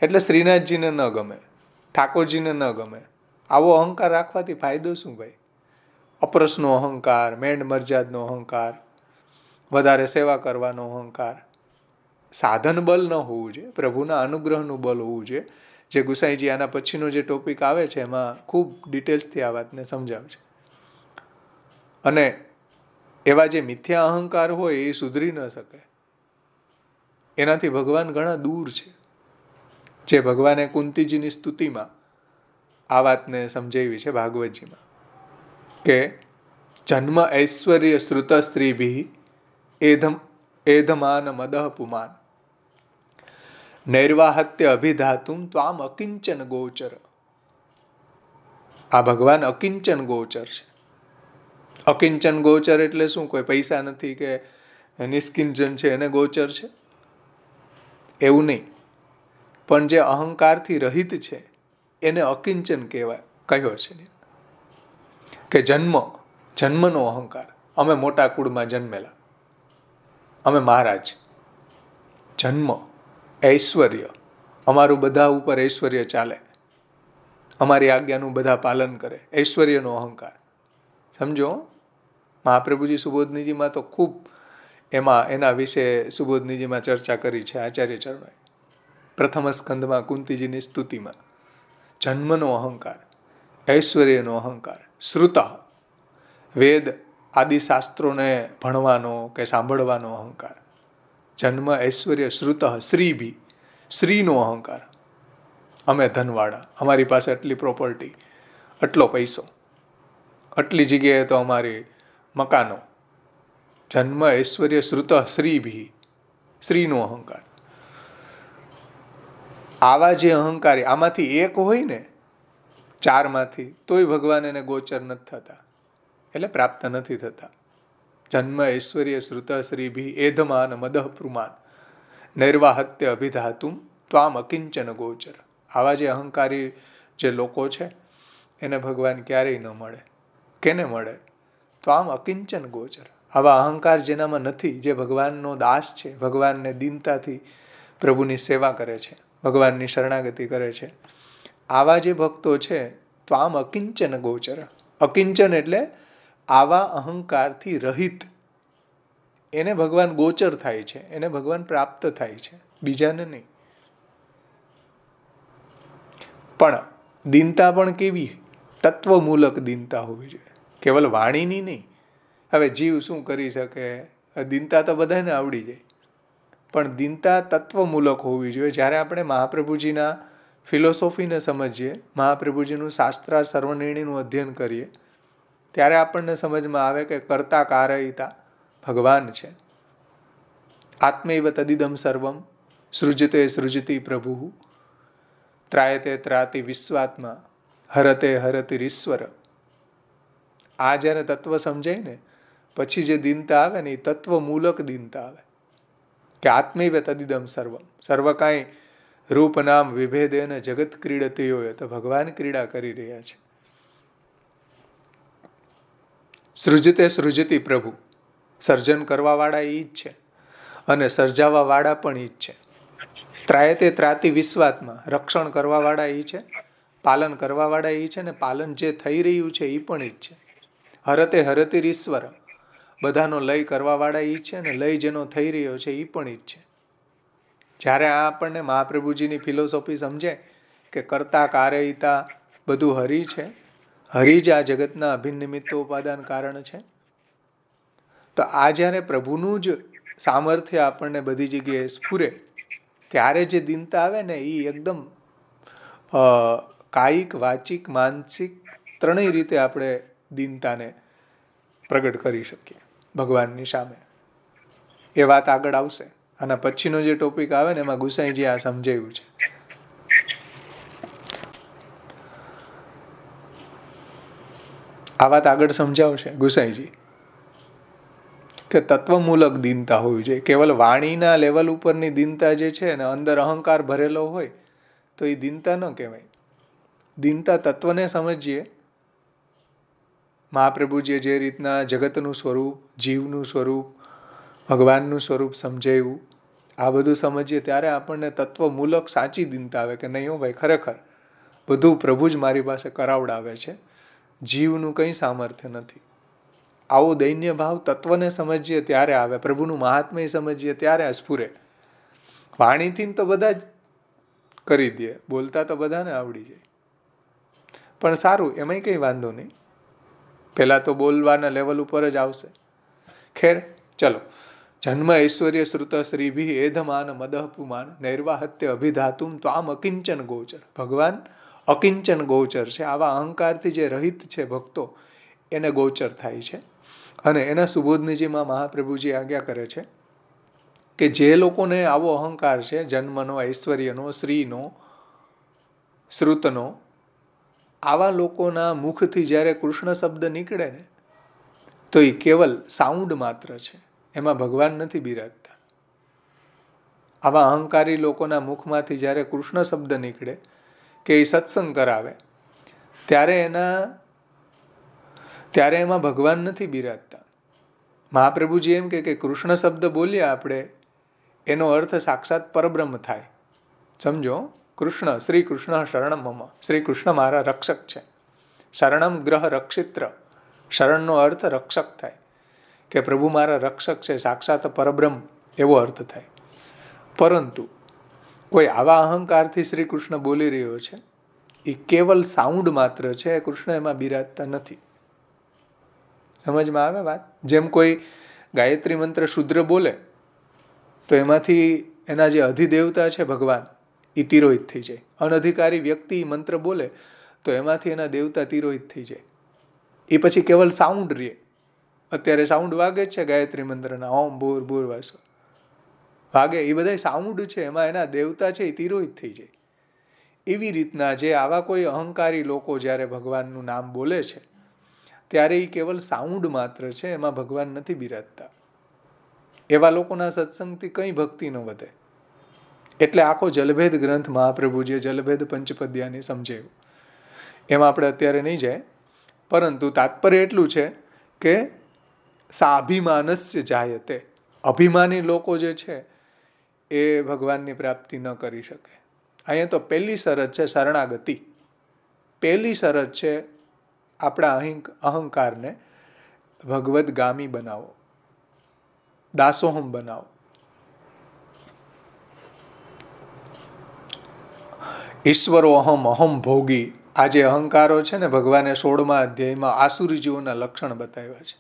Speaker 1: એટલે શ્રીનાથજીને ન ગમે, ઠાકોરજીને ન ગમે. આવો અહંકાર રાખવાથી ફાયદો શું ભાઈ? અપરસનો અહંકાર, મેંડ મર્યાદનો અહંકાર, વધારે સેવા કરવાનો અહંકાર. સાધન બલ ન હોવું જોઈએ, પ્રભુના અનુગ્રહનું બલ હોવું જોઈએ. જે ગુસાઈજી આના પછીનો જે ટોપિક આવે છે એમાં ખૂબ ડિટેલ્સથી આ વાતને સમજાવશે. અને એવા જે મિથ્યા અહંકાર હોય એ સુધરી ન શકે, એનાથી ભગવાન ઘણા દૂર છે. જે ભગવાને કુંતીજીની સ્તુતિમાં આ વાતને સમજાવી છે ભાગવતજીમાં, કે જન્મ ઐશ્વર્ય શ્રુત સ્ત્રીભી એધમાન મદઃ પુમાન નૈર્વાહત્ય અભિધાતુમ ત્વામ અકિંચન ગોચર. આ ભગવાન અકિંચન ગોચર છે. અકિંચન ગોચર એટલે શું? કોઈ પૈસા નથી કે નિષ્કિંચન છે એને ગોચર છે એવું નહીં, પણ જે અહંકારથી રહિત છે એને અકિંચન કહેવાય, કહ્યો છે. કે જન્મનો અહંકાર, અમે મોટા કુળમાં જન્મેલા, અમે મહારાજ. જન્મ, ઐશ્વર્ય, અમારું બધા ઉપર ઐશ્વર્ય ચાલે, અમારી આજ્ઞાનું બધા પાલન કરે, ઐશ્વર્યનો અહંકાર. સમજો, મહાપ્રભુજી સુબોધનીજીમાં તો ખૂબ એના વિશે સુબોધનીજીમાં ચર્ચા કરી છે આચાર્ય ચરણોએ. પ્રથમ સ્કંદમાં કુંતીજીની સ્તુતિમાં જન્મનો અહંકાર, ઐશ્વર્યનો અહંકાર, શ્રુત, વેદ આદિ શાસ્ત્રોને ભણવાનો કે સાંભળવાનો અહંકાર. જન્મ, ઐશ્વર્ય, શ્રુત, શ્રીભી, શ્રીનો અહંકાર. અમે ધનવાળા, અમારી પાસે આટલી પ્રોપર્ટી, આટલો પૈસો, આટલી જગ્યાએ તો અમારી મકાનો. જન્મ, ઐશ્વર્ય, શ્રુત, શ્રીભી, શ્રીનો અહંકાર. આવા જે અહંકારી, આમાંથી એક હોય ને ચારમાંથી, તોય ભગવાન એને ગોચર નથી થતા, એટલે પ્રાપ્ત નથી થતા. જન્મ ઐશ્વર્ય શ્રુત શ્રીભી એધમાન મદઃ પુમાન નૈર્વાહત્ય અભિધાતુમ ત્વામ અકિંચન ગોચર. આવા જે અહંકારી જે લોકો છે એને ભગવાન ક્યારેય ન મળે. કેને મળે? ત્વામ અકિંચન ગોચર. આવા અહંકાર જેનામાં નથી, જે ભગવાનનો દાસ છે, ભગવાનને દીનતાથી પ્રભુની સેવા કરે છે, ભગવાનની શરણાગતિ કરે છે, આવા જે ભક્તો છે ત્વામ અકિંચન ગોચર. અકિંચન એટલે આવા અહંકારથી રહિત, એને ભગવાન ગોચર થાય છે, એને ભગવાન પ્રાપ્ત થાય છે, બીજાને નહીં. પણ દીનતા પણ કેવી? તત્વમૂલક દીનતા હોવી જોઈએ, કેવલ વાણીની નહીં. હવે જીવ શું કરી શકે? દીનતા તો બધાને આવડી જાય, પણ દીનતા તત્વમૂલક હોવી જોઈએ. જ્યારે આપણે મહાપ્રભુજીના ફિલોસોફીને સમજીએ, મહાપ્રભુજીનું શાસ્ત્રાર્થ સર્વનિર્ણયનું અધ્યયન કરીએ, ત્યારે આપણને સમજમાં આવે કે કર્તા કારયિતા ભગવાન છે. આત્મૈવ તદિદમ સર્વમ સૃજતે સૃજતિ પ્રભુ ત્રાયતે ત્રાતિ વિશ્વાત્મા હરતે હરતિરીશ્વર. આ જ્યારે તત્વ સમજાય ને પછી જે દીનતા આવે ને એ તત્વમૂલક દીનતા આવે કે આત્મૈવ તદિદમ સર્વમ. સર્વ કાંઈ રૂપ નામ વિભેદેન જગત ક્રીડતી હોય તો ભગવાન ક્રીડા કરી રહ્યા છે. સૃજતે સૃજતિ પ્રભુ. સર્જન કરવાવાળા એ જ છે અને સર્જાવાવાળા પણ એ જ છે. ત્રાયતે ત્રાતિ વિશ્વાત્મા. રક્ષણ કરવાવાળા એ છે, પાલન કરવાવાળા એ છે, ને પાલન જે થઈ રહ્યું છે એ પણ એ જ છે. હરતે હરતિરીશ્વર. બધાનો લય કરવાવાળા એ છે, ને લય જેનો થઈ રહ્યો છે એ પણ એ જ છે. જ્યારે આ આપણને મહાપ્રભુજીની ફિલોસોફી સમજે કે કર્તા કારયિતા બધું હરિ છે, હરિ જ આ જગતના અભિન્ન નિમિત્તો ઉપાદાન કારણ છે, તો આ જ્યારે પ્રભુનું જ સામર્થ્ય આપણને બધી જગ્યાએ સ્ફુરે, ત્યારે જે દીનતા આવે ને એ એકદમ કાયિક, વાચિક, માનસિક ત્રણેય રીતે આપણે દીનતાને પ્રગટ કરી શકીએ ભગવાનની સામે. એ વાત આગળ આવશે. આના પછીનો જે ટોપિક આવે ને એમાં ગુસાઈજી આ સમજાવ્યું છે. આ વાત આગળ સમજાવશે ગુસાઈજી કે તત્વમૂલક દીનતા હોવી જોઈએ. કેવલ વાણીના લેવલ ઉપરની દીનતા જે છે ને અંદર અહંકાર ભરેલો હોય તો એ દીનતા ન કહેવાય. દીનતા તત્વને સમજીએ. મહાપ્રભુજીએ જે રીતના જગતનું સ્વરૂપ, જીવનું સ્વરૂપ, ભગવાનનું સ્વરૂપ સમજાવ્યું, આ બધું સમજીએ ત્યારે આપણને તત્વમૂલક સાચી દીનતા આવે કે નહીં હો ભાઈ, ખરેખર બધું પ્રભુ જ મારી પાસે કરાવડાવે છે, જીવનું કંઈ સામર્થ્ય નથી. આવો દૈન્ય ભાવ તત્વને સમજીએ ત્યારે આવે, પ્રભુનું મહાત્મ્ય સમજીએ ત્યારે સ્ફુરે. વાણીથી તો બધા જ કરી દે, બોલતા તો બધાને આવડી જાય, પણ સારું એમાંય કંઈ વાંધો નહીં, પહેલાં તો બોલવાના લેવલ ઉપર જ આવશે. ખેર ચલો. જન્મ ઐશ્વર્ય શ્રુત શ્રીભી એધમાન મદઃ પુમાન નૈર્વાહત્ય અભિધાતુમ ત્વામ અકિંચન ગોચર. ભગવાન અકિંચન ગોચર છે. આવા અહંકારથી જે રહિત છે ભક્તો, એને ગોચર થાય છે. અને એના સુબોધનીજીમાં મહાપ્રભુજી આજ્ઞા કરે છે કે જે લોકોને આવો અહંકાર છે, જન્મનો, ઐશ્વર્યનો, શ્રીનો, શ્રુતનો, આવા લોકોના મુખથી જ્યારે કૃષ્ણ શબ્દ નીકળે ને તો એ કેવલ સાઉન્ડ માત્ર છે, એમાં ભગવાન નથી બિરાજતા. આવા અહંકારી લોકોના મુખમાંથી જ્યારે કૃષ્ણ શબ્દ નીકળે કે એ સત્સંગ કરાવે ત્યારે એમાં ભગવાન નથી બિરાજતા. મહાપ્રભુજી એમ કે કૃષ્ણ શબ્દ બોલ્યા આપણે, એનો અર્થ સાક્ષાત પરબ્રહ્મ થાય. સમજો, કૃષ્ણ, શ્રી કૃષ્ણ શરણમ મમ, શ્રી કૃષ્ણ મારા રક્ષક છે. શરણમ ગ્રહ રક્ષિત્ર, શરણનો અર્થ રક્ષક થાય, કે પ્રભુ મારા રક્ષક છે, સાક્ષાત પરબ્રહ્મ એવો અર્થ થાય. પરંતુ કોઈ આવા અહંકારથી શ્રી કૃષ્ણ બોલી રહ્યો છે, એ કેવલ સાઉન્ડ માત્ર છે, કૃષ્ણ એમાં બિરાજતા નથી. સમજમાં આવે વાત? જેમ કોઈ ગાયત્રી મંત્ર શુદ્ર બોલે તો એમાંથી એના જે અધિદેવતા છે ભગવાન, એ તિરોહિત થઈ જાય. અનધિકારી વ્યક્તિ મંત્ર બોલે તો એમાંથી એના દેવતા તિરોહિત થઈ જાય. એ પછી કેવલ સાઉન્ડ રહે. અત્યારે સાઉન્ડ વાગે જ છે ગાયત્રી મંત્રના, ઓમ ભૂર ભૂર વાસ્વ વાગે, એ બધા સાઉન્ડ છે, એમાં એના દેવતા છે એ તિરોહિત થઈ જાય. એવી રીતના જે આવા કોઈ અહંકારી લોકો જ્યારે ભગવાનનું નામ બોલે છે ત્યારે એ કેવલ સાઉન્ડ માત્ર છે, એમાં ભગવાન નથી બિરાજતા. એવા લોકોના સત્સંગથી કંઈ ભક્તિ ન વધે. એટલે આખો જલભેદ ગ્રંથ મહાપ્રભુજીએ જલભેદ પંચપદ્યાની સમજાવ્યું. એમાં આપણે અત્યારે નહીં જાય, પરંતુ તાત્પર્ય એટલું છે કે સાભિમાનસ્ય જાયતે, અભિમાની લોકો જે છે એ ભગવાનની પ્રાપ્તિ ન કરી શકે. અહીંયા તો પહેલી શરત છે શરણાગતિ. પહેલી શરત છે આપણા અહંકારને ભગવદગામી બનાવો, દાસોહમ બનાવો. ઈશ્વરો અહમ, અહમ ભોગી. આ જે અહંકારો છે ને, ભગવાને 16મા અધ્યાયમાં આસુરી જીવોના લક્ષણ બતાવ્યા છે.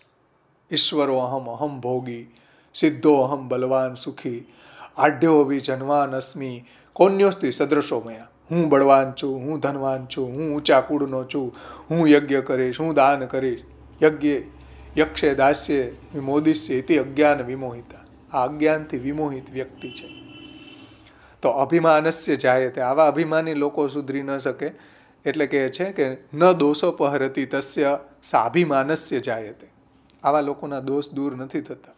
Speaker 1: ઈશ્વરો અહમ, અહમ ભોગી, સિદ્ધો અહમ બલવાન સુખી, આઢ્યો ભી જન્વાન અસ્મી, કોન્યોસ્તિ સદૃશો મયા. હું બળવાન છું, હું ધનવાન છું, હું ઊંચા કુળનો છું, હું યજ્ઞ કરીશ, હું દાન કરીશ. યજ્ઞ યક્ષે દાસ્ય વિમોદિસ્ય ઇતિ અજ્ઞાન વિમોહિતા. આ અજ્ઞાનથી વિમોહિત વ્યક્તિ છે. તો અભિમાનસ્ય જાયતે, આવા અભિમાની લોકો સુધરી ન શકે. એટલે કહે છે કે ન દોષોપહરતી તસ્ય સાભિમાનસ્ય જાયતે. આવા લોકોના દોષ દૂર નથી થતા.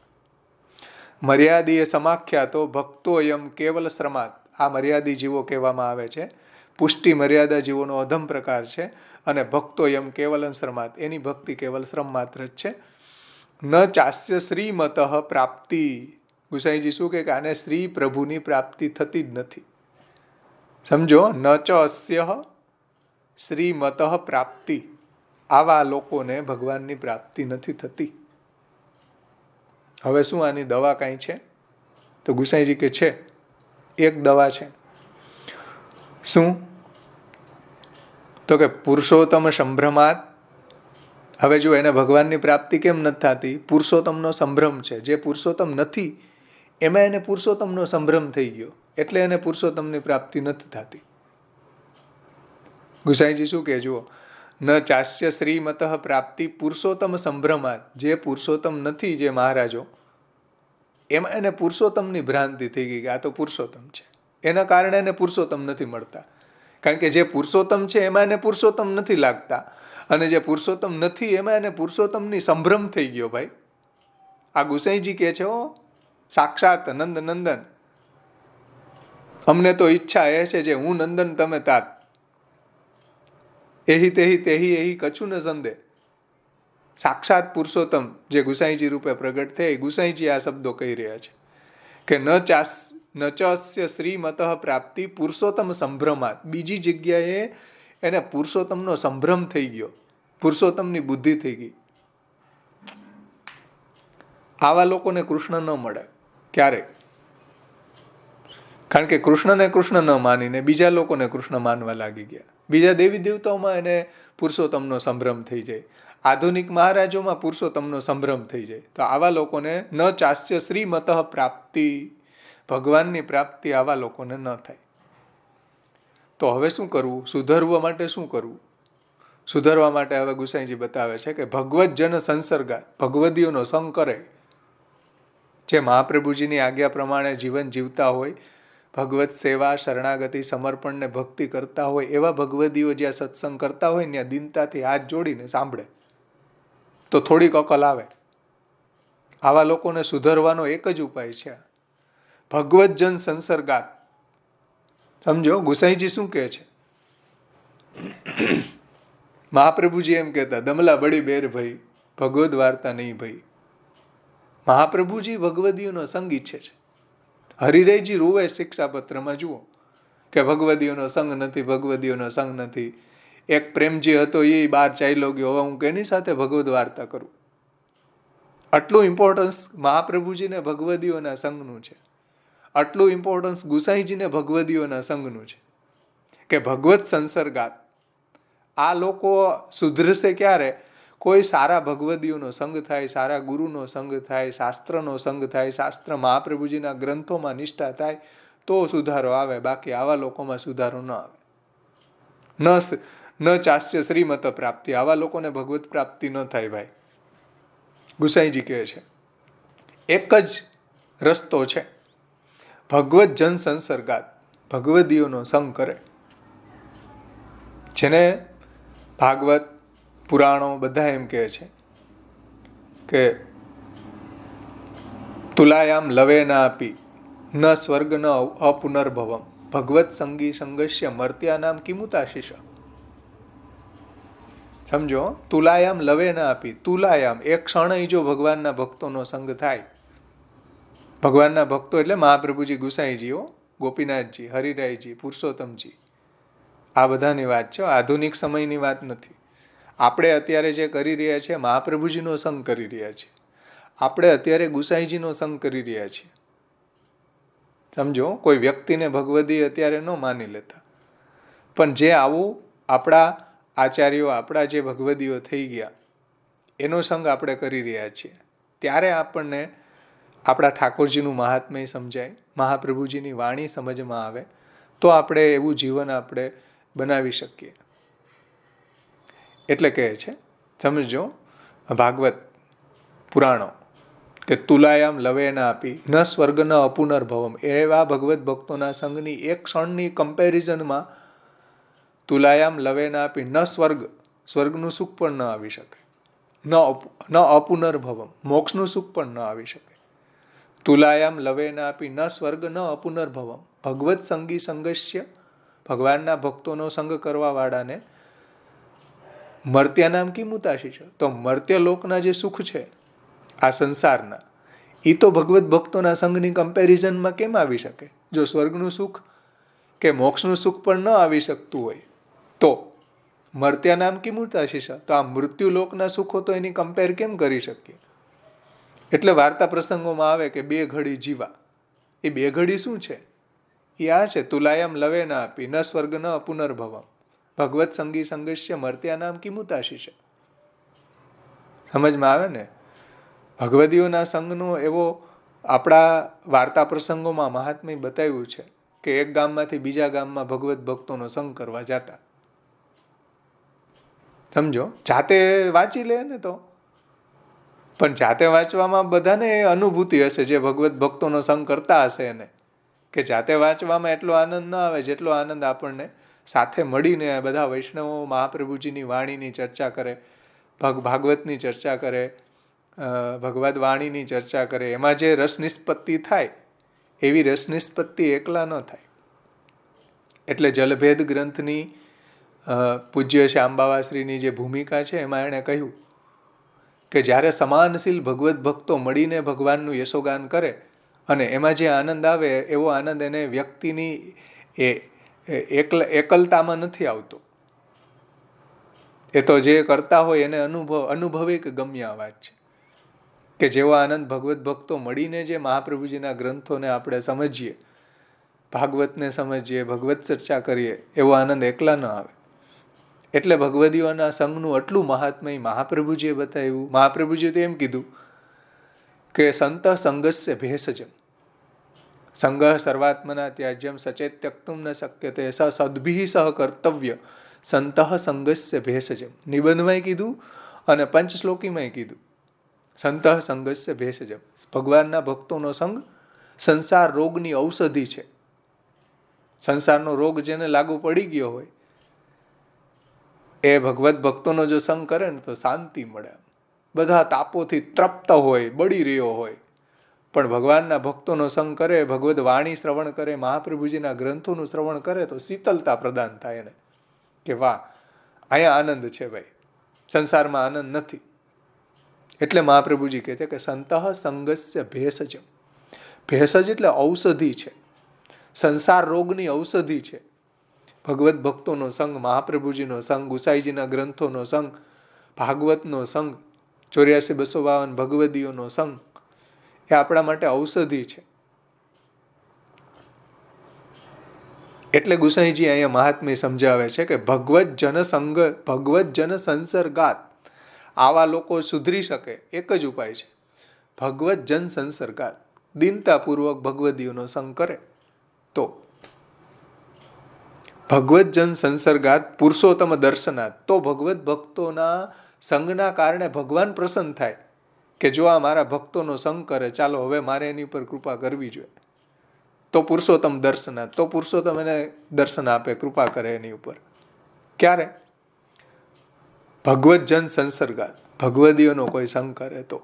Speaker 1: મર્યાદીય સમાખ્યાતો ભક્તો એમ કેવલ શ્રમાત. આ મર્યાદી જીવો કહેવામાં આવે છે. પુષ્ટિ મર્યાદા જીવોનો અધમ પ્રકાર છે. અને ભક્તો એમ કેવલમ શ્રમાત, એની ભક્તિ કેવલ શ્રમ માત્ર જ છે. ન ચાસ્ય શ્રીમત પ્રાપ્તિ. ગુસાઈજી શું કહે કે આને શ્રી પ્રભુની પ્રાપ્તિ થતી જ નથી. સમજો, ન ચ અસ્ય શ્રીમત પ્રાપ્તિ. આવા લોકોને ભગવાનની પ્રાપ્તિ નથી થતી. હવે શું આની દવા કાંઈ છે? તો ગુસાઈજી કે છે, એક દવા છે. શું? તો કે પુરુષોત્તમ સંભ્રમાત. હવે જો એને ભગવાનની પ્રાપ્તિ કેમ નથી થતી? પુરુષોત્તમનો સંભ્રમ છે. જે પુરુષોત્તમ નથી એમાં એને પુરુષોત્તમનો સંભ્રમ થઈ ગયો, એટલે એને પુરુષોત્તમની પ્રાપ્તિ નથી થતી. ગુસાઈજી શું કહે જુઓ, ન ચાસ્ય શ્રીમત પ્રાપ્તિ પુરુષોત્તમ સંભ્રમાત. જે પુરુષોત્તમ નથી, જે મહારાજો, એમાં એને પુરુષોત્તમની ભ્રાંતિ થઈ ગઈ કે આ તો પુરુષોત્તમ છે. એના કારણે એને પુરુષોત્તમ નથી મળતા. કારણ કે જે પુરુષોત્તમ છે એમાં એને પુરુષોત્તમ નથી લાગતા, અને જે પુરુષોત્તમ નથી એમાં એને પુરુષોત્તમની સંભ્રમ થઈ ગયો. ભાઈ, આ ગુસાઈજી કહે છે, ઓ સાક્ષાત નંદ નંદન, અમને તો ઈચ્છા એ છે જે હું નંદન તમે તાત, એહી તેહી તેહી એહી કછું ન સંદે. સાક્ષાત પુરુષોત્તમ જે ગુસાઈજી રૂપે પ્રગટ થઈ, ગુસાઈજી આ શબ્દો કહી રહ્યા છે કે ન ચાસ્ય શ્રીમત પ્રાપ્તિ પુરુષોત્તમ સંભ્રમાત. બીજી જગ્યાએ એને પુરુષોત્તમનો સંભ્રમ થઈ ગયો, પુરુષોત્તમની બુદ્ધિ થઈ ગઈ. આવા લોકોને કૃષ્ણ ન મળે ક્યારેક. કારણ કે કૃષ્ણને કૃષ્ણ ન માનીને બીજા લોકોને કૃષ્ણ માનવા લાગી ગયા. બીજા દેવી દેવતાઓમાં એને પુરુષોત્તમનો સંભ્રમ થઈ જાય. આધુનિક મહારાજોમાં પુરુષોત્તમનો સંભ્રમ થઈ જાય. તો આવા લોકોને ન ચાસ્ય શ્રીમત પ્રાપ્તિ, ભગવાનની પ્રાપ્તિ આવા લોકોને ન થાય. તો હવે શું કરવું? સુધરવા માટે શું કરવું? સુધરવા માટે હવે ગુસાઈજી બતાવે છે કે ભગવત જન સંસર્ગા, ભગવદીઓનો સંગ કરે. જે મહાપ્રભુજીની આજ્ઞા પ્રમાણે જીવન જીવતા હોય, ભગવત સેવા, શરણાગતિ, સમર્પણ ને ભક્તિ કરતા હોય, એવા ભગવદીઓ જ્યાં સત્સંગ કરતા હોય ત્યાં દિનતાથી હાથ જોડીને સાંભળે તો થોડીક અકલ આવે. આવા લોકોને સુધરવાનો એક જ ઉપાય છે, ભગવત જન સંસર્ગાત. સમજો, ગુસાઈજી શું કહે છે? મહાપ્રભુજી એમ કહેતા, દમલા બડી બેર ભાઈ, ભગવદ વાર્તા નહીં ભાઈ. મહાપ્રભુજી ભગવદીઓનો સંગ ઈચ્છે છે. હરિરાયજી રોવે શિક્ષાપત્રમાં જુઓ કે ભગવદીઓનો સંગ નથી, ભગવદીઓનો સંગ નથી. એક પ્રેમજી હતો, એ બહાર ચાલ્યો ગયો, હવે હું કેની સાથે ભગવદ વાર્તા કરું? આટલું ઇમ્પોર્ટન્સ મહાપ્રભુજીને ભગવદીઓના સંગનું છે. આટલું ઇમ્પોર્ટન્સ ગુસાઈજીને ભગવદીઓના સંગનું છે કે ભગવત સંસર્ગાત. આ લોકો સુધરશે ક્યારે? કોઈ સારા ભગવદીઓનો સંગ થાય, સારા ગુરુનો સંગ થાય, શાસ્ત્રનો સંગ થાય, શાસ્ત્ર મહાપ્રભુજીના ગ્રંથોમાં નિષ્ઠા થાય તો સુધારો આવે. બાકી આવા લોકોમાં સુધારો ન આવે. ન ચાસ્ય શ્રીમત પ્રાપ્તિ. આવા લોકોને ભગવત પ્રાપ્તિ ન થાય. ભાઈ, ગુસાઈજી કહે છે એક જ રસ્તો છે, ભગવત જન સંસર્ગાત. ભગવદીઓનો સંગ કરે. જેને ભાગવત પુરાણો બધા એમ કહે છે કે તુલાયામ લવે ના આપી ન સ્વર્ગ ન અપુનર્ભવમ ભગવત સંગી સંગસ્ય મર્ત્યાનામ કિમુતાશીષ. સમજો, તુલાયામ લવે ના આપી, તુલાયામ એક ક્ષણ જો ભગવાનના ભક્તોનો સંગ થાય, ભગવાનના ભક્તો એટલે મહાપ્રભુજી, ગુસાઈજીઓ, ગોપીનાથજી, હરિરાયજી, પુરુષોત્તમજી, આ બધાની વાત છે, આધુનિક સમયની વાત નથી. આપણે અત્યારે જે કરી રહ્યા છીએ મહાપ્રભુજીનો સંગ કરી રહ્યા છીએ, આપણે અત્યારે ગુસાઈજીનો સંગ કરી રહ્યા છીએ. સમજો, કોઈ વ્યક્તિને ભગવદી અત્યારે ન માની લેતા, પણ જે આવું આપણા આચાર્યો, આપણા જે ભગવદીઓ થઈ ગયા એનો સંગ આપણે કરી રહ્યા છીએ, ત્યારે આપણને આપણા ઠાકોરજીનું મહાત્મ્ય સમજાય, મહાપ્રભુજીની વાણી સમજમાં આવે, તો આપણે એવું જીવન આપણે બનાવી શકીએ. એટલે કહે છે, સમજો ભાગવત પુરાણો કે તુલાયામ લવે ના આપી ન સ્વર્ગ ન અપુનર્ભવમ, એવા ભગવત ભક્તોના સંગની એક ક્ષણની કમ્પેરિઝનમાં તુલાયામ લવે ના આપી ન સ્વર્ગ, સ્વર્ગનું સુખ પણ ન આવી શકે, ન અપુનર્ભવમ, મોક્ષનું સુખ પણ ન આવી શકે. તુલાયામ લવે ના આપી ન સ્વર્ગ ન અપુનર્ભવમ ભગવત સંગી સંગસ્ય, ભગવાનના ભક્તોનો સંગ કરવા વાળાને મર્ત્યાનામ કિમુતાશીષ, તો મર્ત્યલોકના જે સુખ છે આ સંસારના, એ તો ભગવત ભક્તોના સંગની કમ્પેરિઝનમાં કેમ આવી શકે? જો સ્વર્ગનું સુખ કે મોક્ષનું સુખ પણ ન આવી શકતું હોય તો મર્ત્યાનામ કિમુતાશીષ, તો આ મૃત્યુલોકના સુખો તો એની કમ્પેર કેમ કરી શકીએ? એટલે વાર્તા પ્રસંગોમાં આવે કે બે ઘડી જીવા, એ બે ઘડી શું છે? એ આ છે, તુલાયામ લવે ના આપી ન સ્વર્ગ ન પુનર્ભવમ ભગવત સંગી સંગસ્ય મર્ત્યાનામ કિમુતાશીષ. સમજમાં આવે ને? ભગવદીઓના સંગનો એવો આપણા વાર્તા પ્રસંગોમાં મહાત્મ્ય બતાવ્યું છે કે એક ગામમાંથી બીજા ગામમાં ભગવત ભક્તોનો સંગ કરવા જતા. સમજો, જાતે વાંચી લે ને તો, પણ જાતે વાંચવામાં બધાને અનુભૂતિ હશે, જે ભગવત ભક્તોનો સંગ કરતા હશે એને, કે જાતે વાંચવામાં એટલો આનંદ ન આવે જેટલો આનંદ આપણને સાથે મળીને બધા વૈષ્ણવો મહાપ્રભુજીની વાણીની ચર્ચા કરે, ભાગવતની ચર્ચા કરે, ભગવદ વાણીની ચર્ચા કરે, એમાં જે રસ નિષ્પત્તિ થાય એવી રસ નિષ્પત્તિ એકલા ન થાય. એટલે જલભેદ ગ્રંથની પૂજ્ય શ્યામબાવાશ્રીની જે ભૂમિકા છે એમાં એણે કહ્યું કે જ્યારે સમાનશીલ ભગવત ભક્તો મળીને ભગવાનનું યશોગાન કરે અને એમાં જે આનંદ આવે એવો આનંદ એને વ્યક્તિની એકલતામાં નથી આવતો. એ તો જે કરતા હોય એને અનુભવે કે ગમ્ય વાત છે કે જેવો આનંદ ભગવત ભક્તો મળીને જે મહાપ્રભુજીના ગ્રંથોને આપણે સમજીએ, ભાગવતને સમજીએ, ભગવત ચર્ચા કરીએ, એવો આનંદ એકલા ન આવે. એટલે ભગવદીઓના સંઘનું આટલું મહાત્મય મહાપ્રભુજીએ બતાવ્યું. મહાપ્રભુજીએ તો એમ કીધું કે સંત સંગસ્ય ભેષજમ સંગઃ સર્વાત્મના ત્યાજ્યમ સચેત ત્યક્તુમ ન શક્યતે સ સદ્ભિઃ સહ કર્તવ્ય સંતઃ સંગસ્ય ભેષજમ. નિબંધમાંય કીધું અને પંચશ્લોકીમાંય કીધું, સંતઃ સંગસ્ય ભેષજમ. ભગવાનના ભક્તોનો સંગ સંસાર રોગની ઔષધિ છે. સંસારનો રોગ જેને લાગુ પડી ગયો હોય એ ભગવત ભક્તોનો જો સંગ કરે ને તો શાંતિ મળે. બધા તાપોથી તૃપ્ત હોય, બળી રહ્યો હોય, પણ ભગવાનના ભક્તોનો સંગ કરે, ભગવદ વાણી શ્રવણ કરે, મહાપ્રભુજીના ગ્રંથોનું શ્રવણ કરે તો શીતલતા પ્રદાન થાય એને કે વાહ, અહીંયા આનંદ છે ભાઈ, સંસારમાં આનંદ નથી. એટલે મહાપ્રભુજી કહે છે કે સંતઃ સંગસ્ય ભેષજમ. ભેષજ એટલે ઔષધિ છે, સંસાર રોગની ઔષધિ છે. ભગવત ભક્તોનો સંગ, મહાપ્રભુજીનો સંગ, ગુસાઈજીના ગ્રંથોનો સંગ, ભાગવતનો સંગ, 84-252 ભગવદીઓનો સંગ એ આપણા માટે ઔષધિ છે. એટલે ગુસાઈજી અહીંયા મહાત્મ્ય સમજાવે છે કે ભગવત જન સંગ, ભગવત જન સંસર્ગાત. આવા લોકો સુધરી શકે એક જ ઉપાય છે, ભગવત જન સંસર્ગાત. દીનતાપૂર્વક ભગવદીઓનો સંગ કરે તો ભગવત જન સંસર્ગાત પુરુષોત્તમ દર્શનાત, તો ભગવત ભક્તોના સંગના કારણે ભગવાન પ્રસન્ન થાય કે જો આ મારા ભક્તોનો સંગ કરે, ચાલો હવે મારે એની ઉપર કૃપા કરવી જોઈએ. તો પુરુષોત્તમ દર્શનાત, તો પુરુષોત્તમ એને દર્શન આપે, કૃપા કરે એની ઉપર. ક્યારે? ભગવત જન સંસર્ગાત, ભગવદીઓનો કોઈ સંગ કરે તો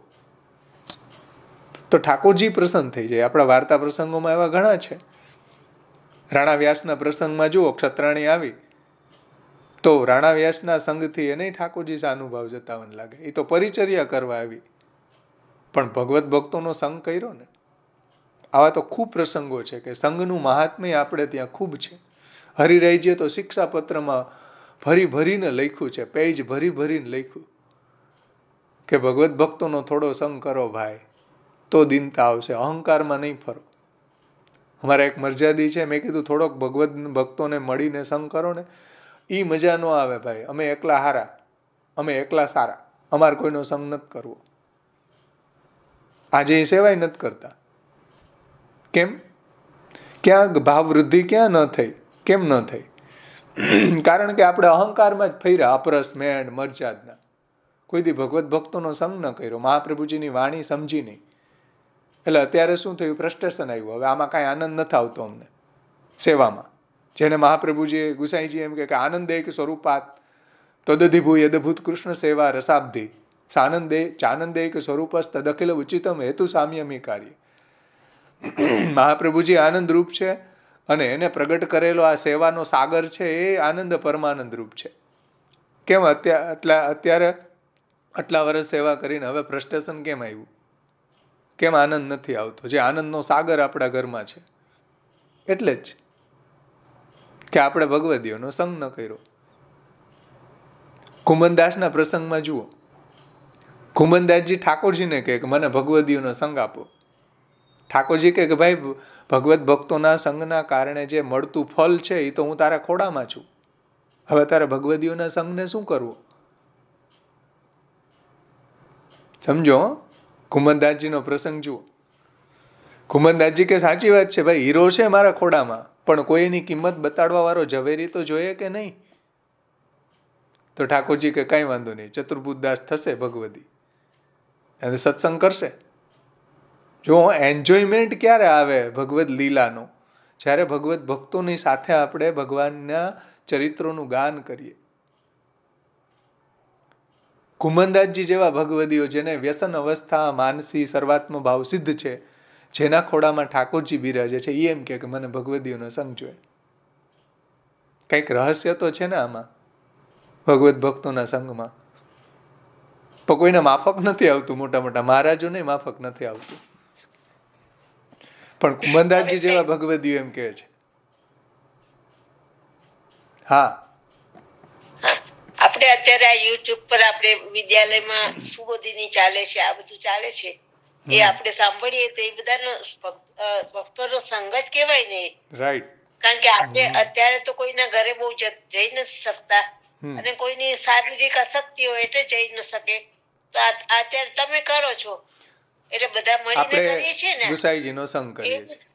Speaker 1: ઠાકોરજી પ્રસન્ન થઈ જાય. આપણા વાર્તા પ્રસંગોમાં એવા ઘણા છે. રાણા વ્યાસના પ્રસંગમાં જુઓ, ક્ષત્રાણી આવી તો રાણા વ્યાસના સંગથી એને ઠાકોરજી સાનુભાવ જતાવન લાગે. એ તો પરિચર્યા કરવા આવી, પણ ભગવત ભક્તોનો સંગ કર્યો ને. આવા તો ખૂબ પ્રસંગો છે કે સંઘનું મહાત્મ્ય આપણે ત્યાં ખૂબ છે. હરિરાયજીએ તો શિક્ષાપત્રમાં ભરી ભરીને લખ્યું છે, પેજ ભરી ભરીને લખ્યું કે ભગવત ભક્તોનો થોડો સંગ કરો ભાઈ, તો દિનતા આવશે, અહંકારમાં નહીં ફરો. અમારા એક મર્યાદી છે, મેં કીધું થોડોક ભગવત ભક્તોને મળીને સંગ કરો ને, એ મજા ન આવે ભાઈ. અમે એકલા હારા, અમે એકલા સારા, અમારે કોઈનો સંગ નથી કરવો. આજે એ સેવાય નથી કરતા. કેમ? ક્યાં ભાવ વૃદ્ધિ ક્યાં ન થઈ? કેમ ન થઈ? કારણ કે આપણે અહંકારમાં જ ફર્યા, અપરસ મેંડ મરચાદના. કોઈ દી ભગવત ભક્તોનો સંગ ન કર્યો, મહાપ્રભુજીની વાણી સમજી નહીં. એટલે અત્યારે શું થયું? ફ્રસ્ટ્રેશન આવ્યું. હવે આમાં કાંઈ આનંદ નથી આવતો અમને સેવામાં. જેને મહાપ્રભુજીએ ગુસાઈજી એમ કે આનંદેક સ્વરૂપાત તદધિભૂ યદભૂત કૃષ્ણ સેવા રસાબ્ધિ ચાનંદેક સ્વરૂપસ તદખિલ ઉચિતમ હેતુ સામ્યમી કાર્ય. મહાપ્રભુજી આનંદ રૂપ છે અને એને પ્રગટ કરેલો આ સેવાનો સાગર છે એ આનંદ પરમાનંદ રૂપ છે. કેમ અત્યારે આટલા વર્ષ સેવા કરીને હવે ફ્રસ્ટ્રેશન કેમ આવ્યું? કેમ આનંદ નથી આવતો? જે આનંદનો સાગર આપણા ઘરમાં છે એટલે જ કે આપણે ભગવદીઓનો સંગ ન કર્યો. કુમનદાસના પ્રસંગમાં જુઓ, કુમનદાસજી ઠાકોરજીને કહે કે મને ભગવદીઓનો સંગ આપો. ઠાકોરજી કહે કે ભાઈ, ભગવત ભક્તોના સંગના કારણે જે મળતું ફલ છે એ તો હું તારા ખોડામાં છું. હવે તારે ભગવદીઓના સંગને શું કરવું? સમજો. કુમનદાસજીનો પ્રસંગ જુઓ. કુમનદાસજી કે સાચી વાત છે ભાઈ, હીરો છે મારા ખોડામાં, પણ કોઈ એની કિંમત બતાડવા વાળો ઝવેરી તો જોઈએ કે નહીં? તો ઠાકોરજી કે કઈ વાંધો નહીં, ચતુર્બુદ્દાસ થશે ભગવદી અને સત્સંગ કરશે. જો એન્જોયમેન્ટ ક્યારે આવે ભગવદ લીલાનો? જ્યારે ભગવત ભક્તોની સાથે આપણે ભગવાનના ચરિત્રોનું ગાન કરીએ. કુમનદાસજી જેવા ભગવદીઓ જેને વ્યસન અવસ્થા, માનસી, સર્વાત્મ ભાવ સિદ્ધ છે, જેના ખોડામાં ઠાકોરજી બિરાજે છે, એ એમ કે મને ભગવદીઓનો સંગ જોઈએ. કંઈક રહસ્ય તો છે ને આમાં, ભગવત ભક્તોના સંગમાં. પણ કોઈને માફક નથી આવતું, મોટા મોટા મહારાજોને માફક નથી આવતું. પણ કુમનદાસજી જેવા ભગવદીઓ એમ કહે છે. હા,
Speaker 4: આપણે અત્યારે આ યુટ્યુબ પર આપણે વિદ્યાલયમાં સુબોધિની ચાલે છે, આ બધું ચાલે છે, એ આપણે સાંભળીએ તો એ બધાનો ભક્તોનો સંગ જ કહેવાય ને.
Speaker 1: રાઈટ.
Speaker 4: કારણ કે આપણે અત્યારે તો કોઈના ઘરે બહુ જઈ નથી શકતા, અને કોઈની શારીરિક અશક્તિ હોય એટલે જઈ ન શકે, તો અત્યારે તમે કરો છો એટલે બધા મળીને કરીએ છીએ ને,
Speaker 1: ગુસાઈજીનો સંગ કરીએ છીએ.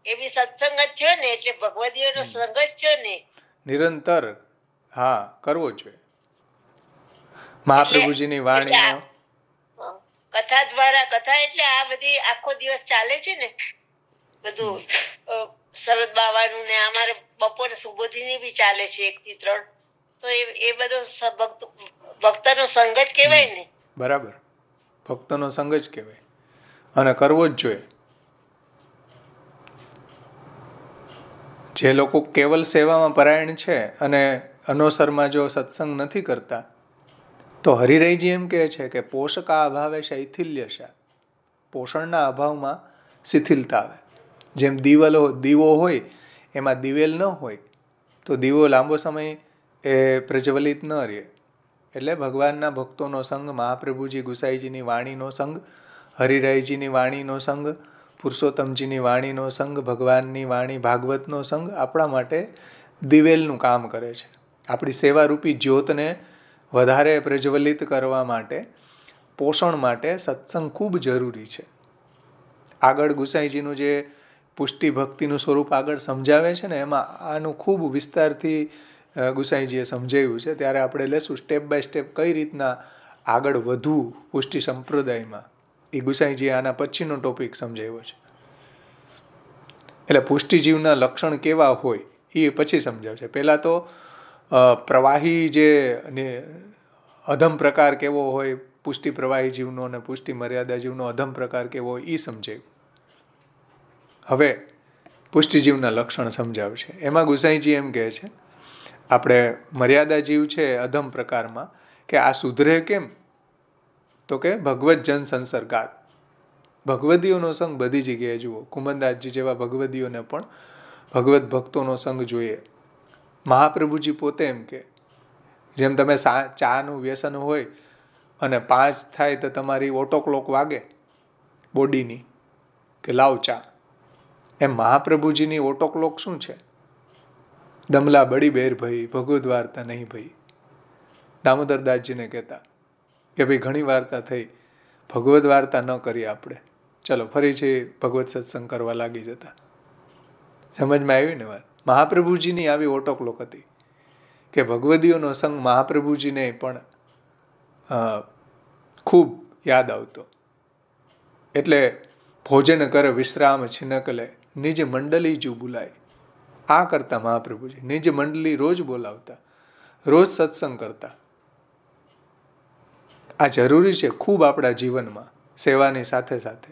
Speaker 4: એ બી સત્સંગ જ છે ને, એટલે ભગવદીઓનો સંગ જ છે ને
Speaker 1: નિરંતર. હા, કરવો જોઈએ. મહાપ્રભુજીની વાણીનો
Speaker 4: કથા દ્વારા, કથા એટલે આ બધી આખો દિવસ ચાલે છે ને બધું, શરદ બાવાનું ને અમારે બપોરે સુબોધિની બી ચાલે છે 1 થી 3, તો એ બધો ભક્તનો સંગ જ કહેવાય ને.
Speaker 1: બરાબર, ભક્તનો સંગ જ કહેવાય અને કરવો જ જોઈએ. જે લોકો કેવલ સેવામાં પરાયણ છે અને અનોસરમાં જો સત્સંગ નથી કરતા, તો હરિરાયજી એમ કહે છે કે પોષકા અભાવે શૈથિલ્ય છે, પોષણના અભાવમાં શિથિલતા આવે. જેમ દીવો હોય એમાં દિવેલ ન હોય તો દીવો લાંબો સમય એ પ્રજ્વલિત ન રહે. એટલે ભગવાનના ભક્તોનો સંગ, મહાપ્રભુજી ગુસાઈજીની વાણીનો સંગ, હરિરાયજીની વાણીનો સંગ, પુરુષોત્તમજીની વાણીનો સંગ, ભગવાનની વાણી ભાગવતનો સંગ આપણા માટે દિવેલનું કામ કરે છે. આપણી સેવારૂપી જ્યોતને વધારે પ્રજ્વલિત કરવા માટે, પોષણ માટે સત્સંગ ખૂબ જરૂરી છે. આગળ ગુસાઈજીનું જે પુષ્ટિ ભક્તિનું સ્વરૂપ આગળ સમજાવે છે ને, એમાં આનું ખૂબ વિસ્તારથી ગુસાઈજીએ સમજાવ્યું છે. ત્યારે આપણે લેશું સ્ટેપ બાય સ્ટેપ કઈ રીતના આગળ વધવું પુષ્ટિ સંપ્રદાયમાં. એ ગુસાઈજીએ આના પછીનો ટોપિક સમજાવ્યો છે. એટલે પુષ્ટિજીવના લક્ષણ કેવા હોય એ પછી સમજાવશે. પહેલાં તો પ્રવાહી જે અધમ પ્રકાર કેવો હોય, પુષ્ટિ પ્રવાહી જીવનો અને પુષ્ટિ મર્યાદા જીવનો અધમ પ્રકાર કેવો હોય એ સમજાયું. હવે પુષ્ટિજીવના લક્ષણ સમજાવશે. એમાં ગુસાઈજી એમ કહે છે આપણે મર્યાદા જીવ છે અધમ પ્રકારમાં કે આ સુધરે કેમ, તો કે ભગવત જન સંસર્ગાત. ભગવદીઓનો સંગ બધી જગ્યાએ જુઓ. કુમનદાસજી જેવા ભગવદીઓને પણ ભગવત ભક્તોનો સંગ જોઈએ. મહાપ્રભુજી પોતે એમ કે જેમ તમે ચાનું વ્યસન હોય અને 5 થાય તો તમારી ઓટો ક્લોક વાગે બોડીની કે લાવ ચા, એમ મહાપ્રભુજીની ઓટો ક્લોક શું છે? દમલા બડી બેર ભઈ ભગવદ વાર્તા નહીં ભઈ. દામોદરદાસજીને કહેતા કે ભાઈ ઘણી વાર્તા થઈ, ભગવદ વાર્તા ન કરી આપણે, ચલો ફરી છે ભગવત સત્સંગ કરવા લાગી જતા. સમજમાં આવી ને વાત? મહાપ્રભુજીની આવી ઓટો ક્લોક હતી કે ભગવદીઓનો સંગ મહાપ્રભુજીને પણ ખૂબ યાદ આવતો. એટલે ભોજન કર વિશ્રામ છિનક લે નિજ મંડલી જુ બોલાય. આ કરતા મહાપ્રભુજી નિજ મંડલી રોજ બોલાવતા, રોજ સત્સંગ કરતા. આ જરૂરી છે ખૂબ આપણા જીવનમાં સેવાની સાથે સાથે.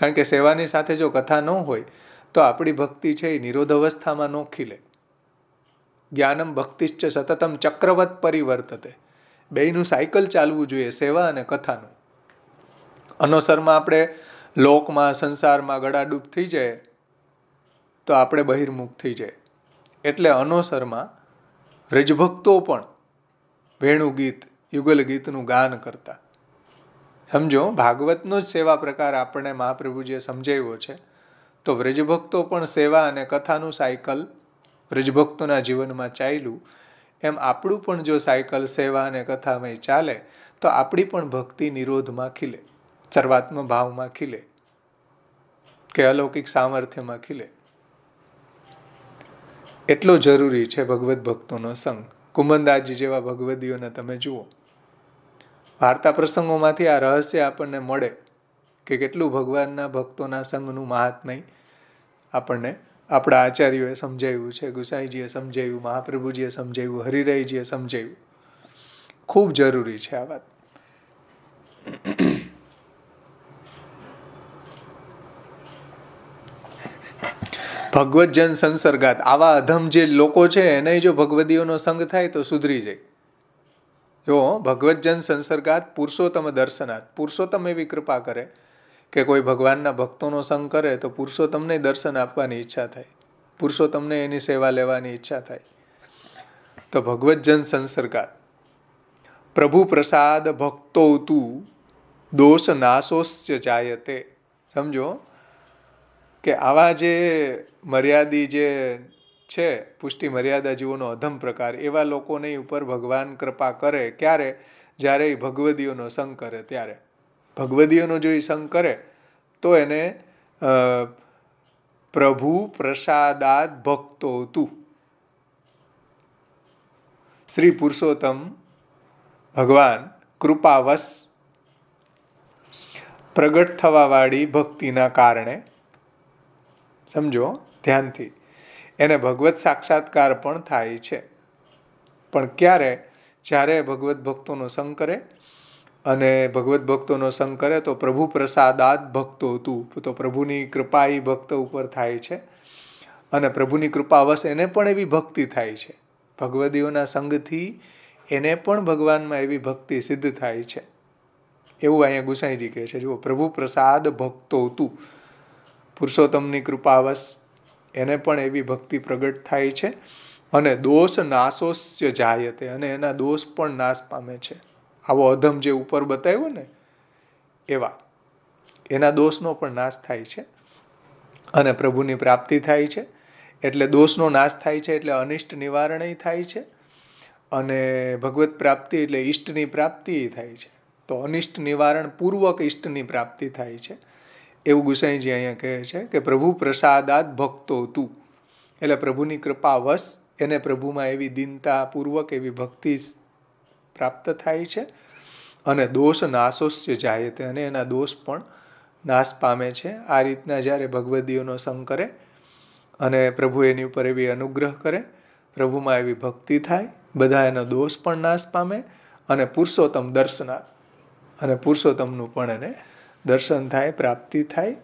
Speaker 1: કારણ કે સેવાની સાથે જો કથા ન હોય તો આપણી ભક્તિ છે એ નિરોધ અવસ્થામાં ન ખીલે. જ્ઞાનમ ભક્તિશ્ચ સતતમ ચક્રવત પરિવર્તતે. બેયનું સાયકલ ચાલવું જોઈએ, સેવા અને કથાનું. અનોસરમાં આપણે લોકમાં સંસારમાં ગળાડૂબ થઈ જાય તો આપણે બહિર્મુખ થઈ જાય. એટલે અનોસરમાં વ્રજભક્તો પણ વેણુ ગીત યુગલ ગીતનું ગાન કરતા. સમજો, ભાગવતનો જ સેવા પ્રકાર આપણને મહાપ્રભુજીએ સમજાવ્યો છે તો વ્રજભક્તો પણ સેવા અને કથાનું સાયકલ વ્રજભક્તોના જીવનમાં ચાલ્યું, એમ આપણું પણ જો સાયકલ સેવા અને કથામાં ચાલે તો આપણી પણ ભક્તિ નિરોધમાં ખીલે, સર્વાત્મ ભાવમાં ખીલે કે અલૌકિક સામર્થ્યમાં ખીલે. એટલો જરૂરી છે ભગવત ભક્તોનો સંગ. કુમનદાસજી જેવા ભગવદીઓને તમે જુઓ. વાર્તા પ્રસંગોમાંથી આ રહસ્ય આપણને મળે કે કેટલું ભગવાનના ભક્તોના સંગનું મહાત્મય આપણને આપણા આચાર્યોએ સમજાવ્યું છે, ગુસાઈજીએ સમજાવ્યું, મહાપ્રભુજીએ સમજાવ્યું, હરિરાયજીએ સમજાવ્યું. ખૂબ જરૂરી છે આ વાત. ભગવત જન સંસર્ગાત. આવા અધમ જે લોકો છે એને જો ભગવદીઓનો સંગ થાય તો સુધરી જાય. જો ભગવત જન સંસર્ગાત પુરુષોત્તમ દર્શનાત. પુરુષોત્તમ એવી કૃપા કરે કે કોઈ ભગવાનના ભક્તોનો સંગ કરે તો પુરુષોત્તમને દર્શન આપવાની ઈચ્છા થાય, પુરુષોત્તમને એની સેવા લેવાની ઈચ્છા થાય. તો ભગવત જન સંસર્ગાત. પ્રભુ પ્રસાદ ભક્તો તું દોષ નાશોસ્ય જાયતે. સમજો કે આવા જે મર્યાદી જે છે પુષ્ટિ મર્યાદા જીવોનો અધમ પ્રકાર, એવા લોકોની ઉપર ભગવાન કૃપા કરે. ક્યારે? જ્યારે એ ભગવદીઓનો સંગ કરે ત્યારે. ભગવદીઓનો જો એ સંગ કરે તો એને પ્રભુ પ્રસાદાત ભક્તો તું. શ્રી પુરુષોત્તમ ભગવાન કૃપાવશ પ્રગટ થવાવાળી ભક્તિના કારણે, સમજો ધ્યાનથી, એને ભગવત સાક્ષાત્કાર પણ થાય છે. પણ ક્યારે? જ્યારે ભગવત ભક્તોનો સંગ કરે. અને ભગવત ભક્તોનો સંગ કરે તો પ્રભુ પ્રસાદાત ભક્તો તું, તો પ્રભુની કૃપા એ ભક્ત ઉપર થાય છે. અને પ્રભુની કૃપાવશ એને પણ એવી ભક્તિ થાય છે. ભગવદીઓના સંગથી એને પણ ભગવાનમાં એવી ભક્તિ સિદ્ધ થાય છે. એવું અહીંયા ગુસાઈજી કહે છે. જુઓ, પ્રભુ પ્રસાદ ભક્તો તું, પુરુષોત્તમની કૃપાવશ એને પણ એવી ભક્તિ પ્રગટ થાય છે. અને દોષ નાશોસ્ય જાયતે. અને એના દોષ પણ નાશ પામે છે. આવો અધમ જે ઉપર બતાવ્યો ને એવા એના દોષનો પણ નાશ થાય છે અને પ્રભુની પ્રાપ્તિ થાય છે. એટલે દોષનો નાશ થાય છે એટલે અનિષ્ટ નિવારણ થાય છે. અને ભગવત પ્રાપ્તિ એટલે ઈષ્ટની પ્રાપ્તિ થાય છે. તો અનિષ્ટ નિવારણ પૂર્વક ઈષ્ટની પ્રાપ્તિ થાય છે. એવું ગુસાઈજી અહીંયા કહે છે કે પ્રભુ પ્રસાદાત ભક્તો તું. એટલે પ્રભુની કૃપાવશ એને પ્રભુમાં એવી દીનતા પૂર્વક એવી ભક્તિ પ્રાપ્ત થાય છે. અને દોષ નાશોસ્ય જાયતે. અને એના દોષ પણ નાશ પામે છે. આ રીતના જ્યારે ભગવદીઓનો સંગ કરે અને પ્રભુ એની ઉપર એવી અનુગ્રહ કરે પ્રભુમાં એવી ભક્તિ થાય, બધા એનો દોષ પણ નાશ પામે અને પુરુષોત્તમ દર્શનાર્થ, અને પુરુષોત્તમનું પણ એને દર્શન થાય, પ્રાપ્તિ થાય.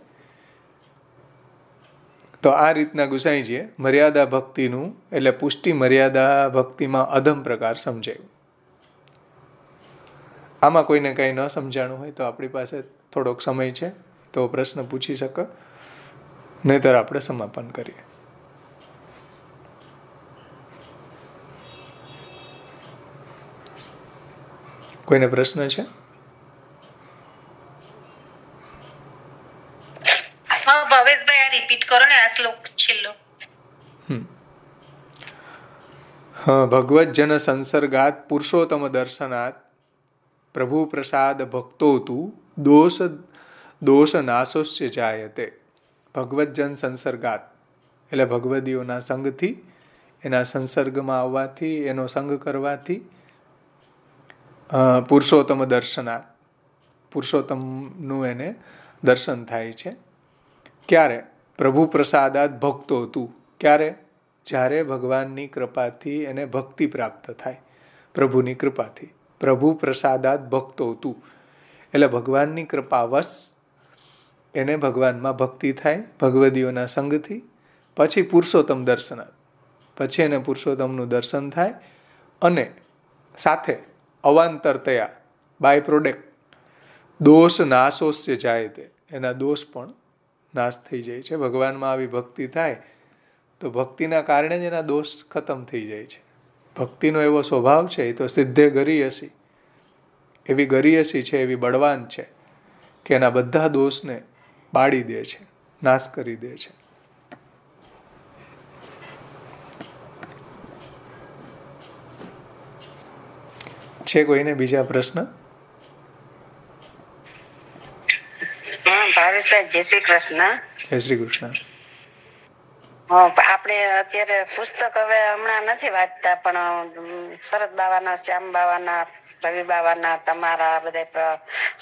Speaker 1: તો આ રીતના ગુસાઈજીએ મર્યાદા ભક્તિનું એટલે પુષ્ટિ મર્યાદા ભક્તિમાં અધમ પ્રકાર સમજાયું. આમાં કોઈને કંઈ ન સમજાણું હોય તો આપણી પાસે થોડોક સમય છે તો પ્રશ્ન પૂછી શકો, નહીંતર આપણે સમાપન કરીએ. કોઈને પ્રશ્ન છે?
Speaker 7: હા ભાવેશભાઈ, આ રિપીટ કરો ને આ શ્લોક છેલ્લો.
Speaker 1: ભગવત જન સંસર્ગાત પુરુષોત્તમ દર્શનાત પ્રભુ પ્રસાદ ભક્તો તું દોષ નાશોસ્ય જાયતે. ભગવત જન સંસર્ગાત એટલે ભગવદીઓના સંગથી, એના સંસર્ગમાં આવવાથી, એનો સંગ કરવાથી, પુરુષોત્તમ દર્શનાત પુરુષોત્તમનું એને દર્શન થાય છે. ક્યારે? પ્રભુ પ્રસાદાત ભક્તો તું. ક્યારે? જ્યારે ભગવાનની કૃપાથી એને ભક્તિ પ્રાપ્ત થાય, પ્રભુની કૃપાથી. પ્રભુ પ્રસાદાત ભક્તો તું એટલે ભગવાનની કૃપાવશ એને ભગવાનમાં ભક્તિ થાય, ભગવદીઓના સંગથી. પછી પુરુષોત્તમ દર્શનાત, પછી એને પુરુષોત્તમનું દર્શન થાય, અને સાથે અવાંતરતયા બાય પ્રોડક્ટ દોષ નાશોસ્ય જાય તે, એના દોષ પણ નાશ થઈ જાય છે. ભગવાનમાં આવી ભક્તિ થાય તો ભક્તિના કારણે જ એના દોષ ખતમ થઈ જાય છે. ભક્તિનો એવો સ્વભાવ છે, એ તો સિદ્ધે ગરીયસી, એવી ગરીયસી છે, એવી બળવાન છે કે એના બધા દોષને બાળી દે છે, નાશ કરી દે છે. છે કોઈને બીજા પ્રશ્ન?
Speaker 8: ભાવેશભાઈ, જય શ્રી કૃષ્ણ.
Speaker 1: જય શ્રી કૃષ્ણ.
Speaker 8: આપણે અત્યારે પુસ્તક હવે હમણાં નથી વાંચતા, પણ શરદ બાવાના, શ્યામ બાવાના, રવિ બાવાના, તમારા બધા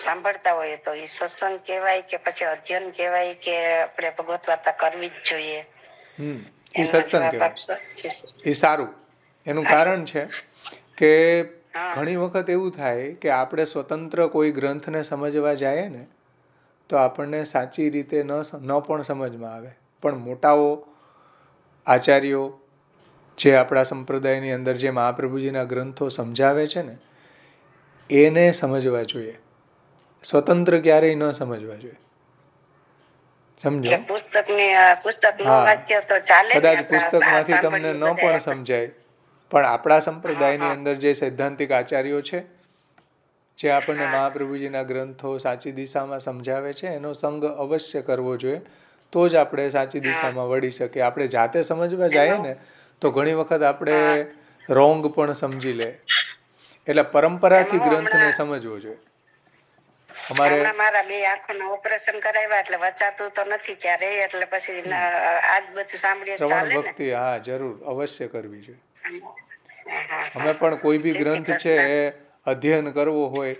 Speaker 8: સાંભળતા હોઈએ તો એ સત્સંગ કહેવાય કે પછી અધ્યયન કહેવાય કે આપણે ભગવત વાર્તા કરવી જ જોઈએ?
Speaker 1: એ સત્સંગ કહેવાય. એ સારું. એનું કારણ છે કે ઘણી વખત એવું થાય કે આપણે સ્વતંત્ર કોઈ ગ્રંથને સમજવા જઈએ ને તો આપણને સાચી રીતે ન પણ સમજમાં આવે, પણ મોટાઓ આચાર્યો જે આપણા સંપ્રદાયની અંદર જે મહાપ્રભુજીના ગ્રંથો સમજાવે છે ને એને સમજવા જોઈએ. સ્વતંત્ર ક્યારેય ન સમજવા જોઈએ. સમજો? કદાચ પુસ્તકમાંથી તમને ન પણ સમજાય, પણ આપણા સંપ્રદાયની અંદર જે સૈદ્ધાંતિક આચાર્યો છે, જે આપણને મહાપ્રભુજીના ગ્રંથો સાચી દિશામાં સમજાવે છે, એનો સંગ અવશ્ય કરવો જોઈએ. તો જ આપણે સાચી દિશામાં વળી શકીએ. આપણે જાતે સમજવા જઈએ ને તો ઘણી વખત આપણે રોંગ પણ સમજી લે. એટલે પરંપરાથી ગ્રંથને સમજવો જોઈએ.
Speaker 8: અમારે મારા 2 આંખોના ઓપરેશન કરાવ્યા એટલે વચાતું તો નથી ક્યારે, એટલે પછી આજ બધું સાંભળીએ.
Speaker 1: શ્રવણ ભક્તિ હા જરૂર અવશ્ય કરવી જોઈએ. અમે પણ કોઈ બી ગ્રંથ છે એ અધ્યયન કરવો હોય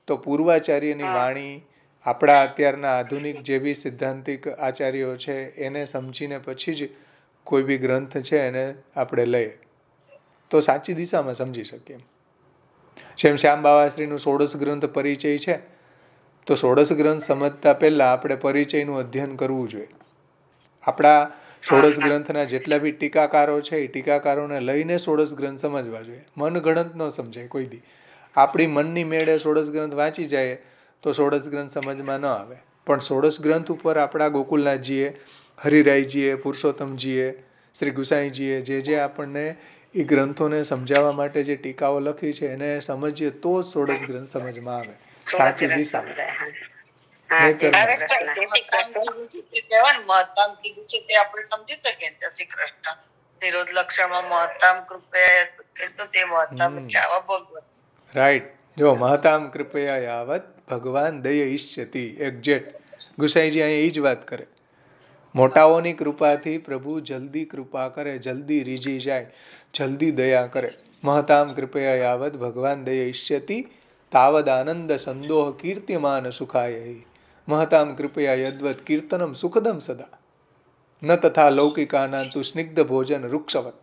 Speaker 1: તો પૂર્વાચાર્યની વાણી, આપણા અત્યારના આધુનિક જે બી સિદ્ધાંતિક આચાર્યો છે એને સમજીને પછી જ કોઈ બી ગ્રંથ છે એને આપણે લઈએ તો સાચી દિશામાં સમજી શકીએ. જેમ શ્યામ બાવાશ્રીનું 16 ગ્રંથ પરિચય છે, તો 16 ગ્રંથ સમજતા પહેલા આપણે પરિચયનું અધ્યયન કરવું જોઈએ. આપણા 16 ગ્રંથના જેટલા બી ટીકાકારો છે એ ટીકાકારોને લઈને 16 ગ્રંથ સમજવા જોઈએ. મનગણત ન સમજાય કોઈ દી. આપણી મનની મેળે 16 ગ્રંથ વાંચી જાય તો 16 ગ્રંથ સમજમાં ન આવે. પણ 16 ગ્રંથ ઉપર આપણા ગોકુલનાથજીએ, હરિરાયજીએ, પુરુષોત્તમજીએ, શ્રી ગુસાઈજીએ જે આપણને એ ગ્રંથોને સમજાવવા માટે જે ટીકાઓ લખી છે એને સમજીએ તો 16 ગ્રંથ સમજમાં આવે સાચી દિશામાં. રાઈટ. જો મહતામ કૃપયા યાવત ભગવાન દયઈષ્યતિ, એક્ઝેક્ટ ગુસાઈજી અહીંયા એ જ વાત કરે. મોટાઓની કૃપાથી પ્રભુ જલ્દી કૃપા કરે, જલ્દી રીઝી જાય, જલ્દી દયા કરે. મહતામ કૃપયા યાવત ભગવાન દયઈષ્યતિ તાવદ આનંદ સંદોહ કીર્ત્યમાન સુખાય. મહતામ કૃપયા યદ્વત કીર્તનમ સુખદમ સદા ન તથા લૌકિકાના તુ સ્નિગ્ધ ભોજન વૃક્ષવત.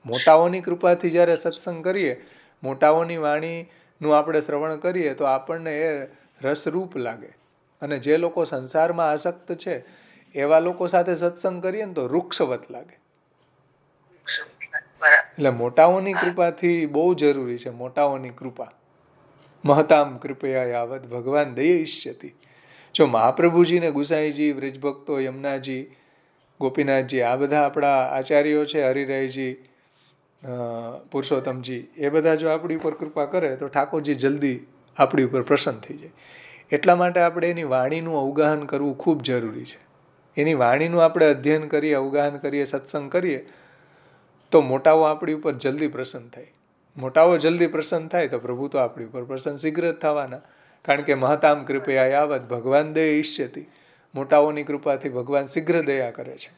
Speaker 1: મોટાઓની કૃપાથી જ્યારે સત્સંગ કરીએ, મોટાઓની વાણીનું આપણે શ્રવણ કરીએ તો આપણને એ રસરૂપ લાગે. અને જે લોકો સંસારમાં આસક્ત છે એવા લોકો સાથે સત્સંગ કરીએ ને તો વૃક્ષવત લાગે. એટલે મોટાઓની કૃપાથી બહુ જરૂરી છે. મોટાઓની કૃપા, મહતામ કૃપયા યાવત ભગવાન દયિષ્યતિ. જો મહાપ્રભુજી ને ગુસાઈજી, વ્રજભક્તો, યમુનાજી, ગોપીનાથજી, આ બધા આપણા આચાર્યો છે, હરિરાયજી, પુરુષોત્તમજી, એ બધા જો આપણી ઉપર કૃપા કરે તો ઠાકોરજી જલ્દી આપણી ઉપર પ્રસન્ન થઈ જાય. એટલા માટે આપણે એની વાણીનું અવગાહન કરવું ખૂબ જરૂરી છે. એની વાણીનું આપણે અધ્યયન કરીએ, અવગાહન કરીએ, સત્સંગ કરીએ તો મોટાઓ આપણી ઉપર જલ્દી પ્રસન્ન થાય. મોટાઓ જલ્દી પ્રસન્ન થાય તો પ્રભુ તો આપણી ઉપર પ્રસન્ન શીઘ્ર જ થવાના. કારણ કે મહતામ કૃપયા યાવત ભગવાન દયિષ્યતિ. મોટાઓની કૃપાથી ભગવાન શીઘ્ર દયા કરે છે.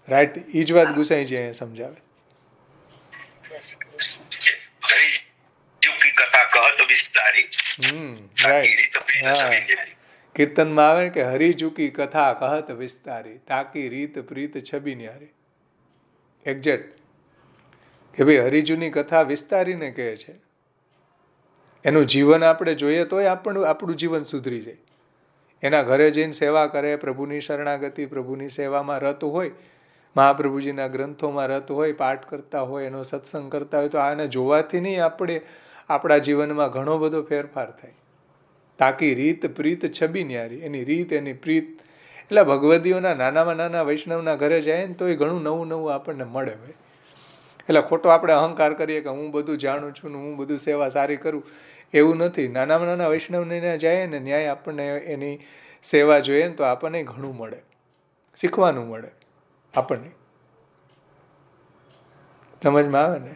Speaker 1: રાઈટ? એ જ વાત ગુસાઈજી અહીંયા સમજાવે. કીર્તનમાં આવે કે હરી ચૂકી કથા કહત વિસ્તારી, તાકી રીત પ્રીત છબી ન્યારી. એક્ઝેક્ટ કે ભાઈ હરિજુની કથા વિસ્તારીને કહે છે. એનું જીવન આપણે જોઈએ તોય આપણું જીવન સુધરી જાય. એના ઘરે જઈને સેવા કરે, પ્રભુની શરણાગતિ, પ્રભુની સેવામાં રત હોય, મહાપ્રભુજીના ગ્રંથોમાં રત હોય, પાઠ કરતા હોય, એનો સત્સંગ કરતા હોય, તો આને જોવાથી નહીં આપણા જીવનમાં ઘણો બધો ફેરફાર થાય. તાકી રીત પ્રીત છબી ન્યારી. એની રીત, એની પ્રીત. એટલે ભગવદીઓના નાનામાં નાના વૈષ્ણવના ઘરે જાય ને તો એ ઘણું નવું નવું આપણને મળે ભાઈ. એટલે ખોટો આપણે અહંકાર કરીએ કે હું બધું જાણું છું ને હું બધું સેવા સારી કરું, એવું નથી. નાનામાં નાના વૈષ્ણવને જાય ને ન્યાય આપણને એની સેવા જોઈએ ને તો આપણને ઘણું મળે, શીખવાનું મળે આપણને. સમજમાં આવે ને?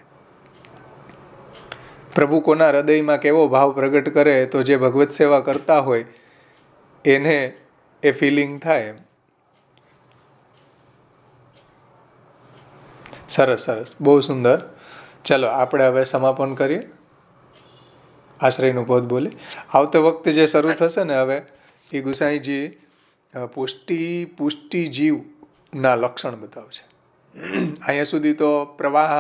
Speaker 1: પ્રભુ કોના હૃદયમાં કેવો ભાવ પ્રગટ કરે તો જે ભગવત સેવા કરતા હોય એને એ ફિલિંગ થાય. એમ સરસ સરસ, બહુ સુંદર. ચલો આપણે હવે સમાપન કરીએ. આશ્રયનું પદ બોલી આવતે વખતે જે શરૂ થશે ને હવે એ ગુસાઈજી પુષ્ટિ જીવના લક્ષણ બતાવશે. અહીંયા સુધી તો પ્રવાહ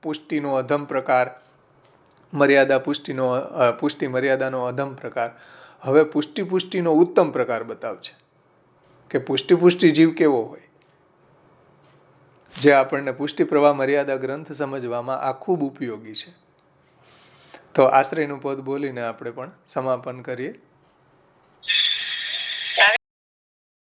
Speaker 1: પુષ્ટિનો અધમ પ્રકાર, મર્યાદા પુષ્ટિ મર્યાદાનો અધમ પ્રકાર. હવે પુષ્ટિનો ઉત્તમ પ્રકાર બતાવશે કે પુષ્ટિ જીવ કેવો હોય, જે આપણને પુષ્ટિ પ્રવાહ મર્યાદા ગ્રંથ સમજવામાં આ ખૂબ ઉપયોગી છે. તો આશ્રયનું પદ બોલીને આપણે પણ સમાપન કરીએ.